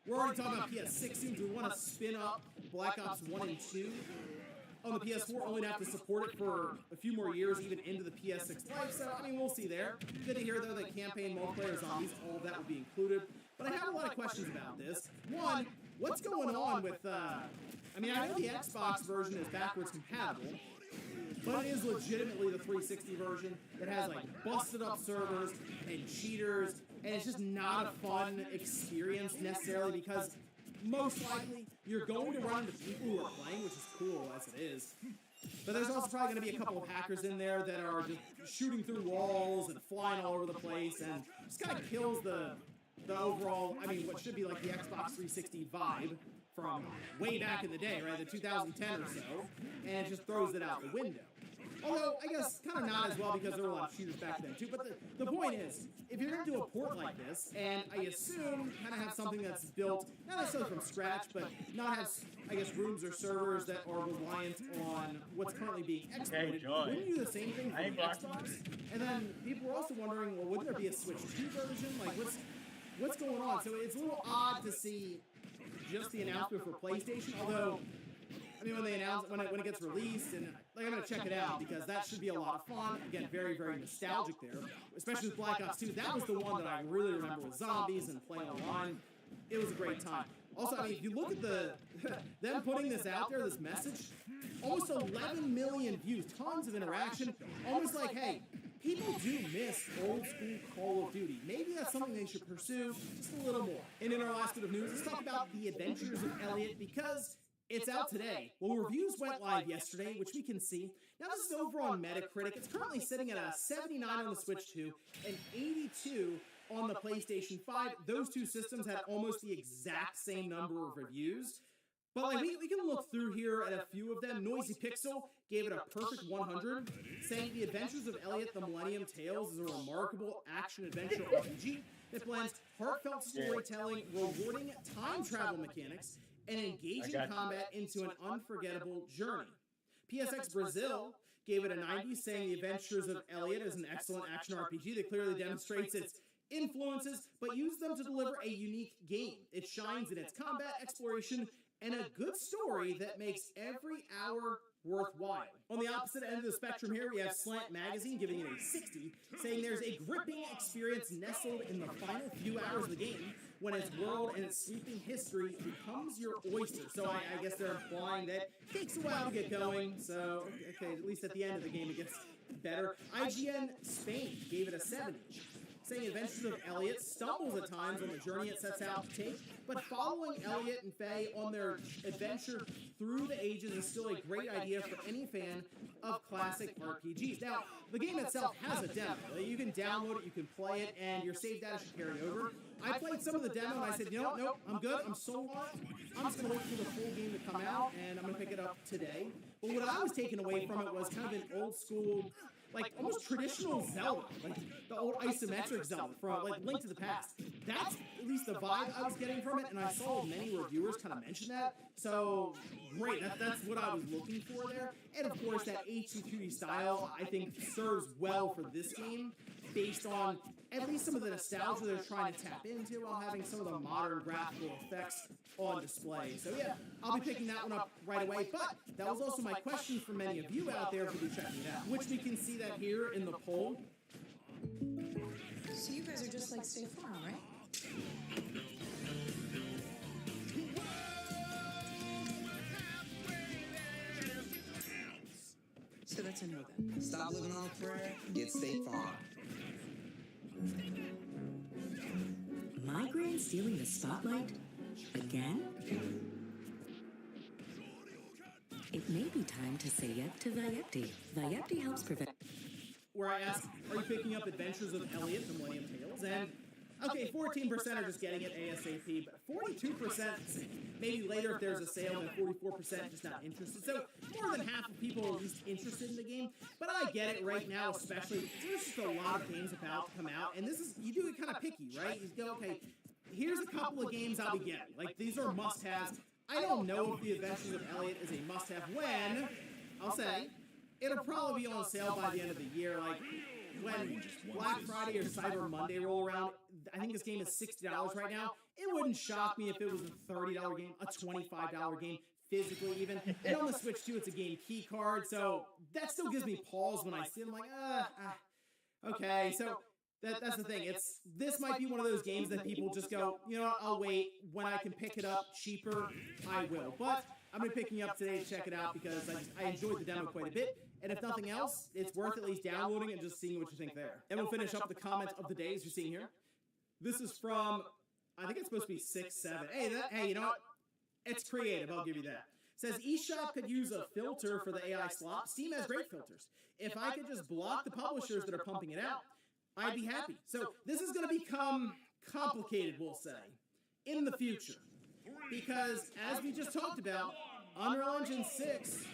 We're already talking about PS6 soon. Do we want to spin up Black Ops 1 and 2 on the PS4, only to have to support it for a few more years, even into the PS6 life? So, I mean, we'll see there. Good to hear, though, that campaign, multiplayer, zombies, all of that will be included. But I have a lot of questions about this. One, what's going on with, I know the Xbox version is backwards compatible, but it is legitimately the 360 version that has, like, busted up servers and cheaters, and it's just not a fun experience necessarily because most likely you're going to run into people who are playing, which is cool as it is. But there's also probably going to be a couple of hackers in there that are just shooting through walls and flying all over the place, and just kind of kills the overall, what should be like the Xbox 360 vibe from way back in the day, right, the 2010 or so, and just throws it out the window. Although, I guess, kind of not as well because there were a lot of shooters back then, too. But the point is, if you're going to do a port like this, and I assume kind of have something that's built, not necessarily from scratch, but not have, I guess, rooms or servers that are reliant on what's currently being exported, wouldn't you do the same thing for the Xbox? And then people were also wondering, well, wouldn't there be a Switch 2 version? Like, what's going on? So it's a little odd to see just the announcement for PlayStation, although when they announce when it gets released, and like, I'm gonna check it out because that should be a lot of fun. Again, very, very nostalgic there, especially with Black Ops 2. That was the one that I really remember with zombies and playing online. It was a great time. Also, if you look at them putting this out there, this message, almost 11 million views, tons of interaction, almost like, hey, people do miss old school Call of Duty. Maybe that's something they should pursue just a little more. And in our last bit of news, let's talk about the Adventures of Elliot because it's out today. Well, reviews went live yesterday, which we can see. Now, this is over on Metacritic. It's currently sitting at a 79 on the Switch 2 and 82 on the PlayStation 5. Those two systems had almost the exact same number of reviews. But like we can look through here at a few of them. Noisy Pixel gave it a perfect 100, saying The Adventures of Elliot the Millennium Tales is a remarkable action-adventure RPG that blends heartfelt storytelling, rewarding time travel mechanics, and engaging combat into an unforgettable journey. PSX Brazil gave it a 90, saying The Adventures of Elliot is an excellent action RPG that clearly demonstrates its influences, but uses them to deliver a unique game. It shines in its combat, exploration, and a good story that makes every hour worthwhile. On the opposite end of the spectrum here, we have Slant Magazine giving it a 60, saying there's a gripping experience nestled in the final few hours of the game when its world and its sweeping history becomes your oyster. So I guess they're implying that it takes a while to get going, so okay, at least at the end of the game it gets better. IGN Spain gave it a 70, saying Adventures of Elliot stumbles at times on the journey it sets out to take, but following Elliot and Faye on their adventure through the ages is still a great idea for any fan of classic RPGs. Now, the game itself has a demo. You can download it, you can play it, and your save data should carry over. I played some of the demo and I said, nope, I'm good, I'm sold on it. I'm just going to wait for the full game to come out, and I'm going to pick it up today. But what I was taking away from it was kind of an old school, like almost traditional Zelda, like the old isometric Zelda from like Link to the Past. That's at least the vibe I was getting from it, and I saw many reviewers kind of mention that. So great, that's what I was looking for there. And of course, that HD 2D style I think serves well for this game, based on at least some of the nostalgia they're trying to tap into while having some of the modern graphical effects on display. So yeah, I'll be picking that one up right away. But that was also my question for many of you out there who be checking it out, which we can see that here in the poll. So you guys are just like State Farm, right? So that's a no then. Stop living on a prayer, get State Farm. Migraine stealing the spotlight? Again? It may be time to say yet to Vyepti. Vyepti helps prevent... Where I asked, are you picking up Adventures of Elliot from Millennium Tales? And, okay, 14% are just getting it ASAP, but 42% maybe later if there's a sale, and 44% just not interested. So more than half of people are at least interested in the game. But I get it right now, especially, there's just a lot of games about to come out, and this is, you do it kind of picky, right? You go, okay, here's a couple of games I'll be getting. Like, these are must-haves. I don't know if The Adventures of Elliot is a must-have when, I'll say, it'll probably be on sale by the end of the year. Like, when Black Friday or Cyber Monday roll around, I think this game is $60 right now. It wouldn't shock me if it was a $30 game, a $25 game, physically even. And on the Switch, too, it's a game key card, so that still gives me pause when I see it. I'm like, okay, so... That's the thing. This might be one of those games that people just go, you know what, I'll wait. When I can pick it up cheaper, I will. But I'm going to be picking it up today to check it out because I enjoyed the demo quite a bit. And if nothing else, it's worth at least downloading and just seeing what you think there. And we'll finish up the comments of the days you're seeing here. This is from, I think it's supposed to be 6-7. Hey, you know what? It's creative. I'll give you that. Says eShop could use a filter for the AI slop. Steam has great filters. If I could just block the publishers that are pumping it out, I'd be happy. So this is going to become complicated, we'll say, in the future. Because as we just talked about, Unreal Engine 6,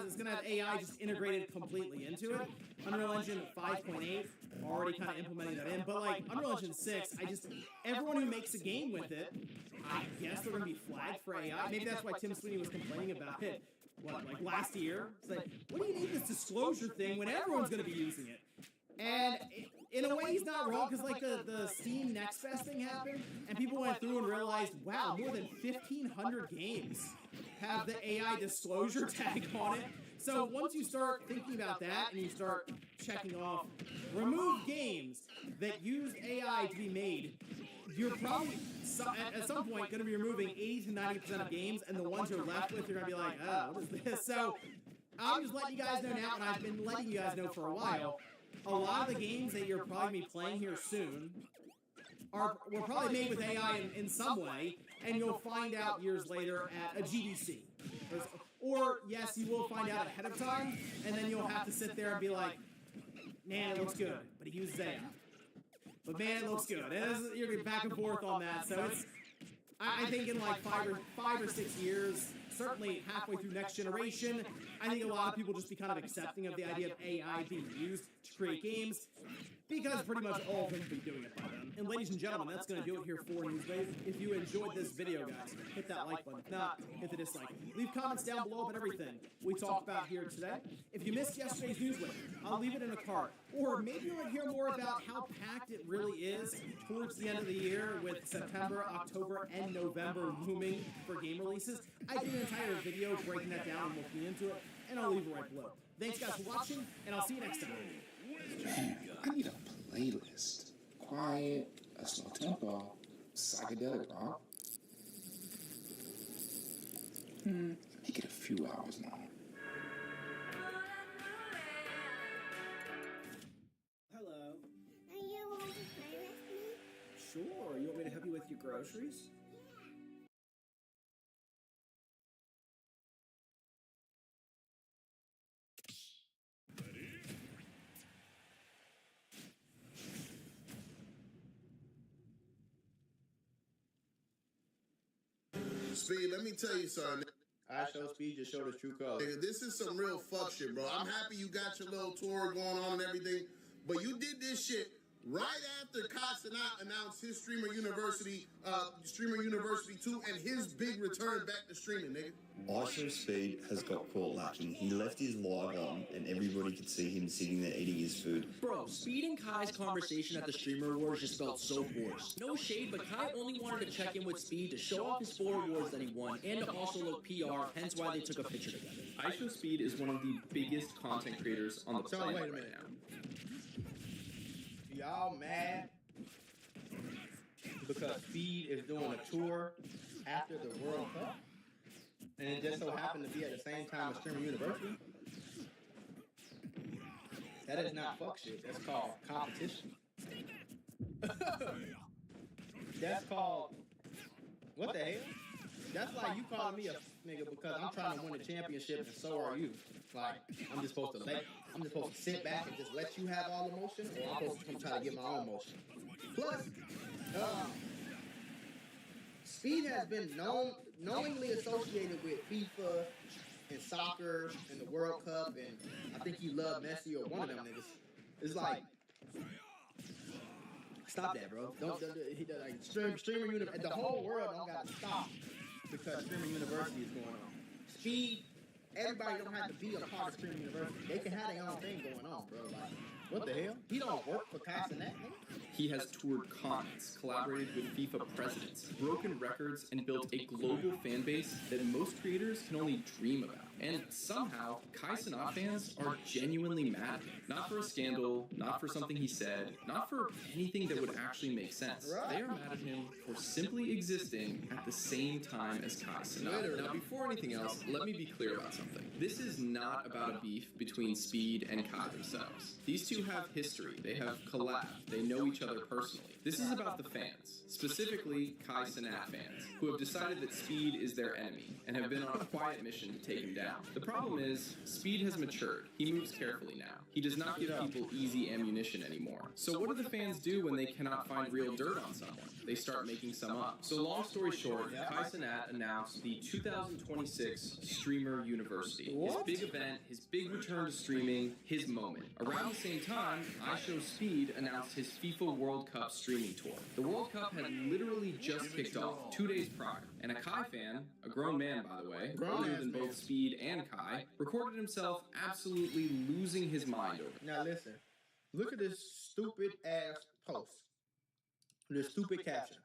it's going to have AI just integrated completely into it. Unreal Engine 5.8, already kind of implementing that in. But like Unreal Engine 6, everyone who makes a game with it, I guess they're going to be flagged for AI. Maybe that's why Tim Sweeney was complaining about it, like last year? It's like, what do you need this disclosure thing when everyone's going to be using it? And in a way, he's not wrong, because like the Steam Next Fest thing happened, and people went through and realized, wow, more than 1,500 games have the AI disclosure tag on it. So once you start thinking about that, and you start checking off, remove games that use AI to be made, you're probably, at some point, going to be removing 80 to 90% of games, and the ones you're left with, you're going to be like, oh, what is this? So I'm just letting you guys know now, and I've been letting you guys know for a while, a lot of the games that you're probably going to be playing here soon were probably made with AI in some way, and you'll find out years later at a GDC. Or, yes, you will find out ahead of time, and then you'll have to sit there and be like, man, it looks good, but he uses AI. But man, it looks good. You're going to be back and forth on that, so it's, I think in like 5 or 6 years, certainly halfway through next generation, I think a lot of people just be kind of accepting of the idea of AI being used to create games, because pretty much all of them will be doing it by then. And ladies and gentlemen, that's going to do it here for Newswave. If you enjoyed this video, guys, hit that like button. If not, hit the dislike. Leave comments down below about everything we talked about here today. If you missed yesterday's Newswave, I'll leave it in a card. Or maybe you want to hear more about how packed it really is towards the end of the year with September, October, and November looming for game releases. I did an entire video breaking that down and looking into it, and I'll leave it right below. Thanks, guys, for watching, and I'll see you next time. Man, I need a playlist. Quiet, a slow tempo, psychedelic rock. Make it a few hours long. Hello. Are you want to play with me? Sure. You want me to help you with your groceries? Speed, let me tell you something. I Show Speed just showed his true colors. Nigga, this is some real fuck shit, bro. I'm happy you got your little tour going on and everything, but you did this shit right after Kai Cenat announced his Streamer University 2 and his big return back to streaming, nigga. ISO Speed has got caught lacking. He left his live on and everybody could see him sitting there eating his food. Bro, Speed and Kai's conversation at the Streamer Awards just felt so forced. No shade, but Kai only wanted to check in with Speed to show off his 4 awards that he won and to also look PR, hence why they took a picture together. iShow Speed is one of the biggest content creators on the planet right now. Y'all mad because Speed is doing a tour after the World Cup? And it just so happened to be at the same time as Streamer University? That is not fuck shit. That's called competition. That's called... What the hell? That's like you calling me a nigga because I'm trying to win the championship and so are you. Like, I'm just supposed to sit back and just let you have all the motion, or I'm supposed to come try to get my own motion. Plus, Speed has been knowingly associated with FIFA and soccer and the World Cup, and I think he loved Messi or one of them niggas. It's like, stop that, bro. Don't like Streamer University. The whole world don't got to stop because Streamer University is going on. Speed. Everybody don't have to be a part of Streamer University. They can have their own thing going on, bro. Like, what the hell? He don't work for Kai Cenat, nigga? He has toured continents, collaborated with FIFA presidents, broken records, and built a global fan base that most creators can only dream about. And somehow, Kai Cenat fans are genuinely mad at him. Not for a scandal, not for something he said, not for anything that would actually make sense. They are mad at him for simply existing at the same time as Kai Cenat. Now, before anything else, let me be clear about something. This is not about a beef between Speed and Kai themselves. These two have history. They have collabed. They know each other personally. This is about the fans, specifically Kai Cenat fans, who have decided that Speed is their enemy and have been on a quiet mission to take him down. The problem is, Speed has matured. He moves carefully now. He does not give people easy ammunition anymore. So what do the fans do when they cannot find real dirt on someone? They start making some up. So long story short, Kai Cenat announced the 2026 Streamer University. His big event, his big return to streaming, his moment. Around the same time, iShow Speed announced his FIFA World Cup streaming tour. The World Cup had literally just kicked off 2 days prior, and a Kai fan, a grown man by the way, older than both Speed and Kai, recorded himself absolutely losing his mind over it. Now listen, look at this stupid ass post. This stupid caption.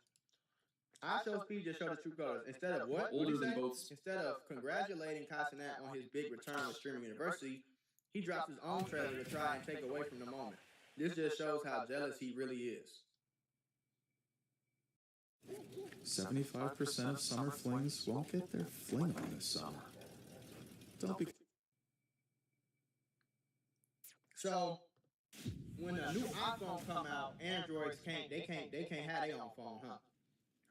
iShow Speed just showed his true colors. Instead of what? Older than both. Instead of congratulating Kai Cenat on his big return with Streamer University, he drops his own trailer to try and take away from the moment. This just shows how jealous he really is. 75% of summer flings won't get their fling on this summer. Don't be... So, when a new iPhone come out, Androids can't have their own phone, huh?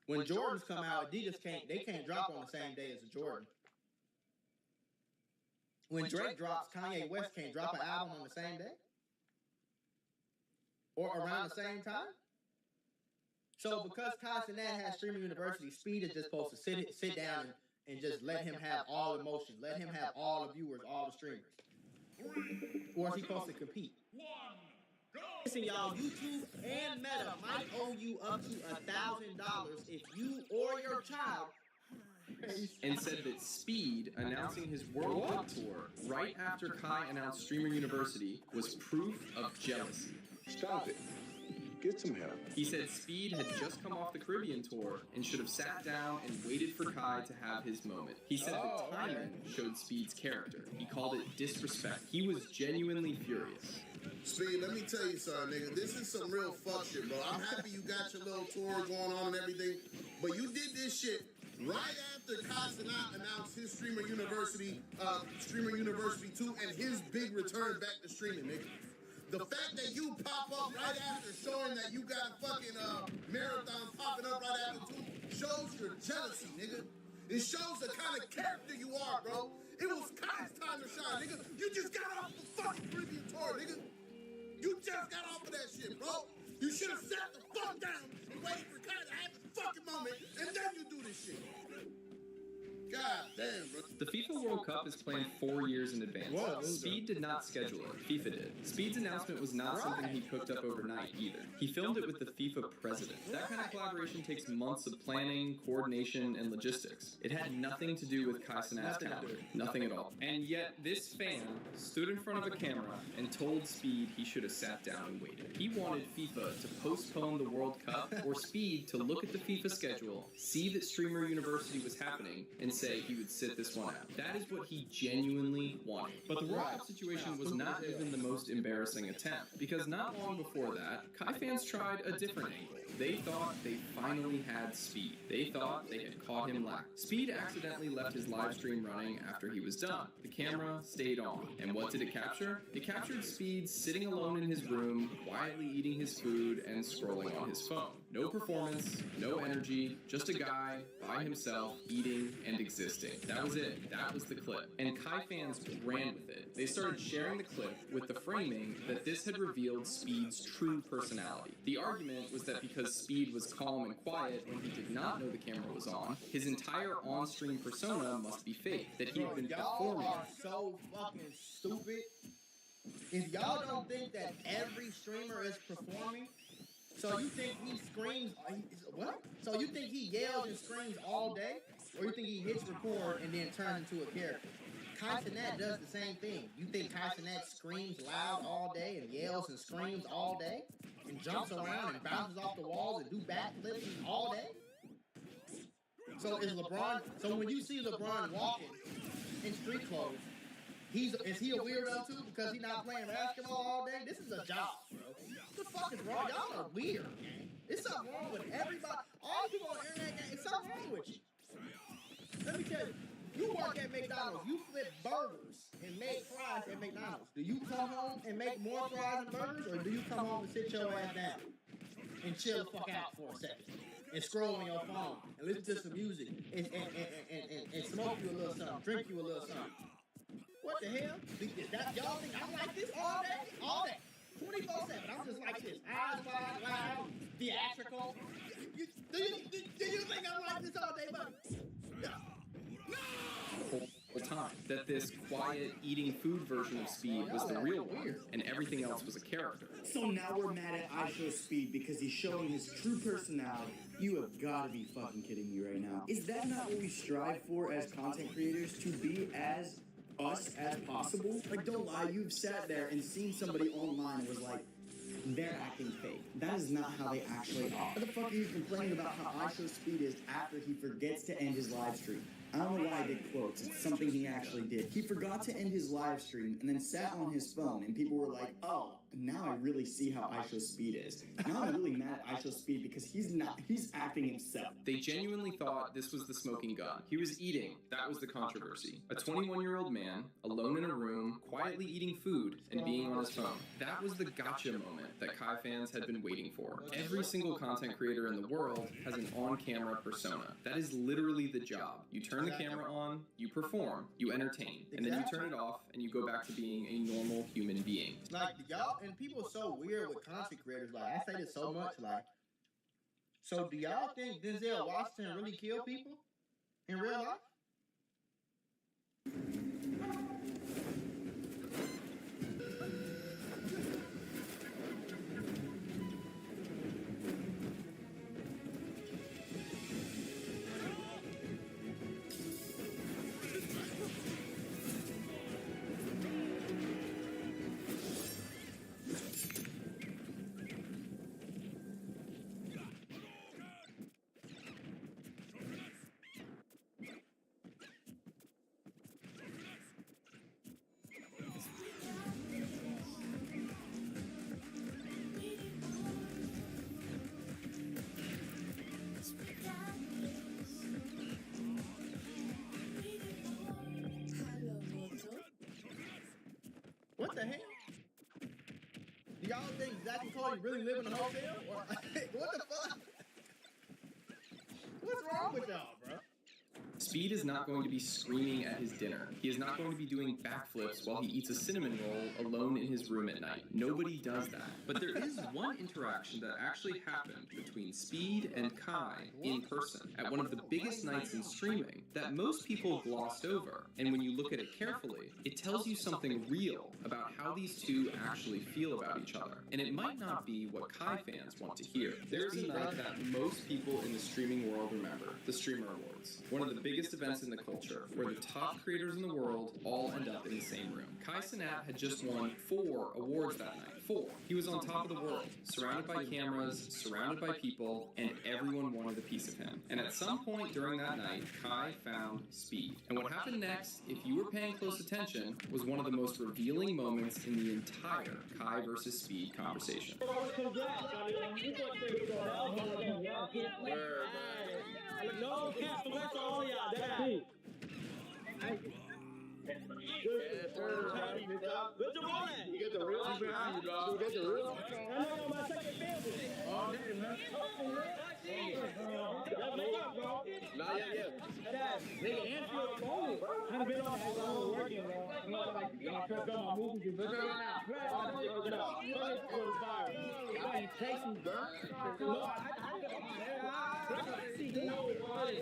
When Jordans come out, Adidas can't drop on the same day as a Jordan. When Drake drops, Kanye West can't drop an album on the same day? Or around the same time? So because Kai Cenat has Streamer University, Speed is just supposed to sit down and just let him have all the motion, let him have all the viewers, all the streamers. Or is he supposed to compete? Listen, y'all, YouTube and Meta might owe you up to $1,000 if you or your child. And said that Speed announcing his World Cup tour right after Kai announced Streamer University was proof of jealousy. Stop it. Get some help. He said Speed had just come off the Caribbean tour and should have sat down and waited for Kai to have his moment. He said the timing showed Speed's character. He called it disrespect. He was genuinely furious. Speed, let me tell you something, nigga. This is some real fuck shit, bro. I'm happy you got your little tour going on and everything, but you did this shit right after Kai Cenat announced his Streamer University 2 and his big return back to streaming, nigga. The fact that you pop up right after showing that you got fucking marathon popping up right after too shows your jealousy, nigga. It shows the kind of character you are, bro. It was Kai's time to shine, nigga. You just got off the fucking Caribbean tour, nigga. You just got off of that shit, bro. You should have sat the fuck down and waited for Kai to have his fucking moment, and then you do this shit. God damn, bro. The FIFA World Cup is planned 4 years in advance. Whoa. Speed did not schedule it. FIFA did. Speed's announcement was not something he cooked up overnight either. He filmed it with the FIFA president. That kind of collaboration takes months of planning, coordination, and logistics. It had nothing to do with Kai Cenat's calendar. Nothing at all. And yet, this fan stood in front of a camera and told Speed he should have sat down and waited. He wanted FIFA to postpone the World Cup or Speed to look at the FIFA schedule, see that Streamer University was happening, and say he would sit this one out. That is what he genuinely wanted. But the World Cup situation was not even the most embarrassing attempt, because not long before that, Kai fans tried a different angle. They thought they finally had Speed. They thought they had caught him lacking. Speed accidentally left his live stream running after he was done. The camera stayed on. And what did it capture? It captured Speed sitting alone in his room, quietly eating his food and scrolling on his phone. No performance, no energy, just a guy by himself eating and existing. That was it. That was the clip. And Kai fans ran with it. They started sharing the clip with the framing that this had revealed Speed's true personality. The argument was that because Speed was calm and quiet when he did not know the camera was on, his entire on-stream persona must be fake, that he had been performing. Y'all are so fucking stupid. If y'all don't think that every streamer is performing, so you think he screams, what? So you think he yells and screams all day? Or you think he hits record and then turns into a character? Kai Cenat does the same thing. You think Kai Cenat screams loud all day and yells and screams all day? And jumps around and bounces off the walls and do backflips all day? So is LeBron, so when you see LeBron walking in street clothes, is he a weirdo too because he's not playing basketball all day? This is a job, bro. What the fuck is wrong? Y'all are weird, man. There's something wrong with everybody. All the people on the internet, there's something wrong with you. Let me tell you, you work at McDonald's, you flip burgers and make fries at McDonald's. Do you come home and make more fries and burgers, or do you come home and sit your ass down and chill the fuck out for a second and scroll on your phone and listen to some music and smoke you a little something, drink you a little something? What the hell? Y'all think I'm like this all day? All day. 24/7. I'm just like this. Eyes wide, loud, theatrical. Do you think I'm like this all day, buddy? No. The time that this quiet eating food version of Speed was the real one, and everything else was a character. So now we're mad at iShowSpeed because he's showing his true personality. You have got to be fucking kidding me right now. Is that not what we strive for as content creators? To be as us as possible? Like, don't lie, you've sat there and seen somebody online and was like, they're acting fake. That is not how they actually are. What the fuck are you complaining about how iShowSpeed is after he forgets to end his live stream? I don't know why I did quotes. It's something he actually did. He forgot to end his live stream and then sat on his phone, and people were like, oh, now I really see how iShowSpeed is. Now I'm really mad at iShowSpeed because he's acting himself. They genuinely thought this was the smoking gun. He was eating. That was the controversy. A 21-year-old man, alone in a room, quietly eating food and being on his phone. That was the gotcha moment that Kai fans had been waiting for. Every single content creator in the world has an on-camera persona. That is literally the job. You turn the camera on, you perform, you entertain, and then you turn it off and you go back to being a normal human being. Like, y'all, and people are so weird with content creators. Like, I say this so much, like, so do y'all think Denzel Washington really killed people in real life? What the hell? Do y'all think Zach and Cody really live in a hotel? Or, what the fuck? What's wrong with y'all, bro? Speed is not going to be screaming at his dinner. He is not going to be doing backflips while he eats a cinnamon roll alone in his room at night. Nobody does that. But there is one interaction that actually happened between Speed and Kai in person at one of the biggest nights in streaming that most people glossed over. And when you look at it carefully, it tells you something real about how these two actually feel about each other. And it might not be what Kai fans want to hear. There's a night that most people in the streaming world remember, the Streamer Awards. One of the biggest events in the culture, where the top creators in the world all end up in the same room. Kai Cenat had just won 4 awards that night. 4. He was on top of the world, surrounded by cameras, surrounded by people, and everyone wanted a piece of him. And at some point during that night, Kai found Speed. And what happened next, if you were paying close attention, was one of the most revealing moments in the entire Kai versus Speed conversation. No, that's all y'all. Good job on that. You get the real behind you, dog. You get the real. I know my second family. All day, man. Not yet. Nigga, Anfield phone, bro. I've been on that long working, bro. You know, like, y'all cut down my movies. You better get out. I ain't chasing, bro.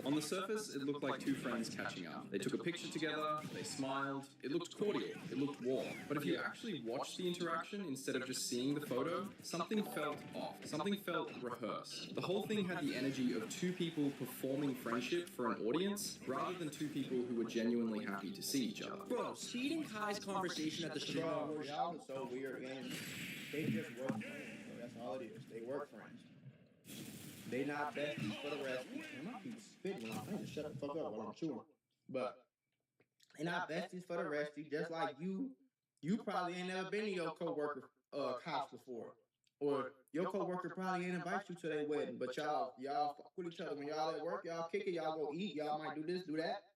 On the surface, it looked like two friends catching up. They took a picture together, they smiled, it looked cordial, it looked warm. But if you actually watched the interaction instead of just seeing the photo, something felt off, something felt rehearsed. The whole thing had the energy of two people performing friendship for an audience, rather than two people who were genuinely happy to see each other. Bro, Speed and Kai's conversation at the Streamer Awards. Y'all are so weird, man. They just work friends, bro. That's all it is. They work friends. They not besties for the rest. Man, my people spitting when I'm just shut the fuck up while I'm chewing. But they not besties for the rest. Just like you probably ain't never been to your coworker house before, or your coworker probably ain't invite you to their wedding. But y'all fuck with each other when y'all at work. Y'all kick it. Y'all go eat. Y'all might do this, do that.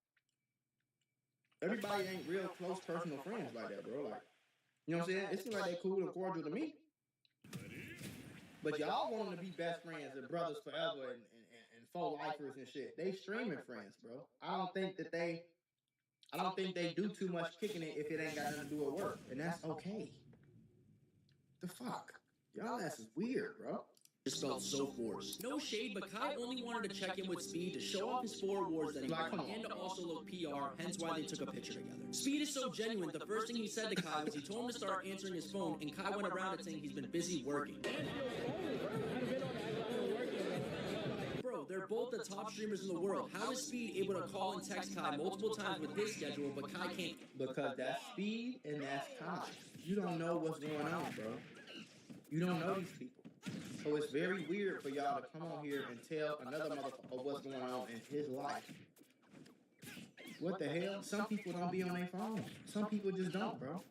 Everybody ain't real close personal friends like that, bro. Like, you know what I'm saying? It seems like they cool and cordial to me. But y'all want them to be best friends and brothers forever and faux lifers and shit. They streaming friends, bro. I don't think they do too much kicking it if it ain't got nothing to do with work. And that's okay. The fuck? Y'all ass is weird, bro. Just felt so forced. No shade, but Kai only wanted to check in with Speed to show off his 4 awards that he won and to also look PR, hence why they took a picture together. Speed is so genuine, the first thing he said to Kai was he told him to start answering his phone, and Kai went around it saying he's been busy working. Bro, they're both the top streamers in the world. How is Speed able to call and text Kai multiple times with his schedule, but Kai can't? Because that's Speed and that's Kai. You don't know what's going on, bro. You don't know these people. So it's very weird for y'all to come on here and tell another motherfucker what's going on in his life. What the hell? Some people don't be on their phone. Some people just don't, bro.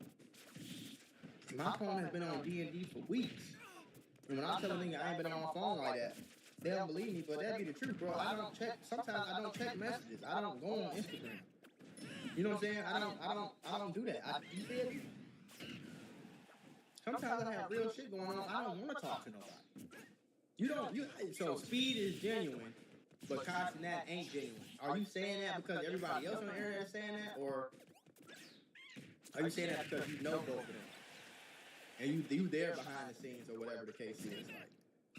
My phone has been on D&D for weeks. And when I tell a nigga I ain't been on my phone like that, they don't believe me, but that be the truth, bro. I don't check. Sometimes I don't check messages. I don't go on Instagram. You know what I'm saying? I don't do that. You feel me? Sometimes I have real shit going on. I don't want to talk to nobody. So Speed is genuine, but Kai Cenat ain't genuine. Are you saying that because everybody else on the internet is saying that, or are you saying that because you know both of them and you there behind the scenes or whatever the case is? Like,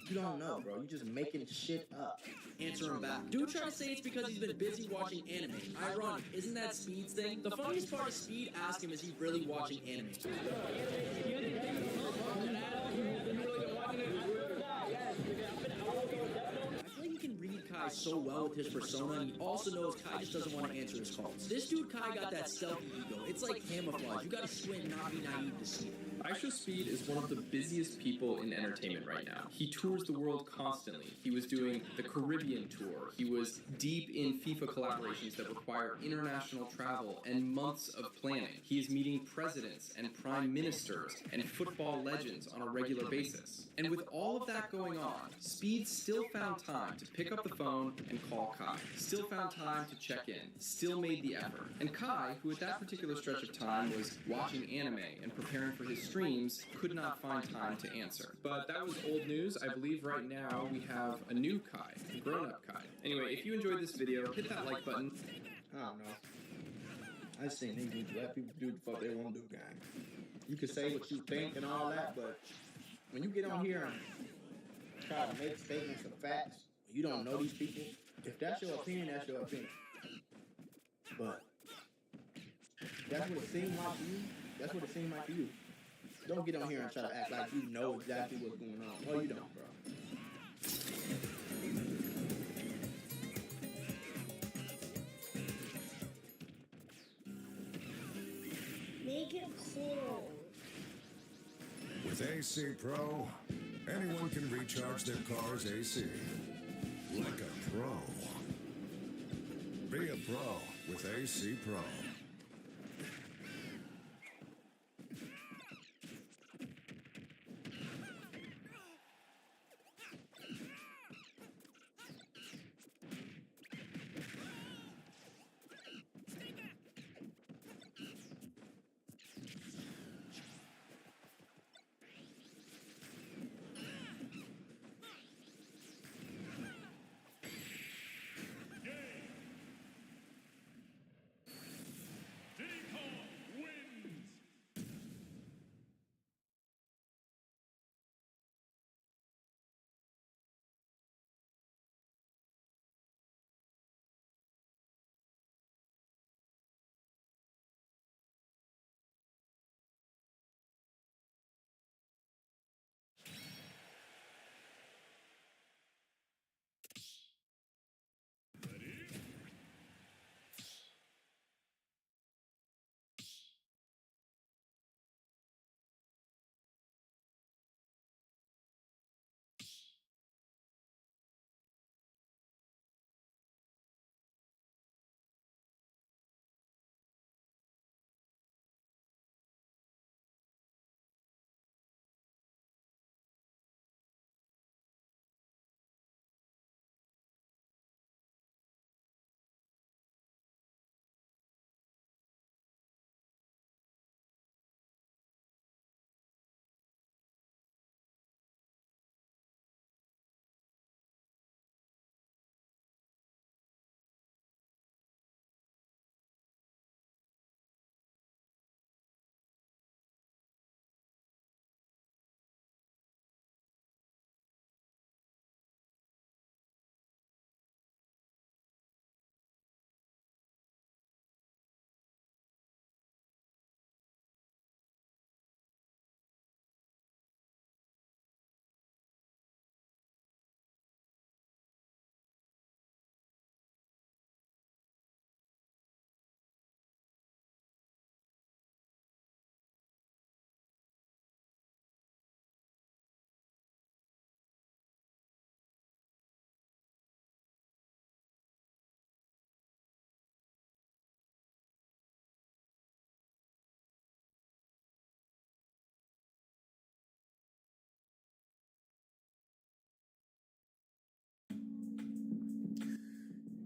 you don't know, bro. You just making shit up. Answer him back. Dude try to say it's because he's been busy watching anime. Ironic, isn't that Speed's thing? The funniest part of Speed asked him, is he really watching anime? Kai so well with his persona, and he also knows Kai just doesn't want to answer his calls. This dude Kai got that stealthy ego. It's like camouflage. You gotta squint and not be naive to see it. Aisha Speed is one of the busiest people in entertainment right now. He tours the world constantly. He was doing the Caribbean tour. He was deep in FIFA collaborations that require international travel and months of planning. He is meeting presidents and prime ministers and football legends on a regular basis. And with all of that going on, Speed still found time to pick up the phone and call Kai. Still found time to check in. Still made the effort. And Kai, who at that particular stretch of time was watching anime and preparing for his streams could not find time to answer. But that was old news. I believe right now we have a new Kai, a grown-up Kai. Anyway, if you enjoyed this video, hit that like button. I don't know. I just think niggas let people do the fuck they want to do, gang. You can say what you think and all that, but when you get on here and try to make statements of facts, you don't know these people. If that's your opinion, that's your opinion. But that's what it seemed like to you. That's what it seemed like to you. Don't get on here and try to act like you know exactly what's going on. No, you don't, bro. Make it cool. With AC Pro, anyone can recharge their car's AC. Like a pro. Be a pro with AC Pro.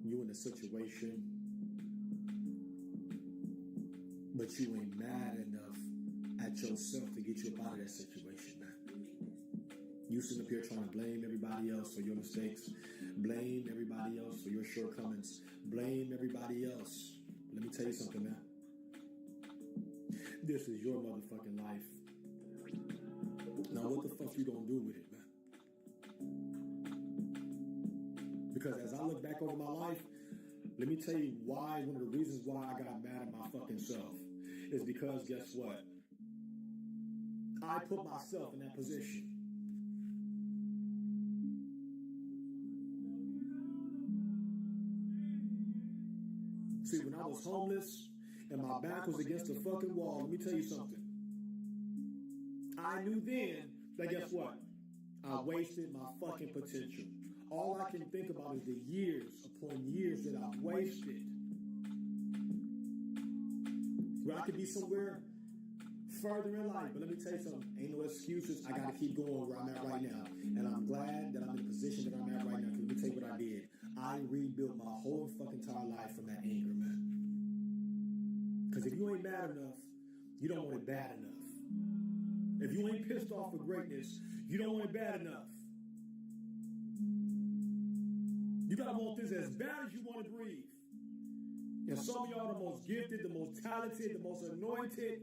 You in a situation, but you ain't mad enough at yourself to get you up out of that situation, man. You sitting up here trying to blame everybody else for your mistakes, blame everybody else for your shortcomings, blame everybody else. Let me tell you something, man. This is your motherfucking life. Now, what the fuck you gonna do with it, man? Because as I look back over my life, let me tell you why, one of the reasons why I got mad at my fucking self is because, guess what? I put myself in that position. See, when I was homeless and my back was against the fucking wall, let me tell you something. I knew then that, guess what? I wasted my fucking potential. All I can think about is the years upon years that I've wasted. Where I could be somewhere further in life. But let me tell you something. Ain't no excuses. I got to keep going where I'm at right now. And I'm glad that I'm in the position that I'm at right now. Because let me tell you what I did. I rebuilt my whole fucking entire life from that anger, man. Because if you ain't bad enough, you don't want it bad enough. If you ain't pissed off for greatness, you don't want it bad enough. You gotta want this as bad as you want to breathe. And some of y'all are the most gifted, the most talented, the most anointed.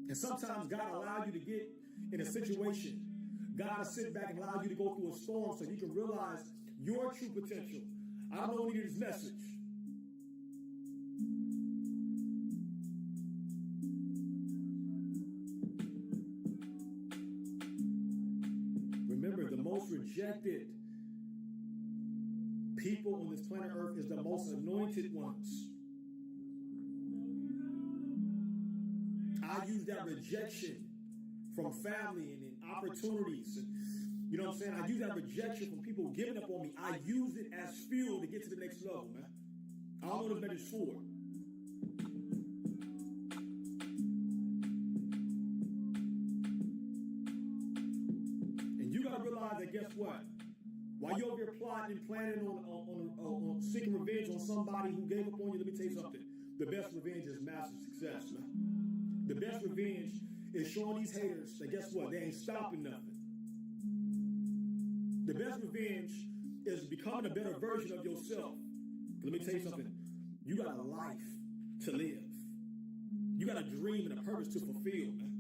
And sometimes God allows you to get in a situation. God will sit back and allow you to go through a storm so you can realize your true potential. I don't know any of this message. Remember, the most rejected people on this planet Earth is the most anointed ones. I use that rejection from family and opportunities. And, you know what I'm saying? I use that rejection from people giving up on me. I use it as fuel to get to the next level, man. I don't know what it's for. And you got to realize that, guess what? While you're over here plotting and planning on seeking revenge on somebody who gave up on you, let me tell you something. The best revenge is massive success, man. The best revenge is showing these haters that, guess what? They ain't stopping nothing. The best revenge is becoming a better version of yourself. Let me tell you something. You got a life to live. You got a dream and a purpose to fulfill, man.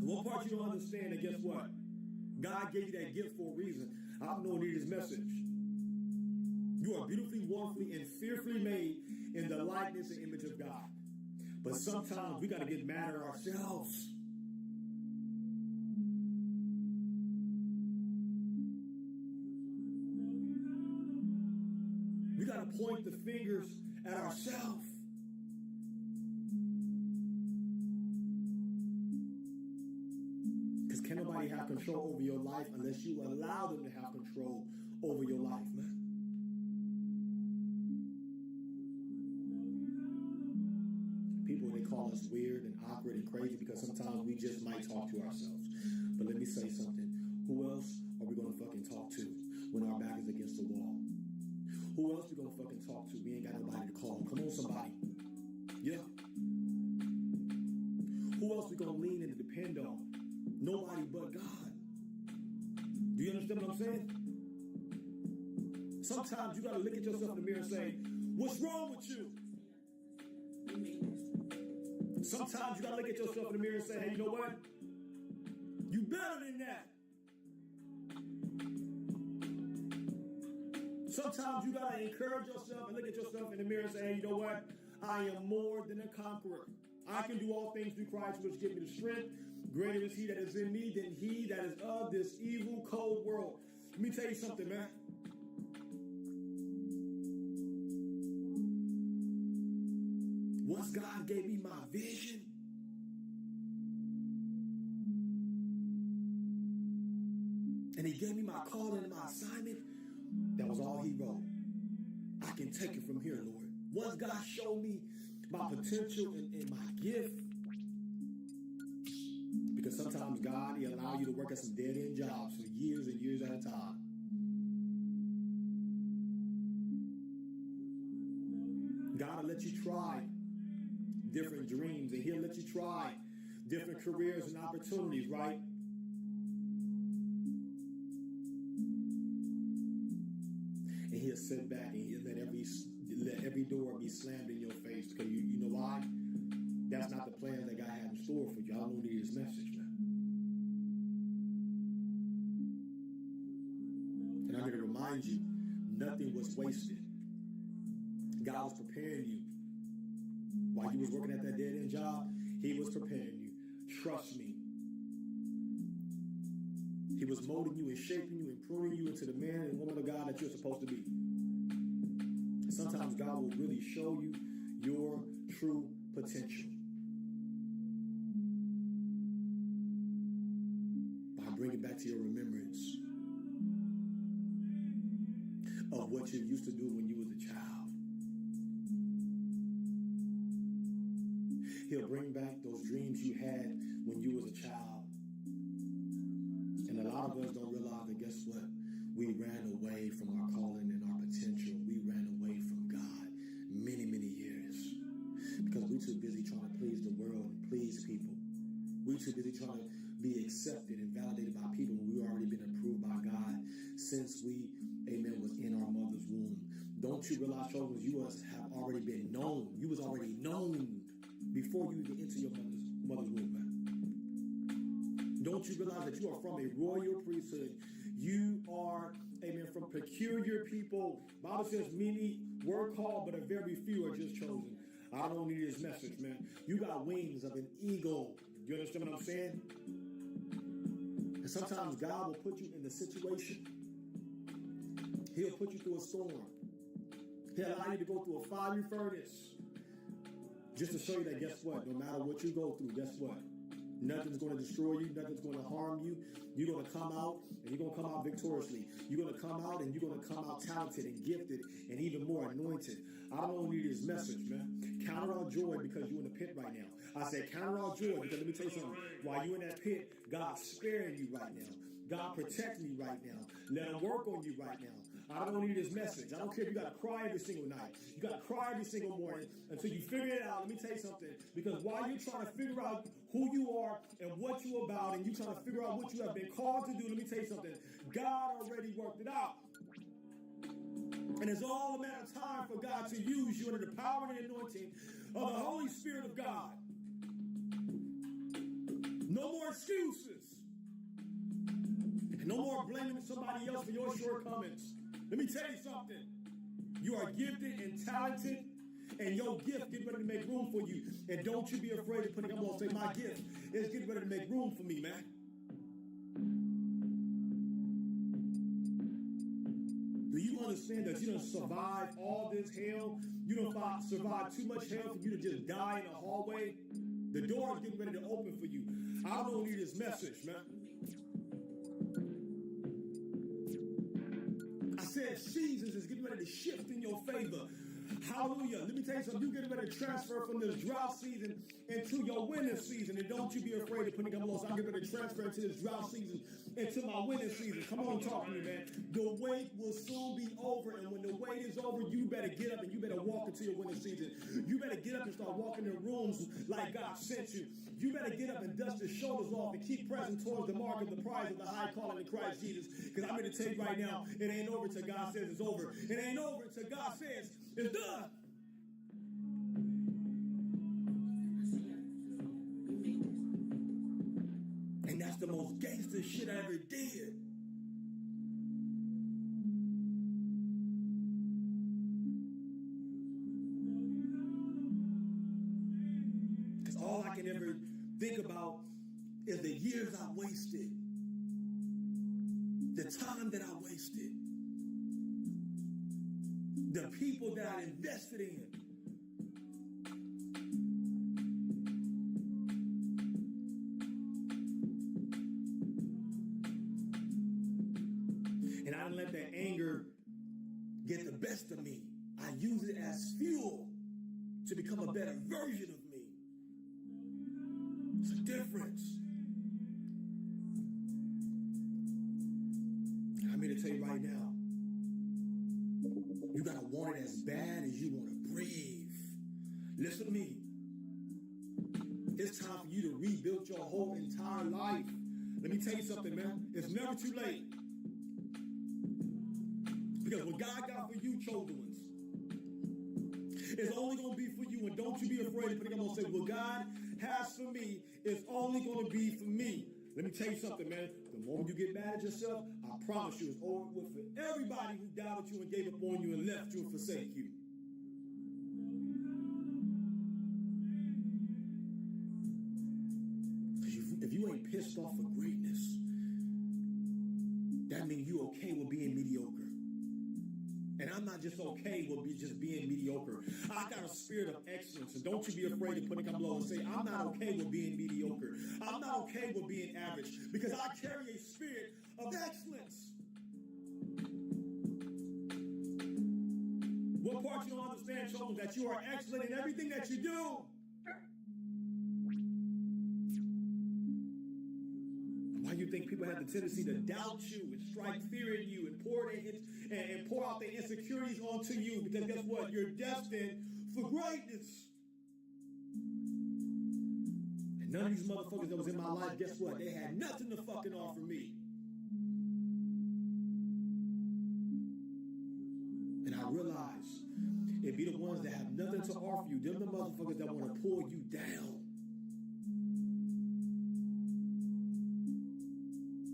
One part you don't understand, that guess what? God gave you that gift for a reason. I don't know any of this message. You are beautifully, wonderfully, and fearfully made in the likeness and image of God. But sometimes we got to get mad at ourselves. We got to point the fingers at ourselves. Because can nobody have control over your life unless you allow them to have control over your life, man. People, they call us weird and awkward and crazy because sometimes we just might talk to ourselves. But let me say something. Who else are we going to fucking talk to when our back is against the wall? Who else we going to fucking talk to? We ain't got nobody to call. Come on, somebody. Yeah. Who else we going to lean in and depend on? Nobody but God. Do you understand what I'm saying? Sometimes you got to look at yourself in the mirror and say, what's wrong with you? Sometimes you got to look at yourself in the mirror and say, hey, you know what? You better than that. Sometimes you got to encourage yourself and look at yourself in the mirror and say, hey, you know what? I am more than a conqueror. I can do all things through Christ, which gives me the strength. Greater is he that is in me than he that is of this evil, cold world. Let me tell you something, man. Once God gave me my vision, and he gave me my calling and my assignment, that was all he wrote. I can take it from here, Lord. Once God showed me my potential and my gift, because sometimes God, he allow you to work at some dead-end jobs for years and years at a time. God will let you try different dreams, and he'll let you try different careers and opportunities, right? And he'll sit back and he'll let every door be slammed in your face, because you know why? That's not the plan that God had in store for you. I don't need his message, man. And I'm here to remind you, nothing was wasted. God was preparing you. While you was working at that dead-end job, he was preparing you. Trust me. He was molding you and shaping you and pruning you into the man and woman of God that you're supposed to be. Sometimes God will really show you your true potential by bringing back to your remembrance of what you used to do when you was a child. He'll bring back those dreams you had when you was a child. And a lot of us don't realize that, guess what? We ran away from our calling and our potential. We ran away from God many, many years. Because we're too busy trying to please the world and please people. We're too busy trying to be accepted and validated by people when we've already been approved by God since we, amen, was in our mother's womb. Don't you realize, children, you have already been known. You was already known before you even enter your mother's womb, man. Don't you realize that you are from a royal priesthood? You are, amen, from peculiar people. Bible says many were called, but a very few are just chosen. I don't need this message, man. You got wings of an eagle. You understand what I'm saying? And sometimes God will put you in the situation. He'll put you through a storm. He'll allow you to go through a fiery furnace. Just to show you that, guess what? No matter what you go through, guess what? Nothing's going to destroy you. Nothing's going to harm you. You're going to come out, and you're going to come out victoriously. You're going to come out, and you're going to come out talented and gifted and even more anointed. I don't need this message, man. Count it all joy because you're in the pit right now. I said count it all joy because let me tell you something. While you're in that pit, God's sparing you right now. God protecting you right now. Let him work on you right now. I don't need this message. I don't care if you got to cry every single night. You got to cry every single morning until you figure it out. Let me tell you something. Because while you're trying to figure out who you are and what you're about, and you're trying to figure out what you have been called to do, let me tell you something. God already worked it out. And it's all a matter of time for God to use you under the power and anointing of the Holy Spirit of God. No more excuses. And no more blaming somebody else for your shortcomings. Let me tell you something. You are gifted and talented, and your gift get ready to make room for you. And don't you be afraid of putting, I'm going to say my gift is getting ready to make room for me, man. Do you understand that you don't survive all this hell? You don't survive too much hell for you to just die in a hallway? The door is getting ready to open for you. I don't need this message, man. I said seasons is getting ready to shift in your favor. Hallelujah. Let me tell you something. You're getting ready to transfer from this drought season into your winter season. And don't you be afraid of putting up loss. I'm getting ready to transfer into this drought season into my winter season. Come on, talk to me, man. The wait will soon be over. And when the wait is over, you better get up and you better walk into your winter season. You better get up and start walking in rooms like God sent you. You better get up and dust your shoulders off and keep pressing towards the mark of the prize of the high calling in Christ Jesus. Because I'm going to tell you right now, it ain't over till God says it's over. It ain't over till God says it's done. And that's the most gangster shit I ever did. Because all I can ever think about is the years I wasted, the time that I wasted, the people that I invested in. And I didn't let that anger get the best of me. I use it as fuel to become a better version of me. It's a difference. I'm here to tell you right now, you gotta want it as bad as you want to breathe. Listen to me. It's time for you to rebuild your whole entire life. Let me tell you something, man. It's never too late. Because what God got for you, chosen ones, it's only going to be for you. And don't you be afraid of putting up and say, what God has for me is only going to be for me. Let me tell you something, man. The moment you get mad at yourself, I promise you it's over with for everybody who doubted you and gave up on you and left you and forsake you. If you ain't pissed off for greatness, that means you okay with being mediocre. And I'm not just okay with just being mediocre. I got a spirit of excellence. And don't you be afraid to put it low and say, I'm not okay with being mediocre. I'm not okay with being average. Because I carry a spirit of excellence. What part you don't understand, children, that you are excellent in everything that you do. Why you think people have the tendency to doubt you and strike fear in you and pour out their insecurities onto you? Because guess what? You're destined for greatness. None of these motherfuckers that was in my life, guess what? They had nothing to fucking offer me. And I realized it be the ones that have nothing to offer you. Them the motherfuckers that want to pull you down.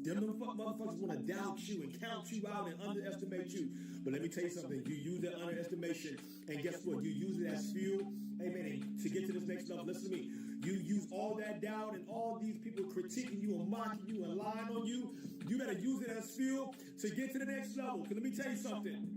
Them motherfuckers want to doubt you and count you out and underestimate you. But let me tell you something. You use that underestimation, and guess what? You use it as fuel, amen, to get to this next level. Listen to me. You use all that doubt and all these people critiquing you and mocking you and lying on you. You better use it as fuel to get to the next level. Because let me tell you something.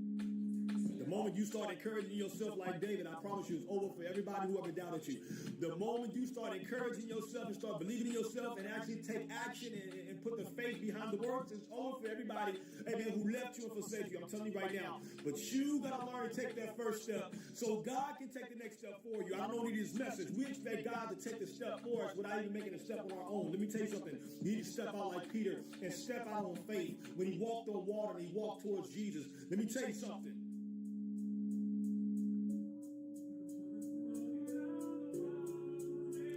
The moment you start encouraging yourself like David, I promise you, it's over for everybody who ever doubted you. The moment you start encouraging yourself and start believing in yourself and actually take action and put the faith behind the works, it's over for everybody, amen, who left you and forsake you. I'm telling you right now. But you got to learn to take that first step so God can take the next step for you. I don't need this message. We expect God to take the step for us without even making a step on our own. Let me tell you something. You need to step out like Peter and step out on faith. When he walked on water and he walked towards Jesus, let me tell you something.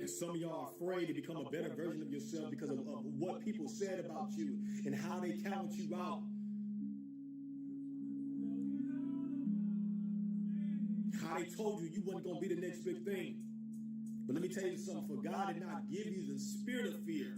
Some of y'all are afraid to become a better version of yourself because of what people said about you and how they count you out. How they told you wasn't going to be the next big thing. But let me tell you something. For God did not give you the spirit of fear,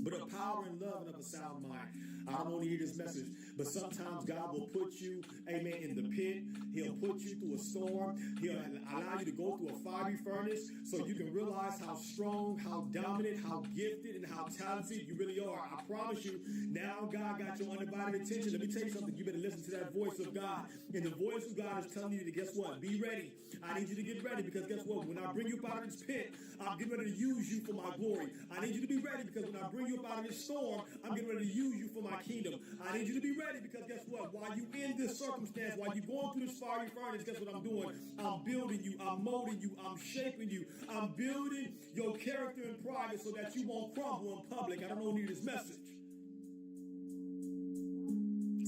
but of power and love and of a sound mind. I don't want to hear this message, but sometimes God will put you, amen, in the pit. He'll put you through a storm. He'll allow you to go through a fiery furnace so you can realize how strong, how dominant, how gifted, and how talented you really are. I promise you, now God got your undivided attention. Let me tell you something. You better listen to that voice of God. And the voice of God is telling you to, guess what? Be ready. I need you to get ready because guess what? When I bring you up out of this pit, I'm getting ready to use you for my glory. I need you to be ready because when I bring you up out of this storm, I'm getting ready to use you for my kingdom. I need you to be ready because guess what? While you in this circumstance, while you're going through this fiery furnace, guess what I'm doing? I'm building you. I'm molding you. I'm shaping you. I'm building your character in private so that you won't crumble in public. I don't need this message.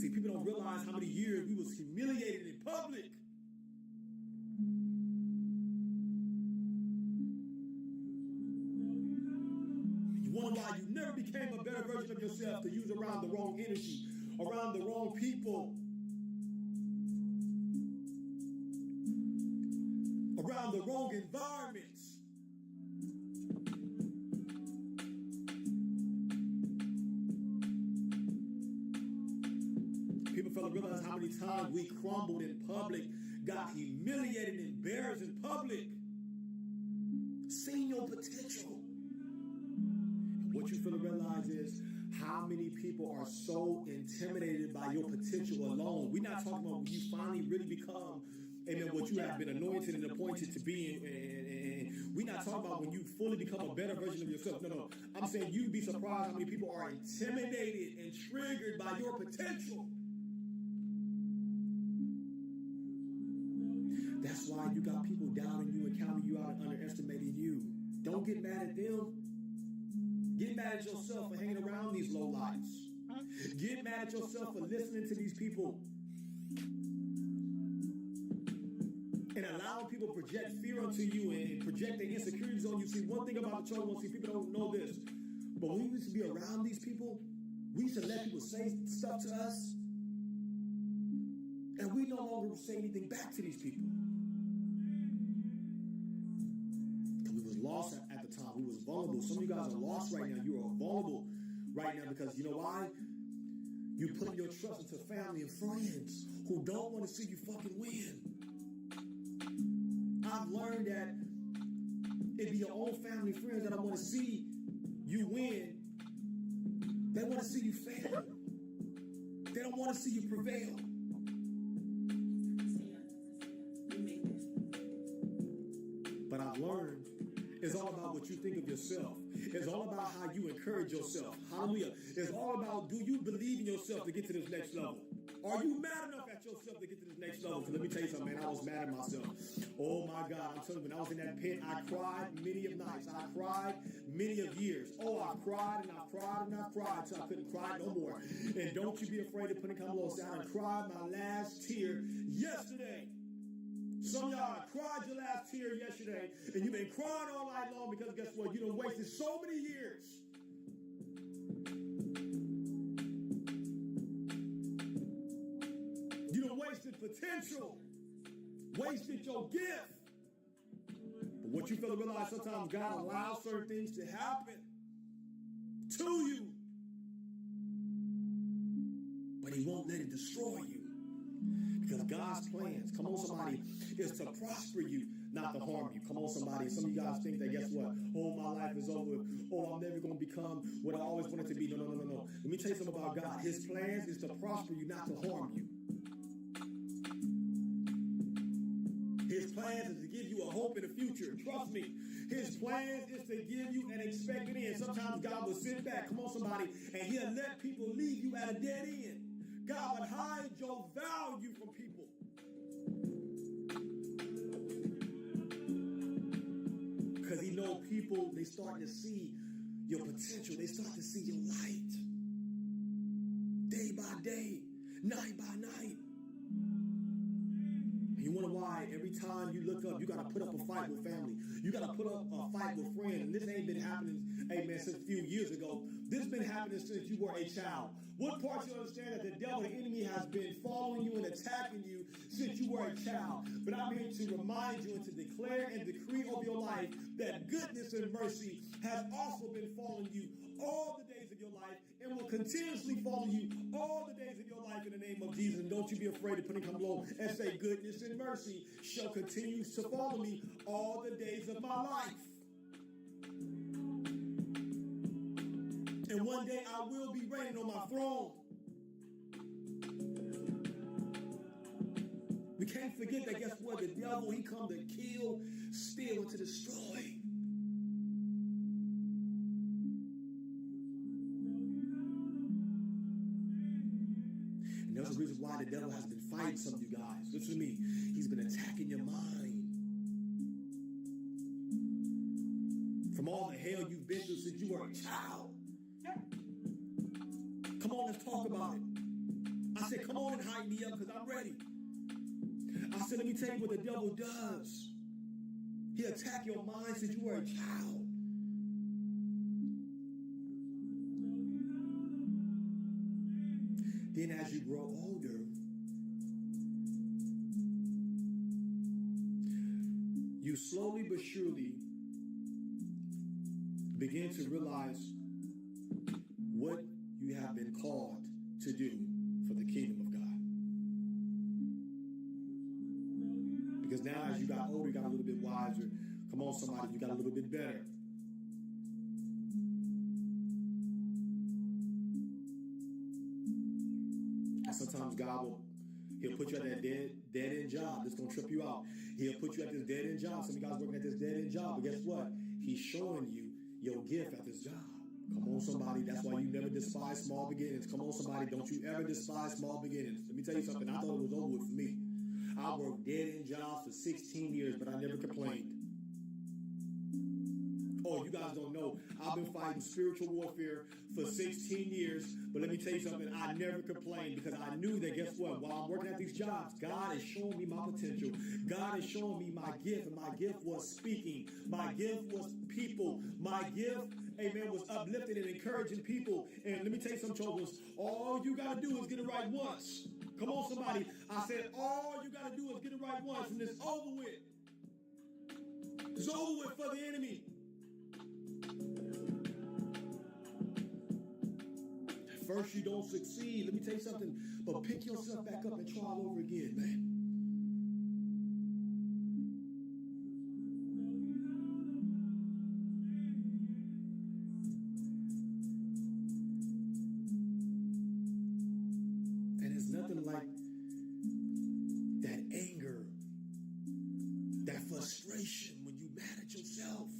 See, people don't realize how many years we was humiliated in public. You wonder why you never became a better version of yourself to use around the wrong energy, around the wrong people, around the wrong environments. People fail to realize how many times we crumbled in public, got humiliated and embarrassed in public, seen your potential. And what you fail to realize is how many people are so intimidated by your potential alone. We're not talking about when you finally really become, amen, what you have been anointed and appointed to be. And we're not talking about when you fully become a better version of yourself. No. I'm saying you'd be surprised how many people are intimidated and triggered by your potential. That's why you got people doubting you and counting you out and underestimating you. Don't get mad at them. Get mad at yourself for hanging around these low lives. Get mad at yourself for listening to these people and allowing people to project fear onto you and project their insecurities on you. See, one thing about the chosen one, see, people don't know this, but when we used to be around these people, we used to let people say stuff to us, and we no longer say anything back to these people. We was lost at the time. We was vulnerable. Some of you guys are lost right now. You are vulnerable right now because you know why? You put your trust into family and friends who don't want to see you fucking win. I've learned that it be your own family and friends that don't want to see you win. They want to see you fail. They don't want to see you prevail. But I've learned it's all about what you think of yourself. It's all about how you encourage yourself. Hallelujah. It's all about, do you believe in yourself to get to this next level? Are you mad enough at yourself to get to this next level? Because let me tell you something, man. I was mad at myself. Oh, my God. I'm telling you, when I was in that pit, I cried many of nights. I cried many of years. Oh, I cried and I cried and I cried until I couldn't cry no more. And don't you be afraid to put it come a little sound and cry my last tear yesterday. Some of y'all cried your last tear yesterday, and you've been crying all night long because guess what? You done wasted so many years. You done wasted potential, wasted your gift. But what you fail to realize, sometimes God allows certain things to happen to you, but He won't let it destroy you. Because God's plans, come on somebody, is to prosper you, not to harm you. Come on somebody, some of you guys think that, guess what? Oh, my life is over. Oh, I'm never going to become what I always wanted to be. No. Let me tell you something about God. His plans is to prosper you, not to harm you. His plans is to give you a hope in the future. Trust me. His plans is to give you an expected end. Sometimes God will sit back, come on somebody, and He'll let people leave you at a dead end. God would hide your value from people. Because He knows people, they start to see your potential. They start to see your light. Day by day, night by night. And you wonder why every time you look up, you got to put up a fight with family. You got to put up a fight with friends. And this ain't been happening, amen, since a few years ago. This has been happening since you were a child. What part you understand that the devil, the enemy, has been following you and attacking you since you were a child? But I'm here to remind you and to declare and decree over your life that goodness and mercy has also been following you all the days of your life and will continuously follow you all the days of your life in the name of Jesus. And don't you be afraid to put it come low and say, goodness and mercy shall continue to follow me all the days of my life. And one day I will be reigning on my throne. We can't forget that, guess what? The devil, he come to kill, steal, and to destroy. And there's a reason why the devil has been fighting some of you guys. Listen to me. He's been attacking your mind. From all the hell you've been through since you were a child. Come on, let's talk about it. I said, come on and hype me up because I'm ready. I said, let me tell you what the devil does. He attack your mind since you were a child. Then as you grow older, you slowly but surely begin to realize what you have been called to do for the kingdom of God. Because now as you got older, you got a little bit wiser. Come on, somebody, you got a little bit better. And sometimes God He'll put you at that dead-end job that's going to trip you out. He'll put you at this dead-end job. Some of you guys working at this dead-end job, but guess what? He's showing you your gift at this job. Come on, somebody. That's why you never despise small beginnings. Come on, somebody. Don't you ever despise small beginnings. Let me tell you something. I thought it was over with for me. I worked dead-end jobs for 16 years, but I never complained. Oh, you guys don't know. I've been fighting spiritual warfare for 16 years, but let me tell you something. I never complained because I knew that, guess what? While I'm working at these jobs, God is showing me my potential. God is showing me my gift, and my gift was speaking. My gift was people. My gift, amen, was uplifting and encouraging people. And let me tell you something, children. All you got to do is get it right once. Come on, somebody. I said, all you got to do is get it right once, and it's over with. It's over with for the enemy. At first, you don't succeed. Let me tell you something. But pick yourself back up and try all over again, man. And it's nothing like that anger, that frustration when you mad at yourself.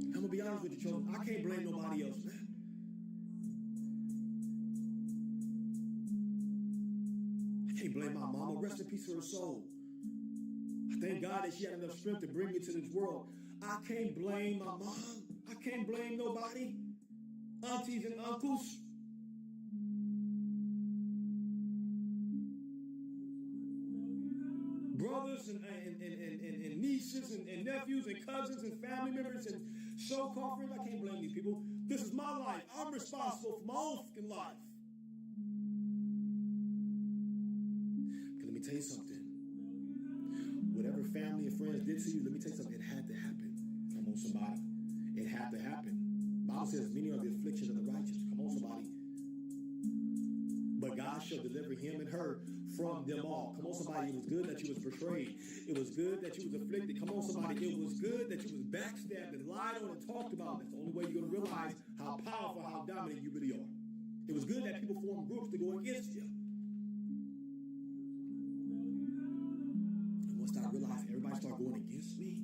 I'm gonna be honest with you, children. I can't blame nobody else, man. I can't blame my mama. Rest in peace for her soul. I thank God that she had enough strength to bring me to this world. I can't blame my mom. I can't blame nobody. Aunties and uncles. brothers and nieces and nephews and cousins and family members and so-called friends. I can't blame these people. This is my life. I'm responsible for my own fucking life. Let me tell you something. Whatever family and friends did to you, let me tell you something. It had to happen. Come on, somebody. It had to happen. The Bible says, many are the afflictions of the righteous. Come on, somebody. But God shall deliver him and her from them all. Come on, somebody. It was good that you was betrayed. It was good that you was afflicted. Come on, somebody. It was good that you was backstabbed and lied on and talked about. That's the only way you're going to realize how powerful, how dominant you really are. It was good that people formed groups to go against you. And once I realized everybody started going against me,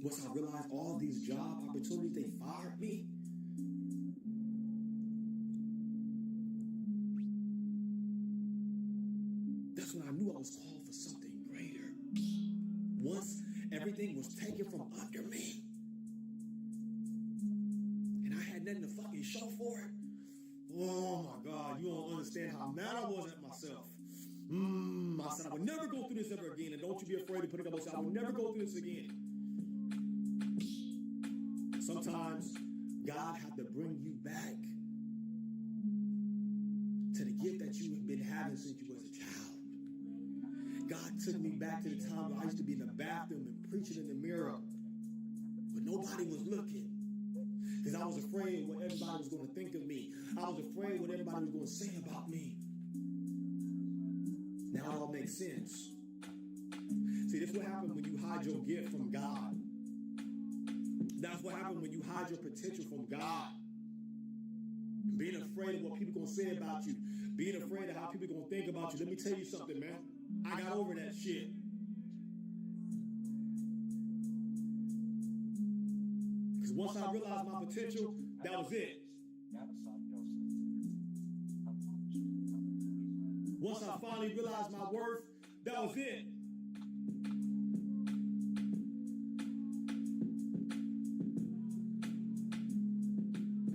once I realized all these job opportunities, they fired me. That's when I knew I was called for something greater. Once everything was taken from under me, and I had nothing to fucking show for it. Oh my God, you don't understand how mad I was at myself. I said I would never go through this ever again, and don't you be afraid to put it up. I said I would never go through this again. Sometimes God had to bring you back to the gift that you have been having since you was a child. God took me back to the time where I used to be in the bathroom and preaching in the mirror, but nobody was looking. Because I was afraid of what everybody was going to think of me. I was afraid what everybody was going to say about me. Now it all makes sense. See, this is what happens when you hide your gift from God. That's what happens when you hide your potential from God. And being afraid of what people are going to say about you. Being afraid of how people are going to think about you. Let me tell you something, man. I got over that shit. Because once I realized my potential, that was it. Once I finally realized my worth, that was it.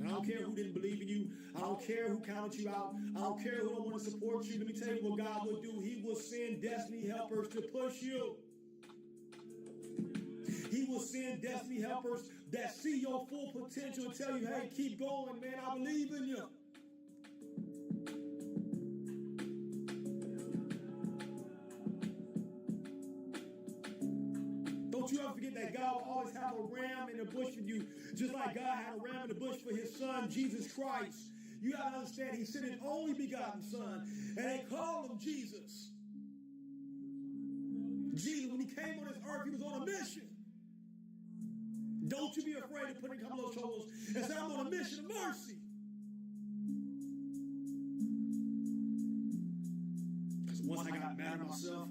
I don't care who didn't believe in you. I don't care who counted you out. I don't care who don't want to support you. Let me tell you what God will do. He will send destiny helpers to push you. He will send destiny helpers that see your full potential and tell you, hey, keep going, man. I believe in you. Don't you ever forget that God will always have a ram in the bush for you, just like God had a ram in the bush for his son, Jesus Christ. You got to understand, he sent his only begotten son, and they called him Jesus. Jesus, when he came on this earth, he was on a mission. Don't you be afraid to put in a couple of shoulders and say, I'm on a mission of mercy. Because once I got mad at myself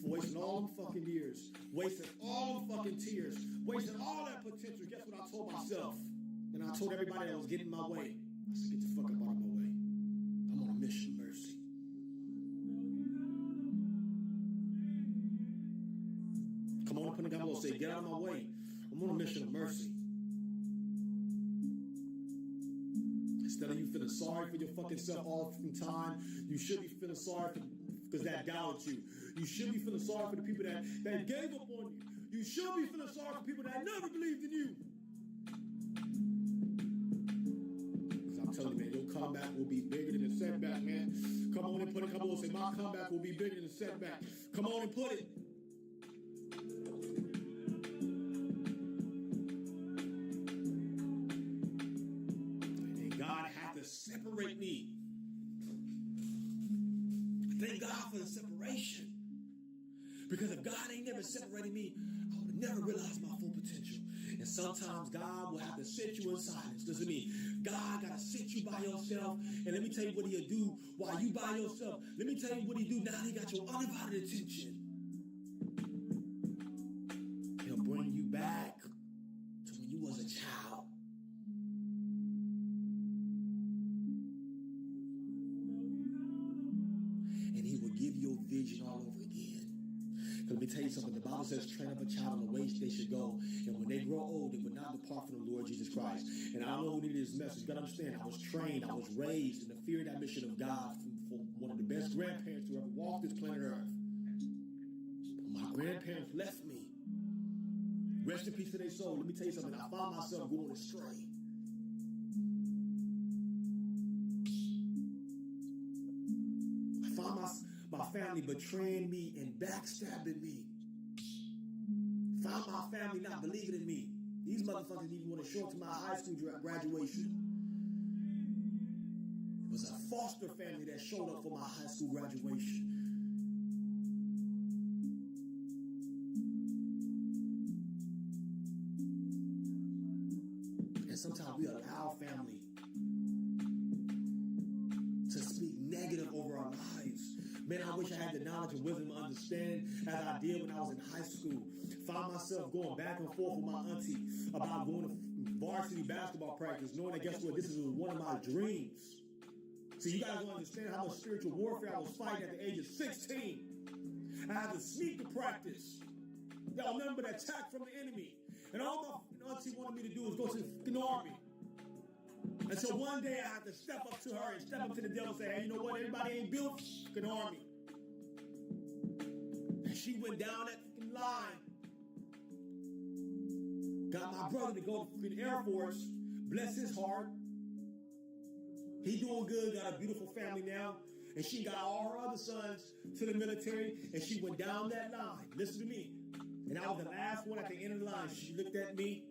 for wasting all them fucking years, wasting all them fucking tears, wasting all that potential, guess what I told myself? And I told everybody that was getting in my way. I said, get the fuck up out of my way. I'm on a mission of mercy. Come on, put it down below. Say, get out of my way. I'm on a mission of mercy. Instead of you feeling sorry for your fucking self all the time, you should be feeling sorry for because that doubted you. You should be feeling sorry for the people that gave up on you. You should be feeling sorry for people that never believed in you. Because I'm telling you, man, your comeback will be bigger than the setback, man. Come on and put it. Come on and say, my comeback will be bigger than the setback. Come on and put it. Separate me. Thank God for the separation. Because if God ain't never separated me, I would have never realized my full potential. And sometimes God will have to sit you in silence. Doesn't mean God got to sit you by yourself. And let me tell you what he'll do while you by yourself. Let me tell you what he do now he got your undivided attention. He'll bring you back to when you was a child. And he will give you a vision all over again. Let me tell you something. The Bible says, train up a child in the way they should go. And when they grow old, they will not depart from the Lord Jesus Christ. And I don't know who needed this message. You got to understand, I was trained, I was raised in the fear and admonition of God from one of the best grandparents who ever walked this planet Earth. But my grandparents left me. Rest in peace to their soul. Let me tell you something. I found myself going astray. I found my family betraying me and backstabbing me. Found my family not believing in me. These motherfuckers didn't even want to show up to my high school graduation. It was a foster family that showed up for my high school graduation. And sometimes we allow family to speak negative over our lives. Man, I wish I had the knowledge and wisdom to understand as I did when I was in high school. Found myself going back and forth with my auntie about going to varsity basketball practice, knowing that, guess what, this is one of my dreams. So you guys don't understand how much spiritual warfare I was fighting at the age of 16. I had to sneak to practice. Y'all remember that attack from the enemy. And all my auntie wanted me to do was go to the army. And so one day I had to step up to her and step up to the devil and say, hey, you know what, everybody ain't built for the army. And she went down that fucking line. Got my brother to go to the Air Force. Bless his heart. He doing good, got a beautiful family now. And she got all her other sons to the military, and she went down that line. Listen to me. And I was the last one at the end of the line. She looked at me,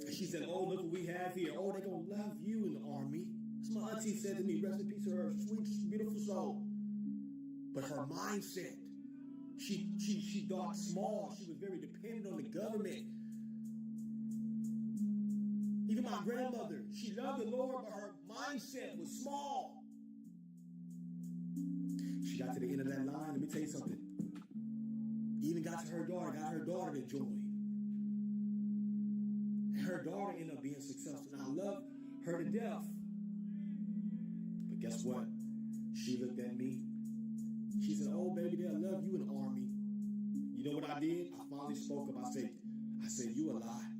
and she said, oh, look what we have here. Oh, they're going to love you in the army. That's my auntie said to me, rest in peace to her sweet, beautiful soul. But her mindset, she thought small. She was very dependent on the government. Even my grandmother, she loved the Lord, but her mindset was small. She got to the end of that line. Let me tell you something. Even got to her daughter, got her daughter to join. And her daughter ended up being successful. And I love her to death. But guess what? She looked at me. She said, oh, baby, they'll love you in the army. You know what I did? I finally spoke up. I said, you a lie.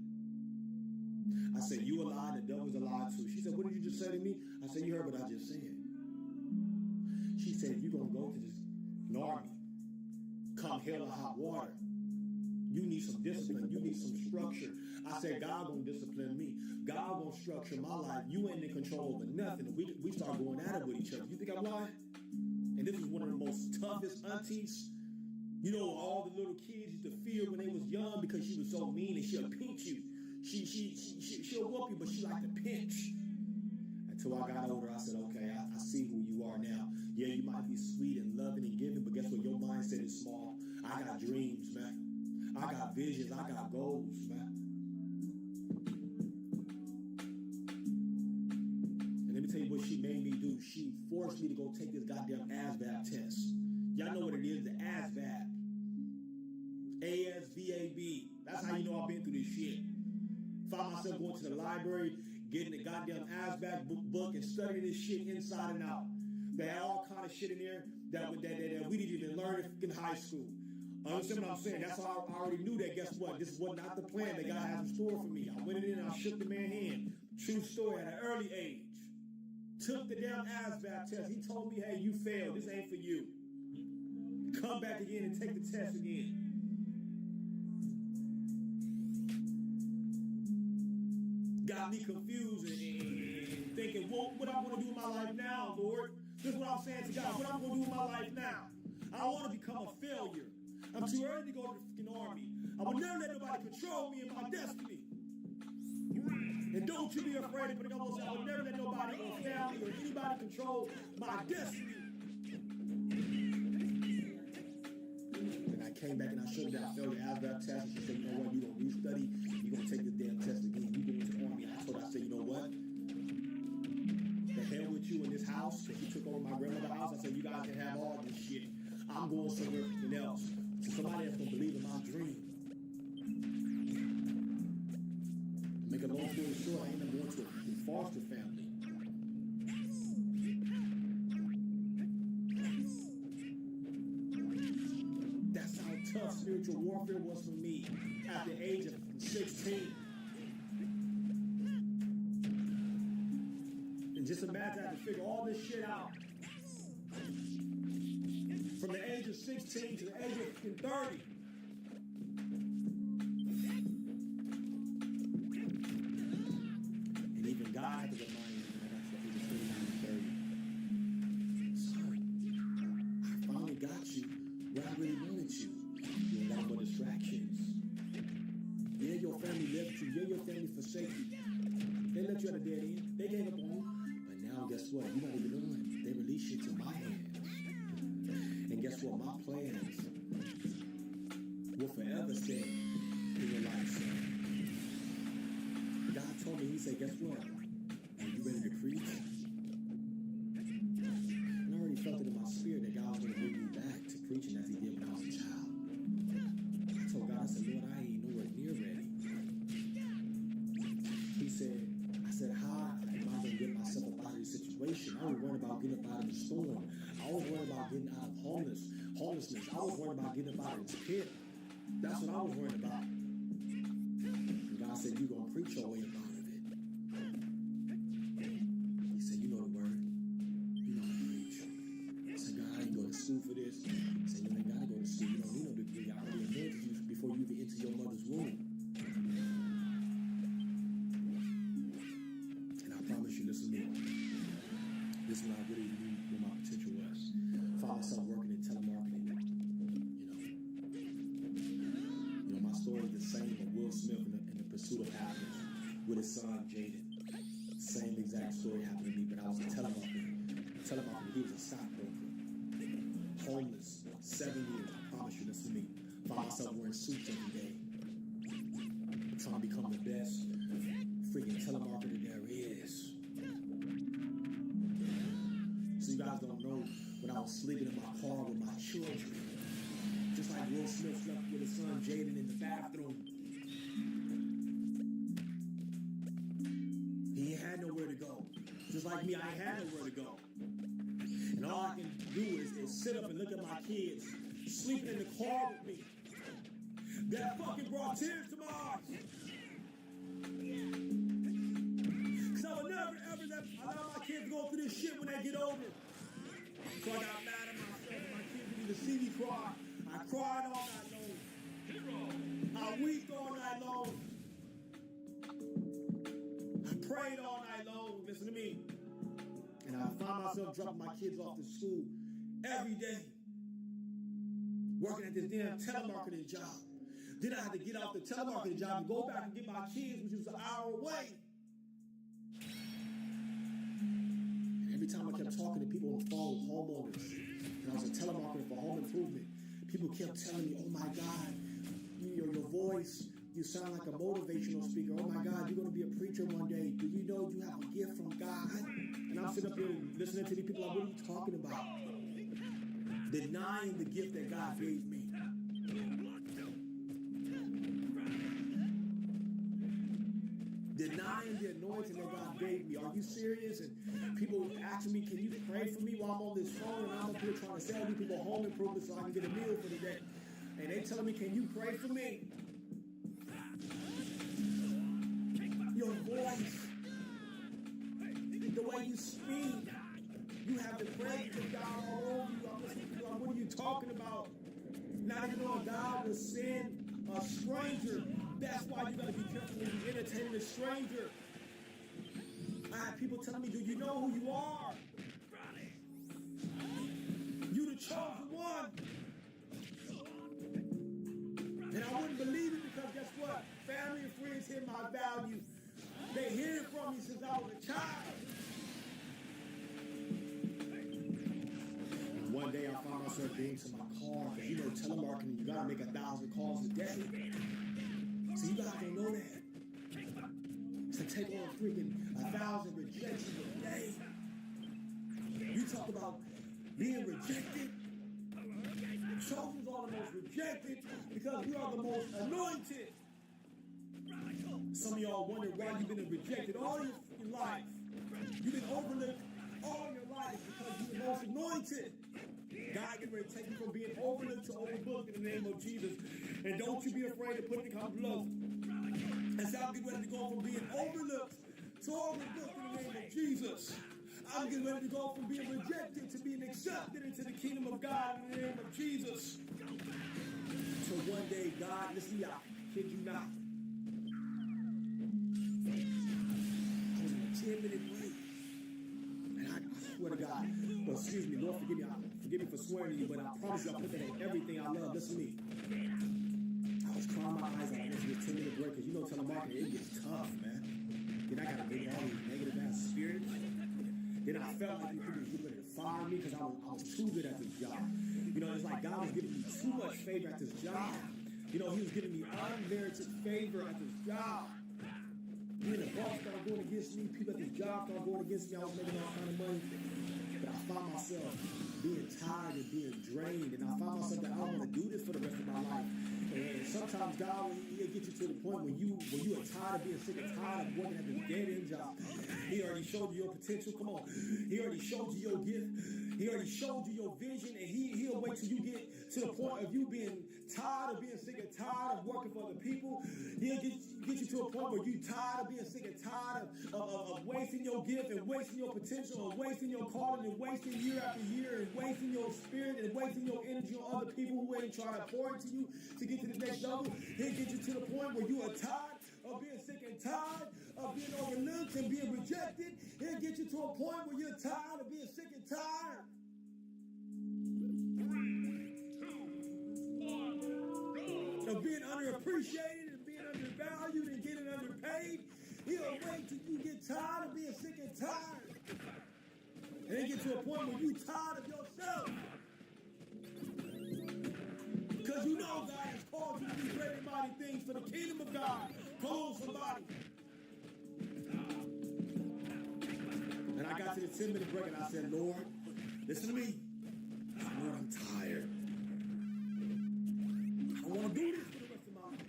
I said, you a lie, the devil's a lie too. She said, what did you just say to me? I said, you heard what I just said. She said, you're going to go to this army. Come hell or hot water. You need some discipline. You need some structure. I said, God going to discipline me. God going to structure my life. You ain't in control over nothing. We start going at it with each other. You think I'm lying? And this is one of the most toughest aunties. You know, all the little kids used to fear when they was young because she was so mean and she'll pinch you. She'll whoop you, but she like to pinch. Until I got older, I said, okay, I see who you are now. Yeah, you might be sweet and loving and giving, but guess what? Your mindset is small. I got dreams, man. I got visions. I got goals, man. And let me tell you what she made me do. She forced me to go take this goddamn ASVAB test. Y'all know what it is, the ASVAB. ASVAB. That's how you know I've been through this shit. Found myself going to the library, getting the goddamn ASVAB book and studying this shit inside and out. They had all kind of shit in there that we didn't even learn in high school. Understand what I'm saying? That's how I already knew that. Guess what? This was not the plan that God had in store for me. I went in and I shook the man's hand. True story, at an early age. Took the damn ASVAB test. He told me, hey, you failed. This ain't for you. Come back again and take the test again. Got me confused and thinking, what I'm going to do in my life now, Lord? This is what I'm saying to God. What I'm going to do in my life now? I don't want to become a failure. I'm too early to go to the freaking army. I will never let nobody control me and my destiny. And don't you be afraid of putting on those. I will never let nobody or family or anybody control my destiny. And I came back and I showed her that I failed the ASVAB test. And she said, you know what? You're going to restudy. You're going to take this damn test again. You go into the army. And I told her, I said, you know what? The hell with you in this house. Because you took over my grandmother's house. I said, you guys can have all this shit. I'm going somewhere else. So somebody else going to believe in my dream. Make a long story short, I ended up going to a foster family. That's spiritual warfare was for me at the age of 16. And just imagine I had to figure all this shit out. From the age of 16 to the age of 30. And even God had to remind me when I got to the age of 29 and 30. Son, I finally got you where I really wanted you. You ain't got no more distractions. Yeah, your family left you. Yeah, your family forsake you. They left you at a dead end. They gave up on you. But now, guess what? You're not even knowing. They release you to my hands. And guess what? My plans will forever stay in your life, son. God told me, he said, guess what? Are you ready to preach? And I already felt it in my spirit that God was going to bring me back to preaching as he did when I was a child. I told God, I said, Lord, I ain't nowhere near ready. He said, I said, how am I going to get myself up out of this situation? I was worried about getting up out of the storm. I was worried about getting out of homelessness. I was worried about getting up out of this pit. That's what I was worried about. And God said, you're going to preach your way up out of it. He said, you know the word. You know how to preach. I said, God, I ain't going to school for this. He said, you ain't got to go to school. You don't need no degree. I already anointed you before you even enter your mother's womb. And I promise you, listen to me. This is what I really knew what my potential was. Found myself working in telemarketing. You know, my story is the same of Will Smith in the Pursuit of Happiness with his son Jaden. Same exact story happened to me, but I was a telemarketer. He was a stockbroker. Homeless, 7 years. I promise you, listen to me. Found myself wearing suits every day. Trying to become the best freaking telemarketer there is. So you guys don't know when I was sleeping in my car with my children. Just like Will Smith slept with his son Jaden in the bathroom. He ain't had nowhere to go. Just like me, I ain't had nowhere to go. And all I can do is sit up and look at my kids sleeping in the car with me. That fucking brought tears to my eyes. Because I would never ever allow my kids to go through this shit when they get older. So I got mad at myself. My kids didn't even see me cry. I cried all night long. I weeped all night long. I prayed all night long. Listen to me. And I found myself dropping my kids off to school every day. Working at this damn telemarketing job. Then I had to get off the telemarketing job and go back and get my kids, which was an hour away. And every time I kept talking to people on the phone, homeowners, and I was a telemarketer for home improvement, people kept telling me, oh my God, your voice, you sound like a motivational speaker. Oh my God, you're going to be a preacher one day. Do you know you have a gift from God? And I'm sitting up here listening to these people like, what are you talking about? Denying the gift that God gave me. Denying the anointing that God gave me. Are you serious? And people asking me, can you pray for me while I'm on this phone? And I'm up here trying to sell these people home improvement so I can get a meal for the day. And they telling me, can you pray for me? Your voice, the way you speak, you have the presence of God all over you. I'm listening to you. What are you talking about? Not even knowing God will send a stranger. That's why you got to be careful when you're entertaining a stranger. I have people telling me, do you know who you are? You the chosen one. And I wouldn't believe it because guess what? Family and friends hear my value. They hear it from me since I was a child. And one day I found myself being to my car because you know telemarketing, you gotta make 1,000 calls a day. So you guys don't know that. To take on freaking 1,000 rejections a day. You talk about being rejected. Children are the most rejected because we are the most anointed. Some of y'all wonder why you've been rejected all your life. You've been overlooked all your life because you're the most anointed. God get ready to take you from being overlooked to overbooked in the name of Jesus. And don't you be afraid to put it in the comment below. And so I'm getting ready to go from being overlooked to overbooked in the name of Jesus. I'm getting ready to go from being rejected to being accepted into the kingdom of God in the name of Jesus. So one day, God, listen, y'all, kid you not. I was in a 10-minute break. And I swear to God, well, excuse me, Lord, forgive me for swearing to you, but I promise you I put that in everything I love. Listen to me. I was crying my eyes out after this 10-minute break, because you know telemarketing, it gets tough, man. Then I got to get all these negative ass spirits. Then I felt like people were ready to fire me because I was too good at this job. You know, it's like God was giving me too much favor at this job. You know, he was giving me unmerited favor at this job. Then the boss started going against me. People at this job started going against me. I was making all kind of money. But I found myself being tired and being drained. And I found myself that I don't want to do this for the rest of my life. And sometimes God will get you to the point when you are tired of being sick and tired of working at this dead-end job. He already showed you your potential. Come on. He already showed you your gift. He already showed you your vision. And he'll wait till you get to the point of you being tired of being sick and tired of working for other people. He'll get you to a point where you're tired of being sick and tired of wasting your gift and wasting your potential and wasting your calling and wasting year after year and wasting your spirit and wasting your energy on other people who ain't trying to pour into you to get to the next level. He'll get you to the point where you are tired of being sick and tired of being overlooked and being rejected. He'll get you to a point where you're tired of being sick and tired. 3, 2, 1, go. Of being underappreciated and being undervalued and getting underpaid. He'll wait till you get tired of being sick and tired. And then get to a point where you're tired of yourself. Because you know God has called you to do great and mighty things for the kingdom of God. Come on, somebody. And I got to the 10-minute break and I said, Lord, listen to me. Lord, I'm tired. I don't want to do this for the rest of my life.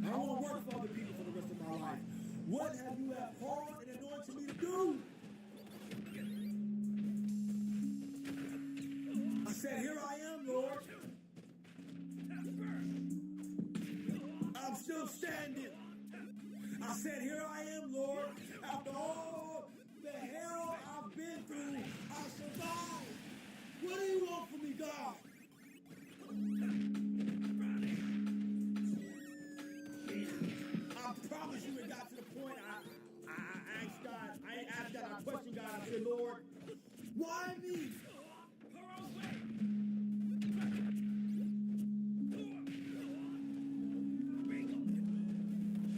I don't want to work for other people for the rest of my life. What have you called and anointed me to do? I said, here I am, Lord. I'm still standing. I said, here I am, Lord. After all the hell I've been through, I survived. What do you want from me, God? I promise you it got to the point I asked God, I questioned God. I said, Lord, why me?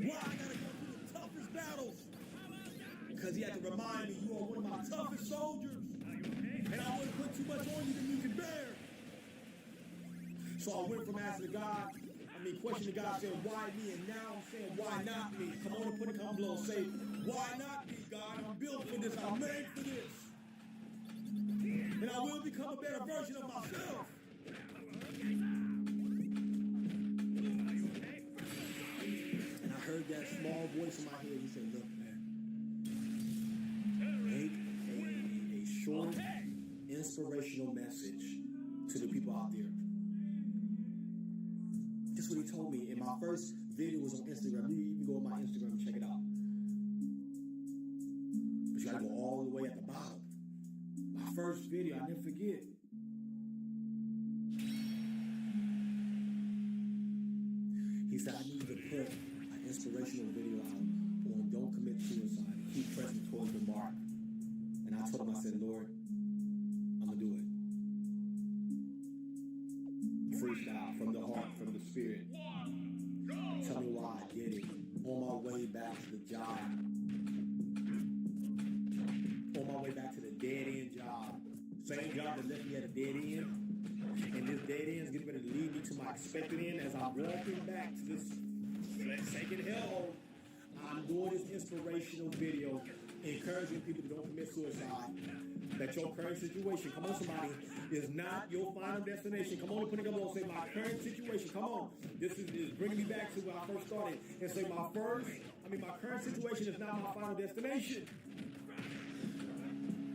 Why I gotta go through the toughest battles? Because he had to remind me you are one of my toughest soldiers. And I wouldn't put too much on you than you can bear. So I went from asking God, questioning God, saying, why me? And now I'm saying, why not me? Come on and put a comment below and say, why not me, God? I'm built for this. I'm made for this. And I will become a better version of myself. And I heard that small voice in my head. He said, look, man, make a short, inspirational message to the people out there. That's what he told me. And my first video was on Instagram. You can go on my Instagram and check it out. But you gotta go all the way at the bottom. My first video, I never forget. He said, I need you to put an inspirational video out on don't commit suicide. Keep pressing towards the mark. And I told him, I said, Lord, I'm gonna do it. Freestyle from the heart, from the spirit. Tell me why I did it. On my way back to the job. On my way back to the dead end job. Same job that left me at a dead end. And this dead end is getting ready to lead me to my expected end as I'm walking back to this second hellhole. I'm doing this inspirational video, encouraging people to don't commit suicide. That your current situation, come on somebody, is not your final destination. Come on and put it up and say my current situation. Come on. This is bringing me back to when I first started. And say my current situation is not my final destination.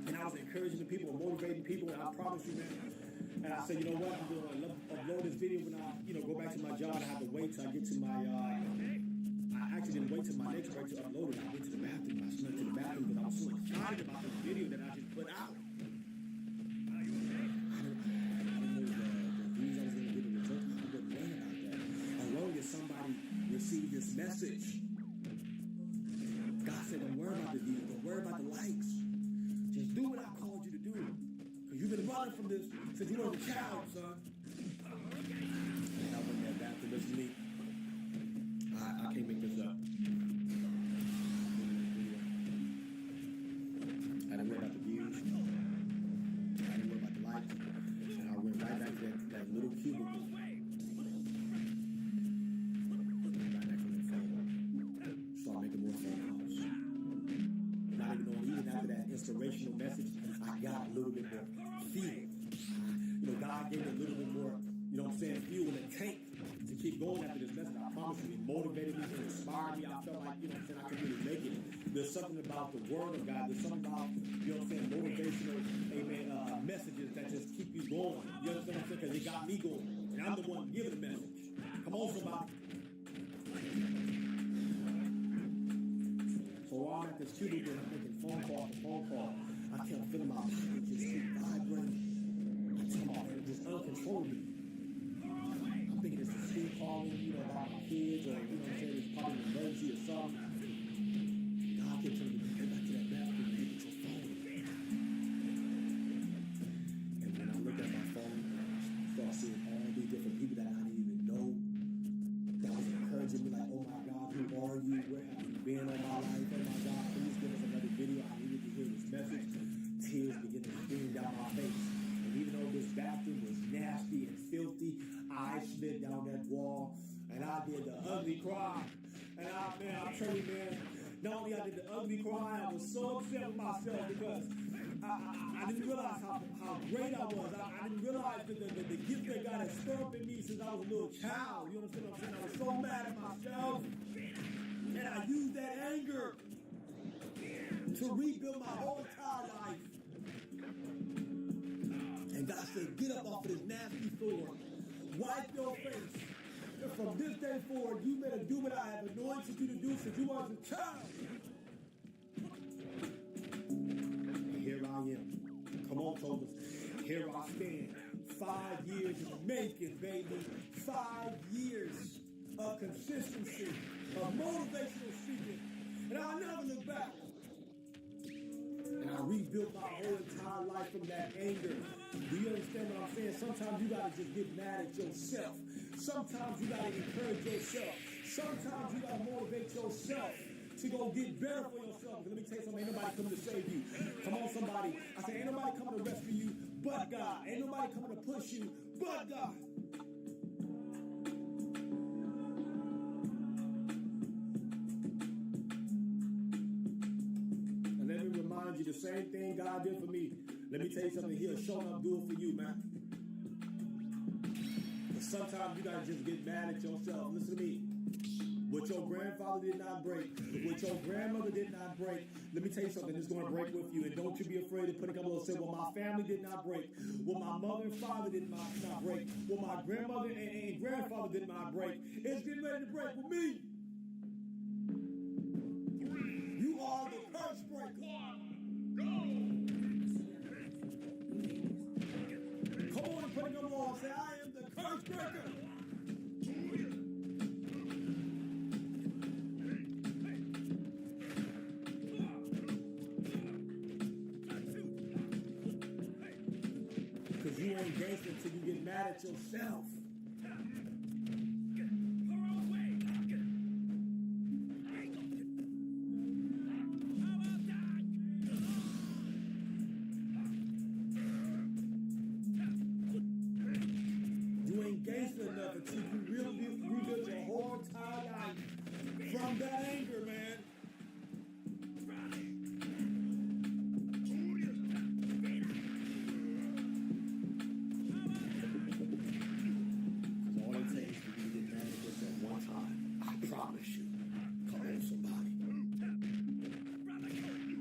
And I I was encouraging the people, motivating people, and I promise you, man. And I said, you know what? I'm going to upload this video when I, go back to my job. I have to wait till I get to my. I actually didn't wait till my next break to upload it. I went to the bathroom. I snuck to the bathroom because I was so excited about this video that I just put out. I didn't know the views I was going to get, the results. I wasn't worried about that. As long as somebody received this message, God said, don't worry about the views. Don't worry about the likes. Just do what I called you to do. Because you've been running from this since you were a child, son. And I went in that bathroom. Listen to me. I can't make this up. I didn't worry about the views. I didn't worry about the likes. And I went right back to that little cubicle. Went right back on the phone. Started making more phone calls. Not even knowing, even after that inspirational message, I got a little bit more fuel. God gave me a little bit more, fuel in the tank to keep going after this message. I promise you, it motivated me, it inspired me. I felt like, I could really make it. There's something about the word of God. There's something about, motivational, messages that just keep you going. You understand what I'm saying? Because it got me going. And I'm the one giving the message. Come on, somebody. So while I'm at this cubicle, I'm making phone call. I kept feeling my body just keep vibrating. It just uncontrollably. I'm thinking it's the school calling, about my kids, or, it's probably an emergency or something. God kept telling me, get back to that bathroom and get your phone. And when I looked at my phone, I started seeing all these different people that I didn't even know that was encouraging me, like, oh my God, who are you? Where have you been all my life? Oh my God, please give us another video. I needed to hear this message. Tears began to stream down my face. Even though this bathroom was nasty and filthy, I slid down that wall and I did the ugly cry. And I'm telling you, man, not only I did the ugly cry, I was so upset with myself because I didn't realize how great I was. I didn't realize the gift that God had stirred up in me since I was a little child. You understand what I'm saying? I was so mad at myself. And I used that anger to rebuild my whole entire life. And God said, get up off of this nasty floor, wipe your face, and from this day forward, you better do what I have anointed you to do since you was a child. And here I am. Come on, Thomas. Here I stand. 5 years in the making, baby. 5 years of consistency, of motivational speaking. And I'll never look back. And I rebuilt my whole entire life from that anger. Do you understand what I'm saying? Sometimes you gotta just get mad at yourself. Sometimes you gotta encourage yourself. Sometimes you gotta motivate yourself to go get better for yourself. Let me tell you something, ain't nobody coming to save you. Come on, somebody. I said, ain't nobody coming to rescue you but God. Ain't nobody coming to push you but God. You the same thing God did for me. Let me tell you something. He'll show up, do it for you, man. But sometimes you gotta just get mad at yourself. Listen to me. What your grandfather did not break, what your grandmother did not break, let me tell you something. It's gonna break with you. And don't you be afraid to put a couple of say, well, my family did not break, what my mother and father did not break, what my grandmother and grandfather did not break. It's getting ready to break with me. You are the curse breaker. Come on and put them on. Say, I am the curse breaker. Because you ain't gangster until you get mad at yourself. Gangster enough until you really rebuild your whole entire life from that anger, man. All it takes for you to get mad at yourself one time. I promise you. Come on, somebody.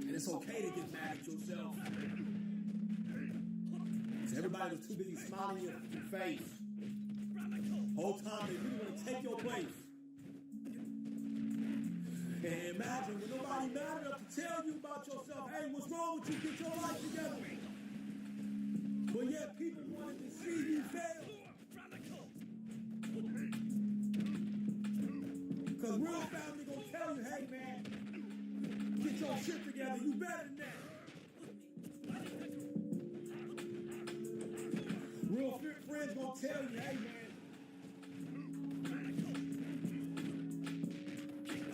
And it's okay to get mad at yourself. Everybody was too busy smiling in your face. Whole time they really want to take your place. And imagine when nobody mad enough to tell you about yourself, hey, what's wrong with you? Get your life together. But yet people wanted to see you fail. Because real family gonna tell you, hey man, get your shit together, you better than that. Real friends gonna tell you, hey man,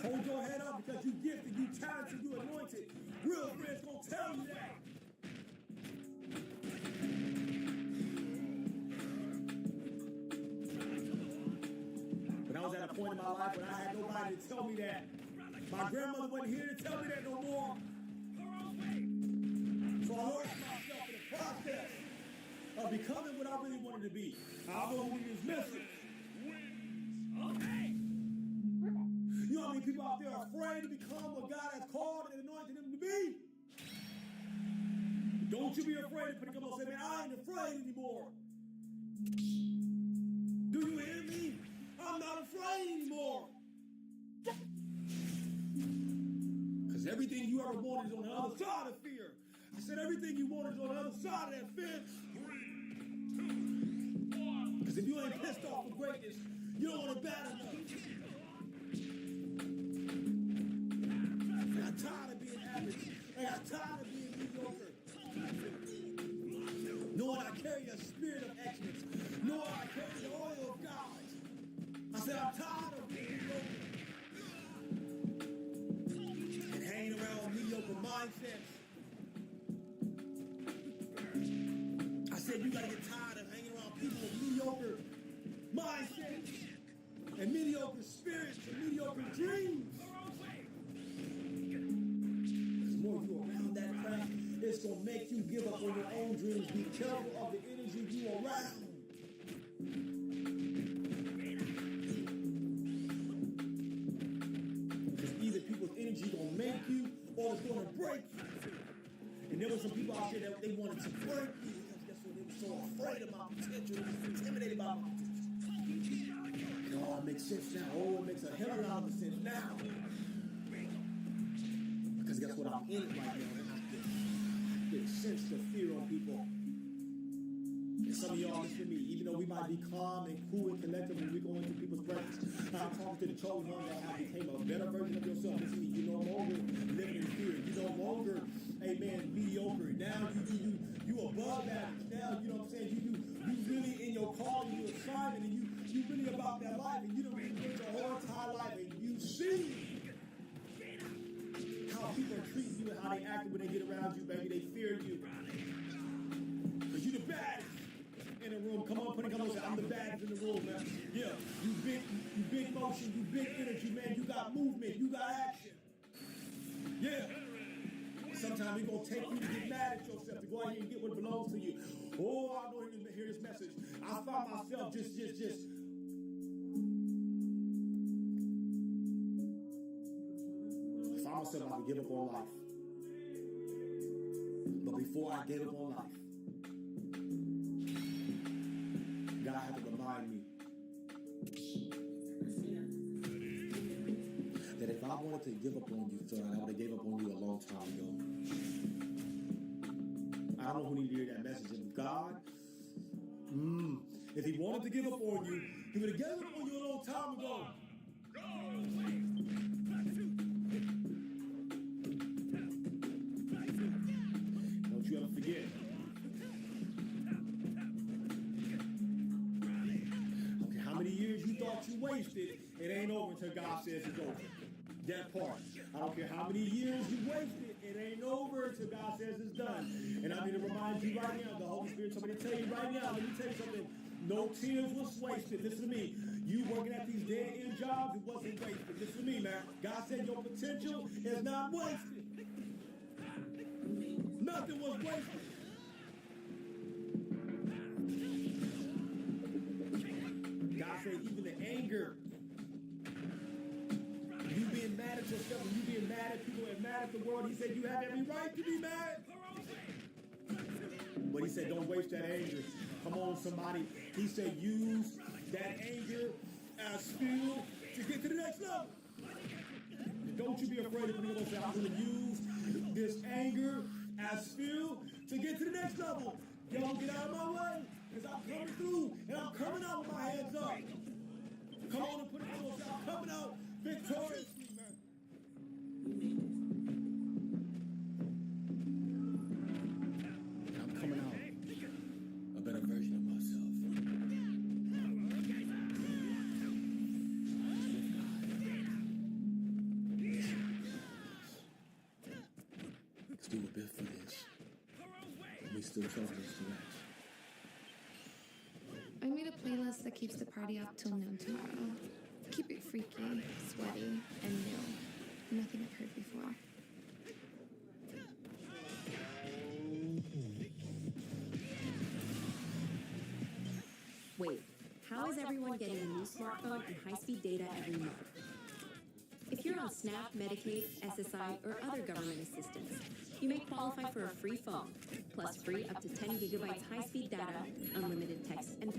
hold your head up because you gifted, you talented, you anointed. Real friends gonna tell you that. But I was at a point in my life when I had nobody to tell me that. My grandmother wasn't here to tell me that no more. So I learned myself in the process of becoming what I really wanted to be. I know who is missing. You know how many people out there are afraid to become what God has called and anointed them to be? Don't you be afraid to come up and say, man, I ain't afraid anymore. Do you hear me? I'm not afraid anymore. Because everything you ever wanted is on the other side of fear. I said everything you wanted is on the other side of that fence. Because if you ain't pissed off for greatness, you don't want it bad enough. I got tired of being average. I got tired of being mediocre. Knowing I carry a spirit of excellence. Knowing I carry the oil of God. I said I'm tired of being mediocre. And hanging around with mediocre mindsets. I said you gotta get tired of hanging around people with mediocre mindsets. And mediocre spirits and mediocre dreams. Because more you around that crap, it's going to make you give up on your own dreams. Be careful of the energy you around. Because either people's energy going to make you or it's going to break you. And there were some people out there that they wanted to break me because guess what? They were so afraid of my potential. They were intimidated by my potential. It all makes sense now. Oh, it makes a hell of a lot of sense now. Because guess what? I'm in it right now. And I get sense of fear on people. And some of y'all listen to me, even though we might be calm and cool and collective when we go into people's presence. I'm talking to the chosen ones that have became a better version of yourself. Listen to me, you no longer living in fear. You no longer, amen, mediocre. Now you above average. Now, you know what I'm saying? You really in your calling, your assignment, and you really about that life, and you don't really live your whole entire life, and you see how people treat you and how they act when they get around you, baby. They fear you. Because you the baddest in the room. Come on, put it, come on, say, I'm the baddest in the room, man. Yeah, you big motion, you big energy, man. You got movement, you got action. Yeah. Sometimes it's going to take you to get mad at yourself, to go out here and get what belongs to you. Oh, I don't even hear this message. I found myself just. I found myself about to give up on life. But before I gave up on life, God had to remind me that if I wanted to give up on you, son, I would have gave up on you a long time ago. I don't know who needed to hear that message. If God, if he wanted to give up on you, he would have given up on you a long time ago. Don't you ever forget. Okay, how many years you thought you wasted, it ain't over until God says it's over. That part. I don't care how many years you wasted, it ain't over until God says it's done. And I need to remind you right now, the Holy Spirit told me to tell you right now, let me tell you something. No tears was wasted. Listen to me. You working at these dead-end jobs, it wasn't wasted. Listen to me, man. God said your potential is not wasted. Nothing was wasted. God said even the anger, you being mad at yourself and you being mad at people and mad at the world, he said you have every right to be mad. But he said, don't waste that anger. Come on, somebody. He said, use that anger as fuel to get to the next level. And don't you be afraid of people say, I'm going to use this anger as fuel to get to the next level. Y'all get out of my way, because I'm coming through, and I'm coming out with my hands up. Come on and put it on. I'm coming out victorious. I'm coming out a better version of myself. Let's do a bit for this. We still talking this match. I made a playlist that keeps the party up till noon tomorrow. Keep it freaky, sweaty, and new. Nothing I've heard before. Wait, how is everyone getting a new smartphone and high-speed data every month? If you're on SNAP, Medicaid, SSI, or other government assistance, you may qualify for a free phone, plus free up to 10 gigabytes high-speed data, unlimited text, and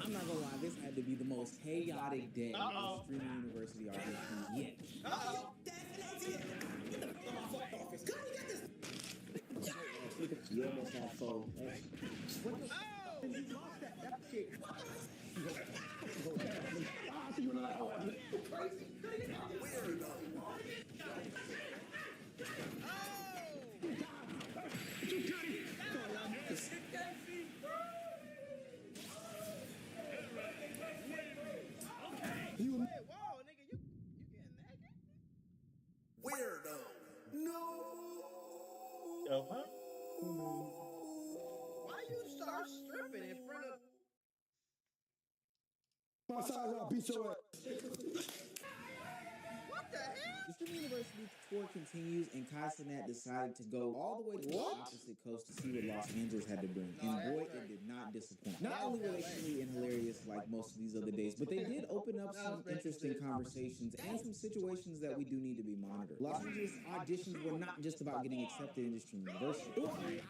I'm not gonna lie, this had to be the most chaotic day of Streaming University auditions yet. You almost had four. Weirdo. No. Huh? Why you start stripping in front of? My size, I'll beat your ass. What the hell? The Streaming University tour continues, and Kai Cenat decided to go all the way to the opposite coast to see what Los Angeles had to bring. And boy, it did not disappoint. Not only were they silly and hilarious like most of these other days, but they did open up some interesting conversations and some situations that we do need to be monitored. Los Angeles auditions were not just about getting accepted into Streaming University. It was a live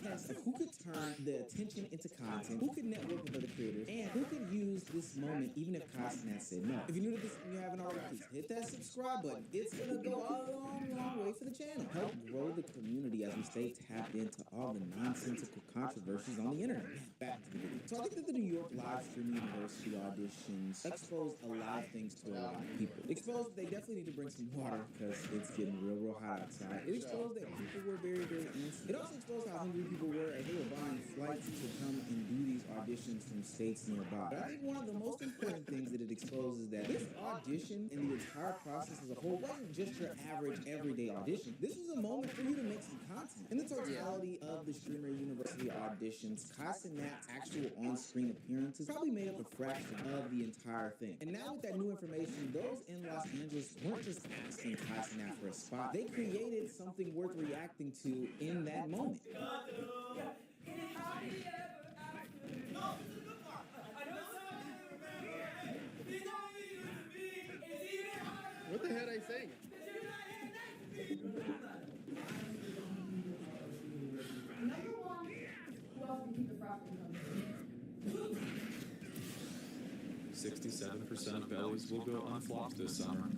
test of who could turn the attention into content, who could network with other creators, and who could use this moment even if Kai Cenat said no. If you're new to this and you haven't already, please hit that subscribe button. It's gonna go a long way for the channel. Help grow the community as we stay tapped into all the nonsensical controversies on the internet. Back to the video. So I think that the New York live Streaming University auditions exposed a lot of things to a lot of people. Exposed that they definitely need to bring some water because it's getting real hot outside. It exposed that people were very antsy. It also exposed how hungry people were as they were buying flights to come and do these auditions from states nearby. But I think one of the most important things that it exposed is that this audition and the entire process as a whole wasn't just your average everyday audition. This was a moment for you to make some content. In the totality of the Streamer University auditions, Kai Cenat's actual on-screen appearances probably made up a fraction of the entire thing. And now with that new information, those in Los Angeles weren't just asking Kai Cenat for a spot. They created something worth reacting to in that moment. What the hell are they saying? 67% of bellies will go unflopped this summer.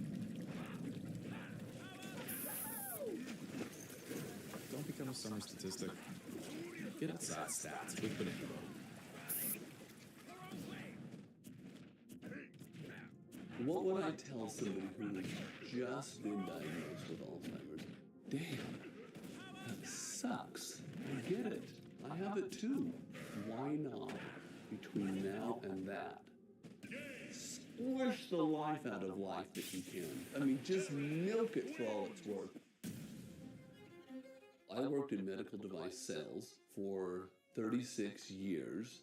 Don't become a summer statistic. Get outside stats with Banana Boat. What would I tell somebody who's just been diagnosed with Alzheimer's? Damn, that sucks. I get it. I have it too. Why not, between now and that, squish the life out of life if you can. I mean, just milk it for all it's worth. I worked in medical device sales for 36 years.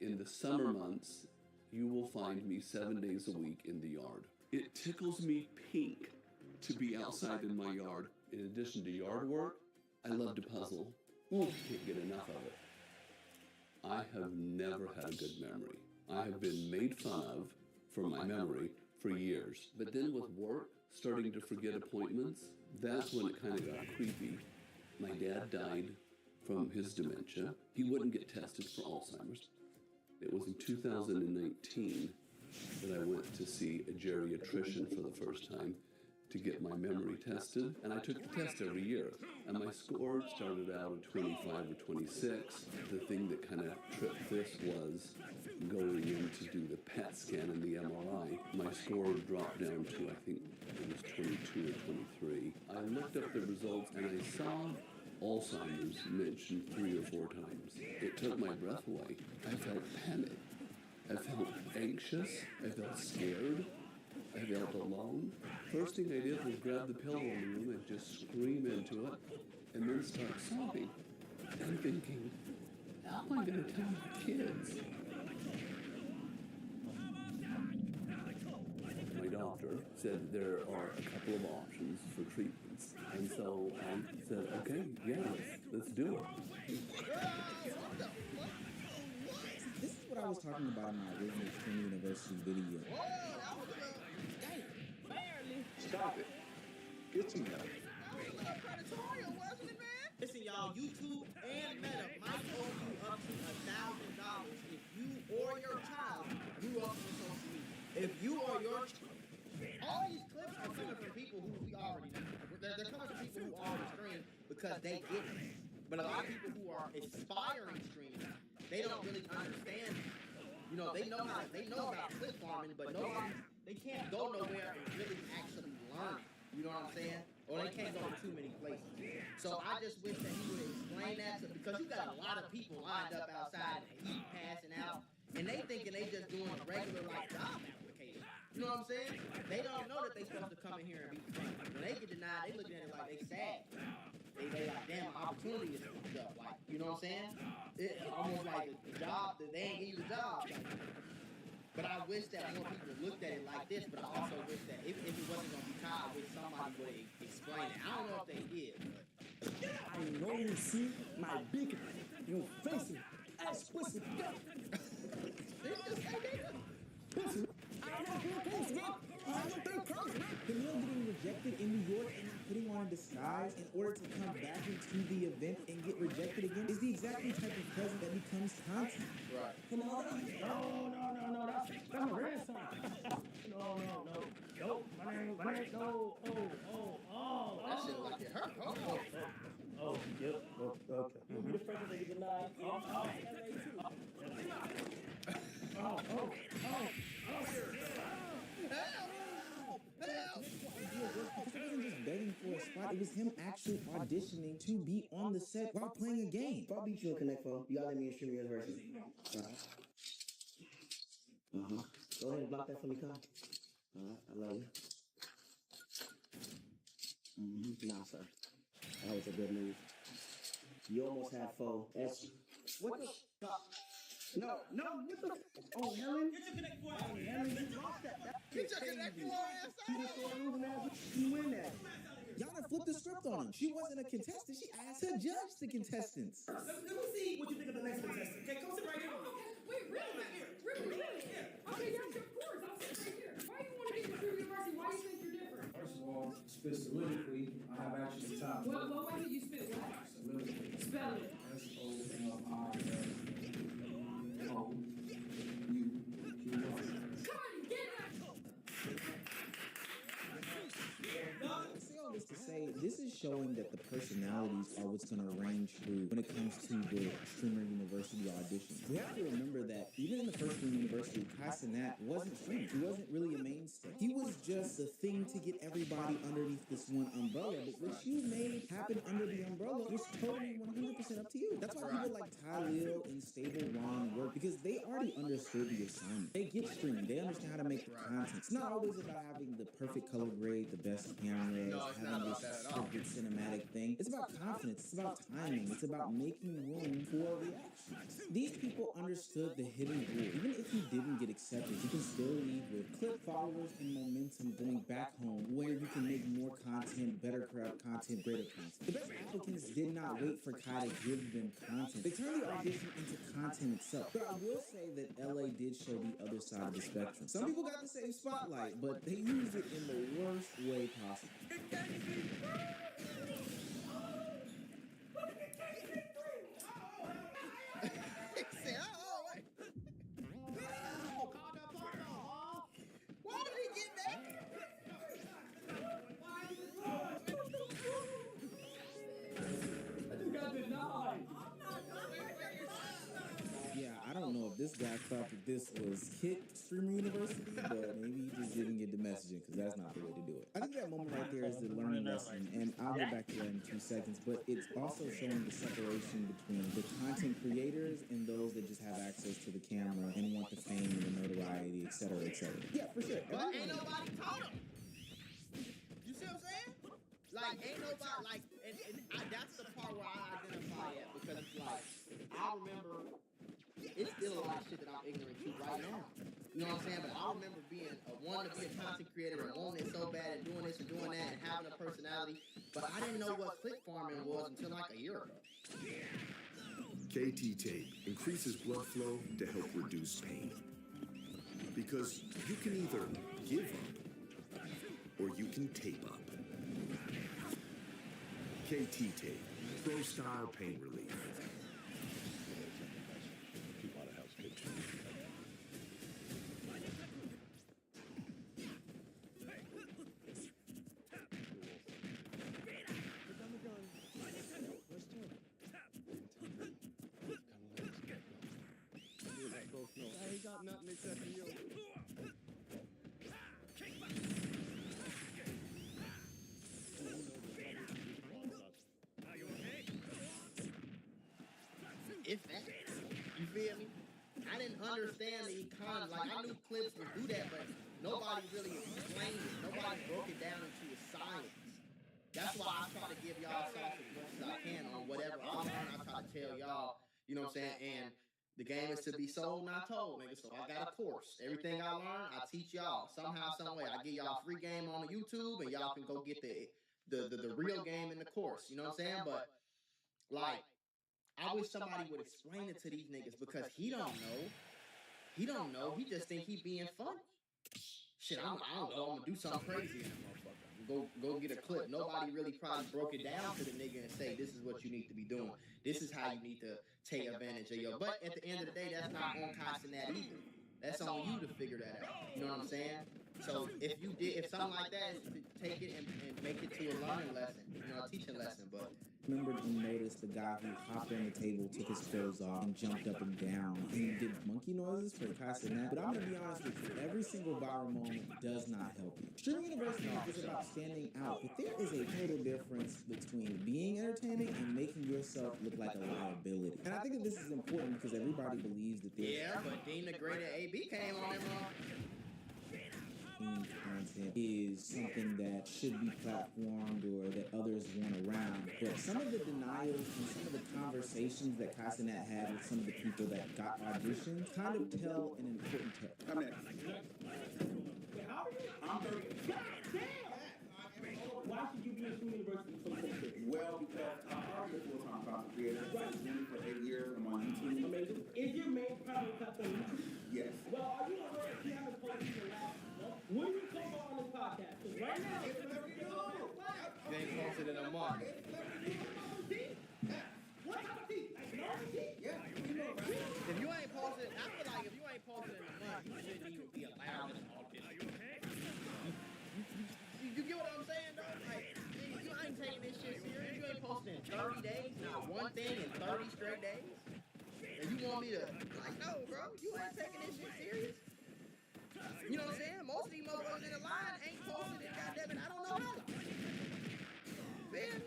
In the summer months, you will find me 7 days a week in the yard. It tickles me pink to be outside in my yard. In addition to yard work, I love to puzzle. Can't get enough of it. I have never had a good memory. I have been made fun of for my memory for years. But then with work, starting to forget appointments, that's when it kind of got creepy. My dad died from his dementia. He wouldn't get tested for Alzheimer's. It was in 2019 that I went to see a geriatrician for the first time to get my memory tested, and I took the test every year. And my score started out at 25 or 26. The thing that kind of tripped this was going in to do the PET scan and the MRI. My score dropped down to, I think it was 22 or 23. I looked up the results and I saw Alzheimer's mentioned 3 or 4 times. It took my breath away. I felt panic. I felt anxious. I felt scared. I felt alone. First thing I did was grab the pillow in the room and just scream into it, and then start sobbing and thinking, how am I going to tell my kids? My doctor said there are a couple of options for treatments, and so I said, okay, yeah, let's do it. This is what I was talking about in my original Extreme University video. Stop it. Get some help. Listen, y'all, YouTube and Meta might owe you up to $1,000 if you or your child grew up on social media. If you or your all these clips are coming from people who we already know. They're coming from people who already stream because they get it. But a lot of people who are aspiring streamers, they don't really understand. You know, they know about clip farming, but they can't go nowhere and really actually learn it. You know what I'm saying? Or they can't go to too many places. So I just wish that he would explain that because you got a lot of people lined up outside in the heat passing out, and they thinking they just doing a regular like job application. You know what I'm saying? They don't know that they supposed to come in here and be funny. When they get denied, they looking at it like they sad. They like, damn, opportunity is fucked up. Like, you know what I'm saying? It's almost like a job that they ain't give you the job. But I wish that more people looked at it like this, but I also wish that if it wasn't going to be Kyle, I wish somebody would explain it. I don't know if they did, but... I know you see my big, you facing ass pussy. Camille getting rejected in New York and not putting on a disguise in order to come back into the event and get rejected again is the exact type of present that becomes content. Right. Come on. No, that's my grandson. No. My name, no. Oh. That shit like it hurt. Oh, yep. Okay. You'll be the first to get denied. Because it wasn't just begging for a spot, it was him actually auditioning to be on the set while playing a game. If I beat you in Connect Phone, you gotta let me in Stream University. Go ahead and block that for me, Kyle. Alright, I love you. Nah, sir. That was a good move. You almost had 4. That's... What the fuck? No, what the... Oh, Helen? Get your Connect 4 out. Helen, you lost that. Get your Connect 4 ass out. You win that. Yana flipped the script on him. She wasn't a contestant. She asked to judge the contestants. Let me see what you think of the next contestant. Okay, come sit right here. Wait, really? Yeah. Okay, yes, of course. I'll sit right here. Why do you want to get into university? Why do you think you're different? First of all, spit soliloquy. I have actually time. What was it you spit? What? Soliloquy. Spell it. to say this is showing that the personalities are what's going to range through when it comes to the Streamer University auditions. We have to remember that even in the first Streamer University, Kai Cenat wasn't streaming. He wasn't really a mainstay. He was just the thing to get everybody underneath this one umbrella. But what you made happen under the umbrella was totally 100% up to you. That's why people like Tylil and Stable Ron work, because they already understood the assignment. They get streaming. They understand how to make the content. It's not always about having the perfect color grade, the best cameras, having this scripted cinematic thing. It's about confidence. It's about timing. It's about making room for reactions. These people understood the hidden rule. Even if you didn't get accepted, you can still leave with clip followers and momentum going back home, where you can make more content, better content, greater content. The best applicants did not wait for Kai to give them content. They turned the audition into content itself. But I will say that LA did show the other side of the spectrum. Some people got the same spotlight, but they used it in the worst way possible. Why did he get that? I just got denied. Yeah, I don't know if this guy thought that this was hit Streamer University, but maybe he just didn't get the messaging, because that's not the way to do it. I think that moment right there is the learning lesson, and I'll get back to that in 2 seconds, but it's also showing the separation between the content creators and those that just have access to the camera and want the fame and the notoriety, et cetera, et cetera. Yeah, for sure. But ain't nobody taught him. You see what I'm saying? Like, ain't nobody, like, that's the part where I identify at, because it's like, I remember, it's still a lot of shit that I'm ignorant to right now. You know what I'm saying? But I remember wanting to be a content creator and wanting it so bad and doing this and doing that and having a personality, but I didn't know what click farming was until like a year ago. KT tape increases blood flow to help reduce pain. Because you can either give up or you can tape up. KT tape, pro style pain relief. I ain't got nothing except for you. If that, you feel me? I didn't understand the economy. Like, I knew clips would do that, but nobody really explained it. Nobody broke it down into a science. That's why I try to give y'all sauce as much as I can on whatever I learn. I try to tell y'all, you know what I'm saying? And the game is to be sold, not told, nigga. So I got a course. Everything I learn, I teach y'all. Somehow, some way. I give y'all a free game on the YouTube, and y'all can go get the real game in the course. You know what I'm saying? But, like, I wish somebody would explain it to these niggas, because he don't know. He don't know. He just think he being funny. Shit, I don't know. I'm gonna do something crazy in that motherfucker. Go get a clip. Nobody really probably broke it down to the nigga and say, this is what you need to be doing. This is how you need to take advantage of your. But at the end of the day, that's not on Kai Cenat either. That's on you to figure that out. You know what I'm saying? So if something like that is to take it and make it to a learning lesson, you know, a teaching lesson. But remembered and noticed the guy who hopped on the table, took his clothes off, and jumped up and down and did monkey noises for Kai Cenat. But I'm gonna be honest with you, every single viral moment does not help you. Streaming University is about standing out, but there is a total difference between being entertaining and making yourself look like a liability. And I think that this is important because everybody believes that there's but Dean the Great at AB came on him. Content is something that should be platformed or that others want around. But some of the denials and some of the conversations that Kai Cenat had with some of the people that got auditions kind of tell an important tale. I'm next. I'm 30. Why should you be in Shii University so quick? Well, because I'm already a full-time content creator. I've been doing it for 8 years. I'm on YouTube. Amazing. Is your main primary platform YouTube? Yes. Well, are you aware that you haven't posted in the last month? When are you talking about on this podcast? Because right now, it's they ain't posted in a month. What type of tea? Like normal tea? Yeah. If you ain't posted, I feel like if you ain't posted in a month, you shouldn't even be allowed to audition. Are you okay? You get what I'm saying, though? Like, thing in 30 straight days? And you want me to, like, no, bro, you ain't taking this shit serious. You know what I'm saying? Most of these motherfuckers in the line ain't posted in goddamn it, I don't know how long. Feel me?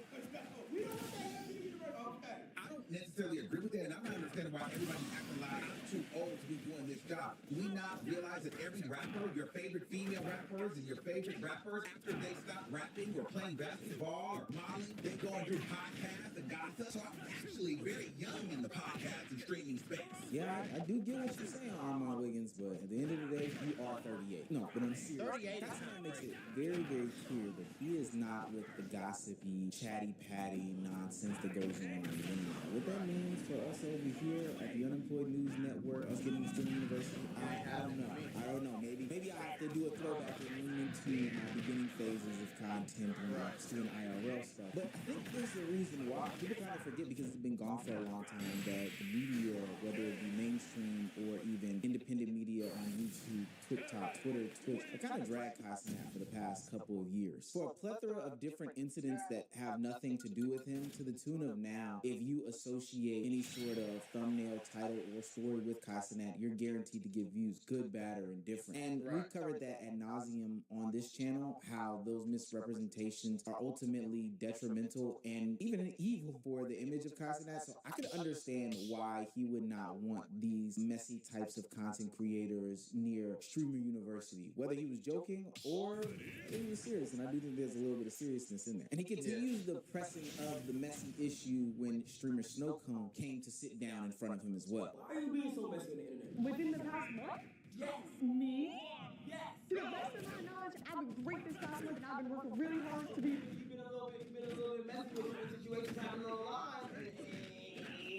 We don't want that heavy universe. Okay. I don't necessarily agree with that, and I'm not understanding why everybody's acting like I'm too old to be doing this job. Do we not realize that every rapper, your favorite female rappers and your favorite rappers, after they stop rapping or playing basketball or modeling, they go and do podcasts and gossip? So I'm actually very young in the podcast and streaming space. Yeah, I do get what you're saying, Armand Wiggins, but at the end of the day, you are 38. No, but on a serious 38 Casanat makes it very, very clear that he is not with the gossipy, chatty-patty nonsense that goes on in the internet. What that means for us over here at the Unemployed News Network, us getting the Streaming University, I don't know. I don't know. Maybe I have to do a throwback and lean into my beginning phases of content when I was doing IRL stuff. But I think there's a reason why. People kind of forget, because it's been gone for a long time, that the media, whether it be mainstream or even independent media on YouTube, TikTok, Twitter, Twitch, I kind of dragged Casanat for the past couple of years. For a plethora of different incidents that have nothing to do with him, to the tune of now, if you associate any sort of thumbnail, title, or story with Casanat, you're guaranteed to get views, good, bad, or indifferent. And we've covered that ad nauseum on this channel, how those misrepresentations are ultimately detrimental and even evil for the image of Casanat. So I could understand why he would not want these messy types of content creators near Streamer University, whether he was joking or he was serious. And I do think there's a little bit of seriousness in there. And he continues the pressing of the messy issue when streamer Snowcone came to sit down in front of him as well. Why are you being so messy on the internet? Within the past month? Yes. Me? Yes. To the best of my knowledge, I've been great this past month and I've been working really hard to be. You've been a little bit messy with situations happening online, and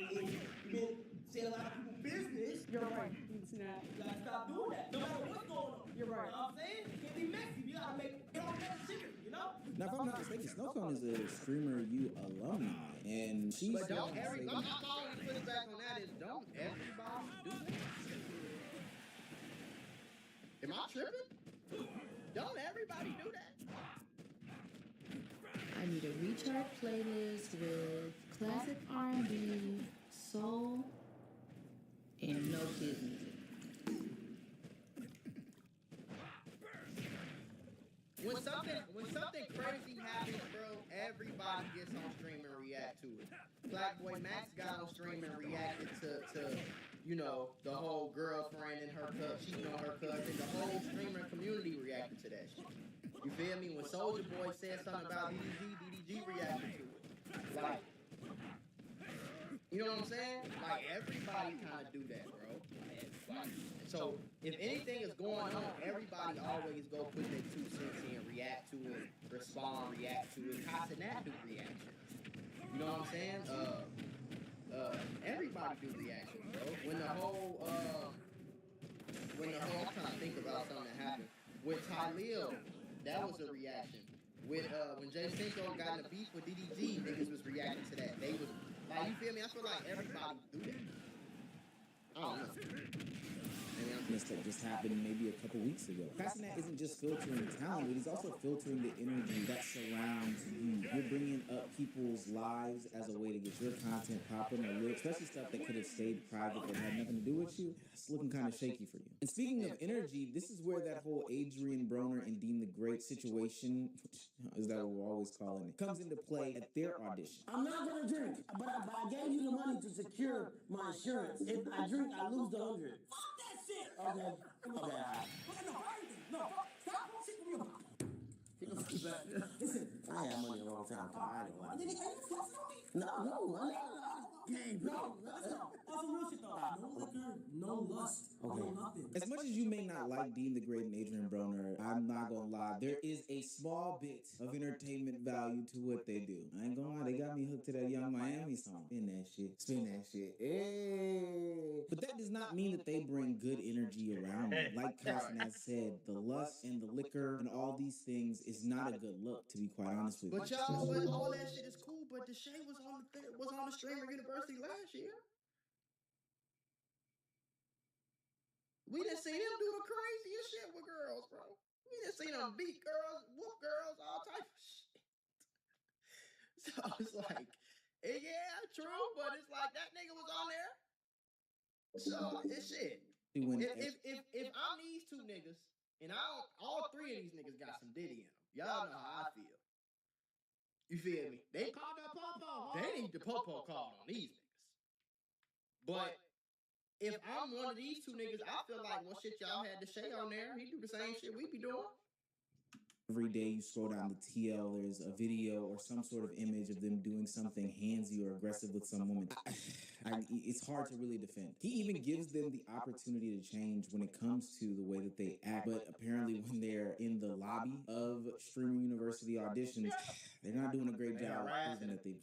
you've been saying a lot of people's business. You're right. It's not. You gotta stop doing that, no matter what's going on. You're right. You know what I'm saying? You can't be messy. You gotta make it all better chicken, you know? Now, if I'm not mistaken, Snowcone is a Streamer U alumni, and she's. But don't everybody, I'm always put it back on that is, don't everybody do that? Am I tripping? Don't everybody do that? I need a recharge playlist with classic R&B, soul, and no kids music. When something crazy happens, bro, everybody gets on stream and react to it. Black Boy Max got on stream and reacted to you know, the whole girlfriend and her cheating on her cousin. The whole streamer community reacted to that shit. You feel me? When Soulja Boy said something about DDG reacted to it. Like, you know what I'm saying? Like, everybody kind of do that, bro. So, if anything is going on, everybody always go put their 2 cents in, react to it, respond, react to it. Casanat do reaction. You know what I'm saying? Everybody do reaction, bro. When the whole, I'm trying to think about something that happened. With Tylil, that was a reaction. With, when Jay Cinco got in a beef with DDG, niggas was reacting to that. They was, like, you feel me? I feel like everybody do that. I don't know. That just happened maybe a couple weeks ago. Casanat isn't just filtering talent, but he's also filtering the energy that surrounds you. You're bringing up people's lives as a way to get your content popping or lit, especially stuff that could have stayed private that had nothing to do with you. It's looking kind of shaky for you. And speaking of energy, this is where that whole Adrian Broner and Dean the Great situation, is that what we're always calling it, comes into play at their audition. I'm not gonna drink, but I gave you the money to secure my insurance. If I drink, I lose the 100. Fuck that shit! Okay. Okay. No, stop bullshitting me. Listen, I had money a long time ago. I ain't gonna lie. No. Hey, bro. That's some real shit, though. No liquor, no lust, no nothing. As much as you may not like Dean the Great and Adrian Broner, I'm not gonna lie, there is a small bit of entertainment value to what they do. I ain't gonna lie, they got me hooked to that Young Miami song. Spin that shit. Hey. But that does not mean that they bring good energy around them. Like Casanat said, the lust and the liquor and all these things is not a good look, to be quite honest with you. But y'all, all that shit is cool, but the Shii was on the Streamer University last year. We done seen him do the craziest shit with girls, bro. We done seen him beat girls, whoop girls, all type of shit. So it's like, yeah, true, but it's like that nigga was on there. So it's shit. If I'm these two niggas, and all three of these niggas got some Diddy in them, y'all know how I feel. You feel me? They called that Popo. They need the Popo called on these niggas. But if I'm one of these two niggas, I feel like, well, shit, y'all had the Shii on there. He do the same shit we be doing. Every day you scroll down the TL, there's a video or some sort of image of them doing something handsy or aggressive with some woman. It's hard to really defend. He even gives them the opportunity to change when it comes to the way that they act. But apparently when they're in the lobby of Streamer University auditions, they're not doing a great job proving that they've changed.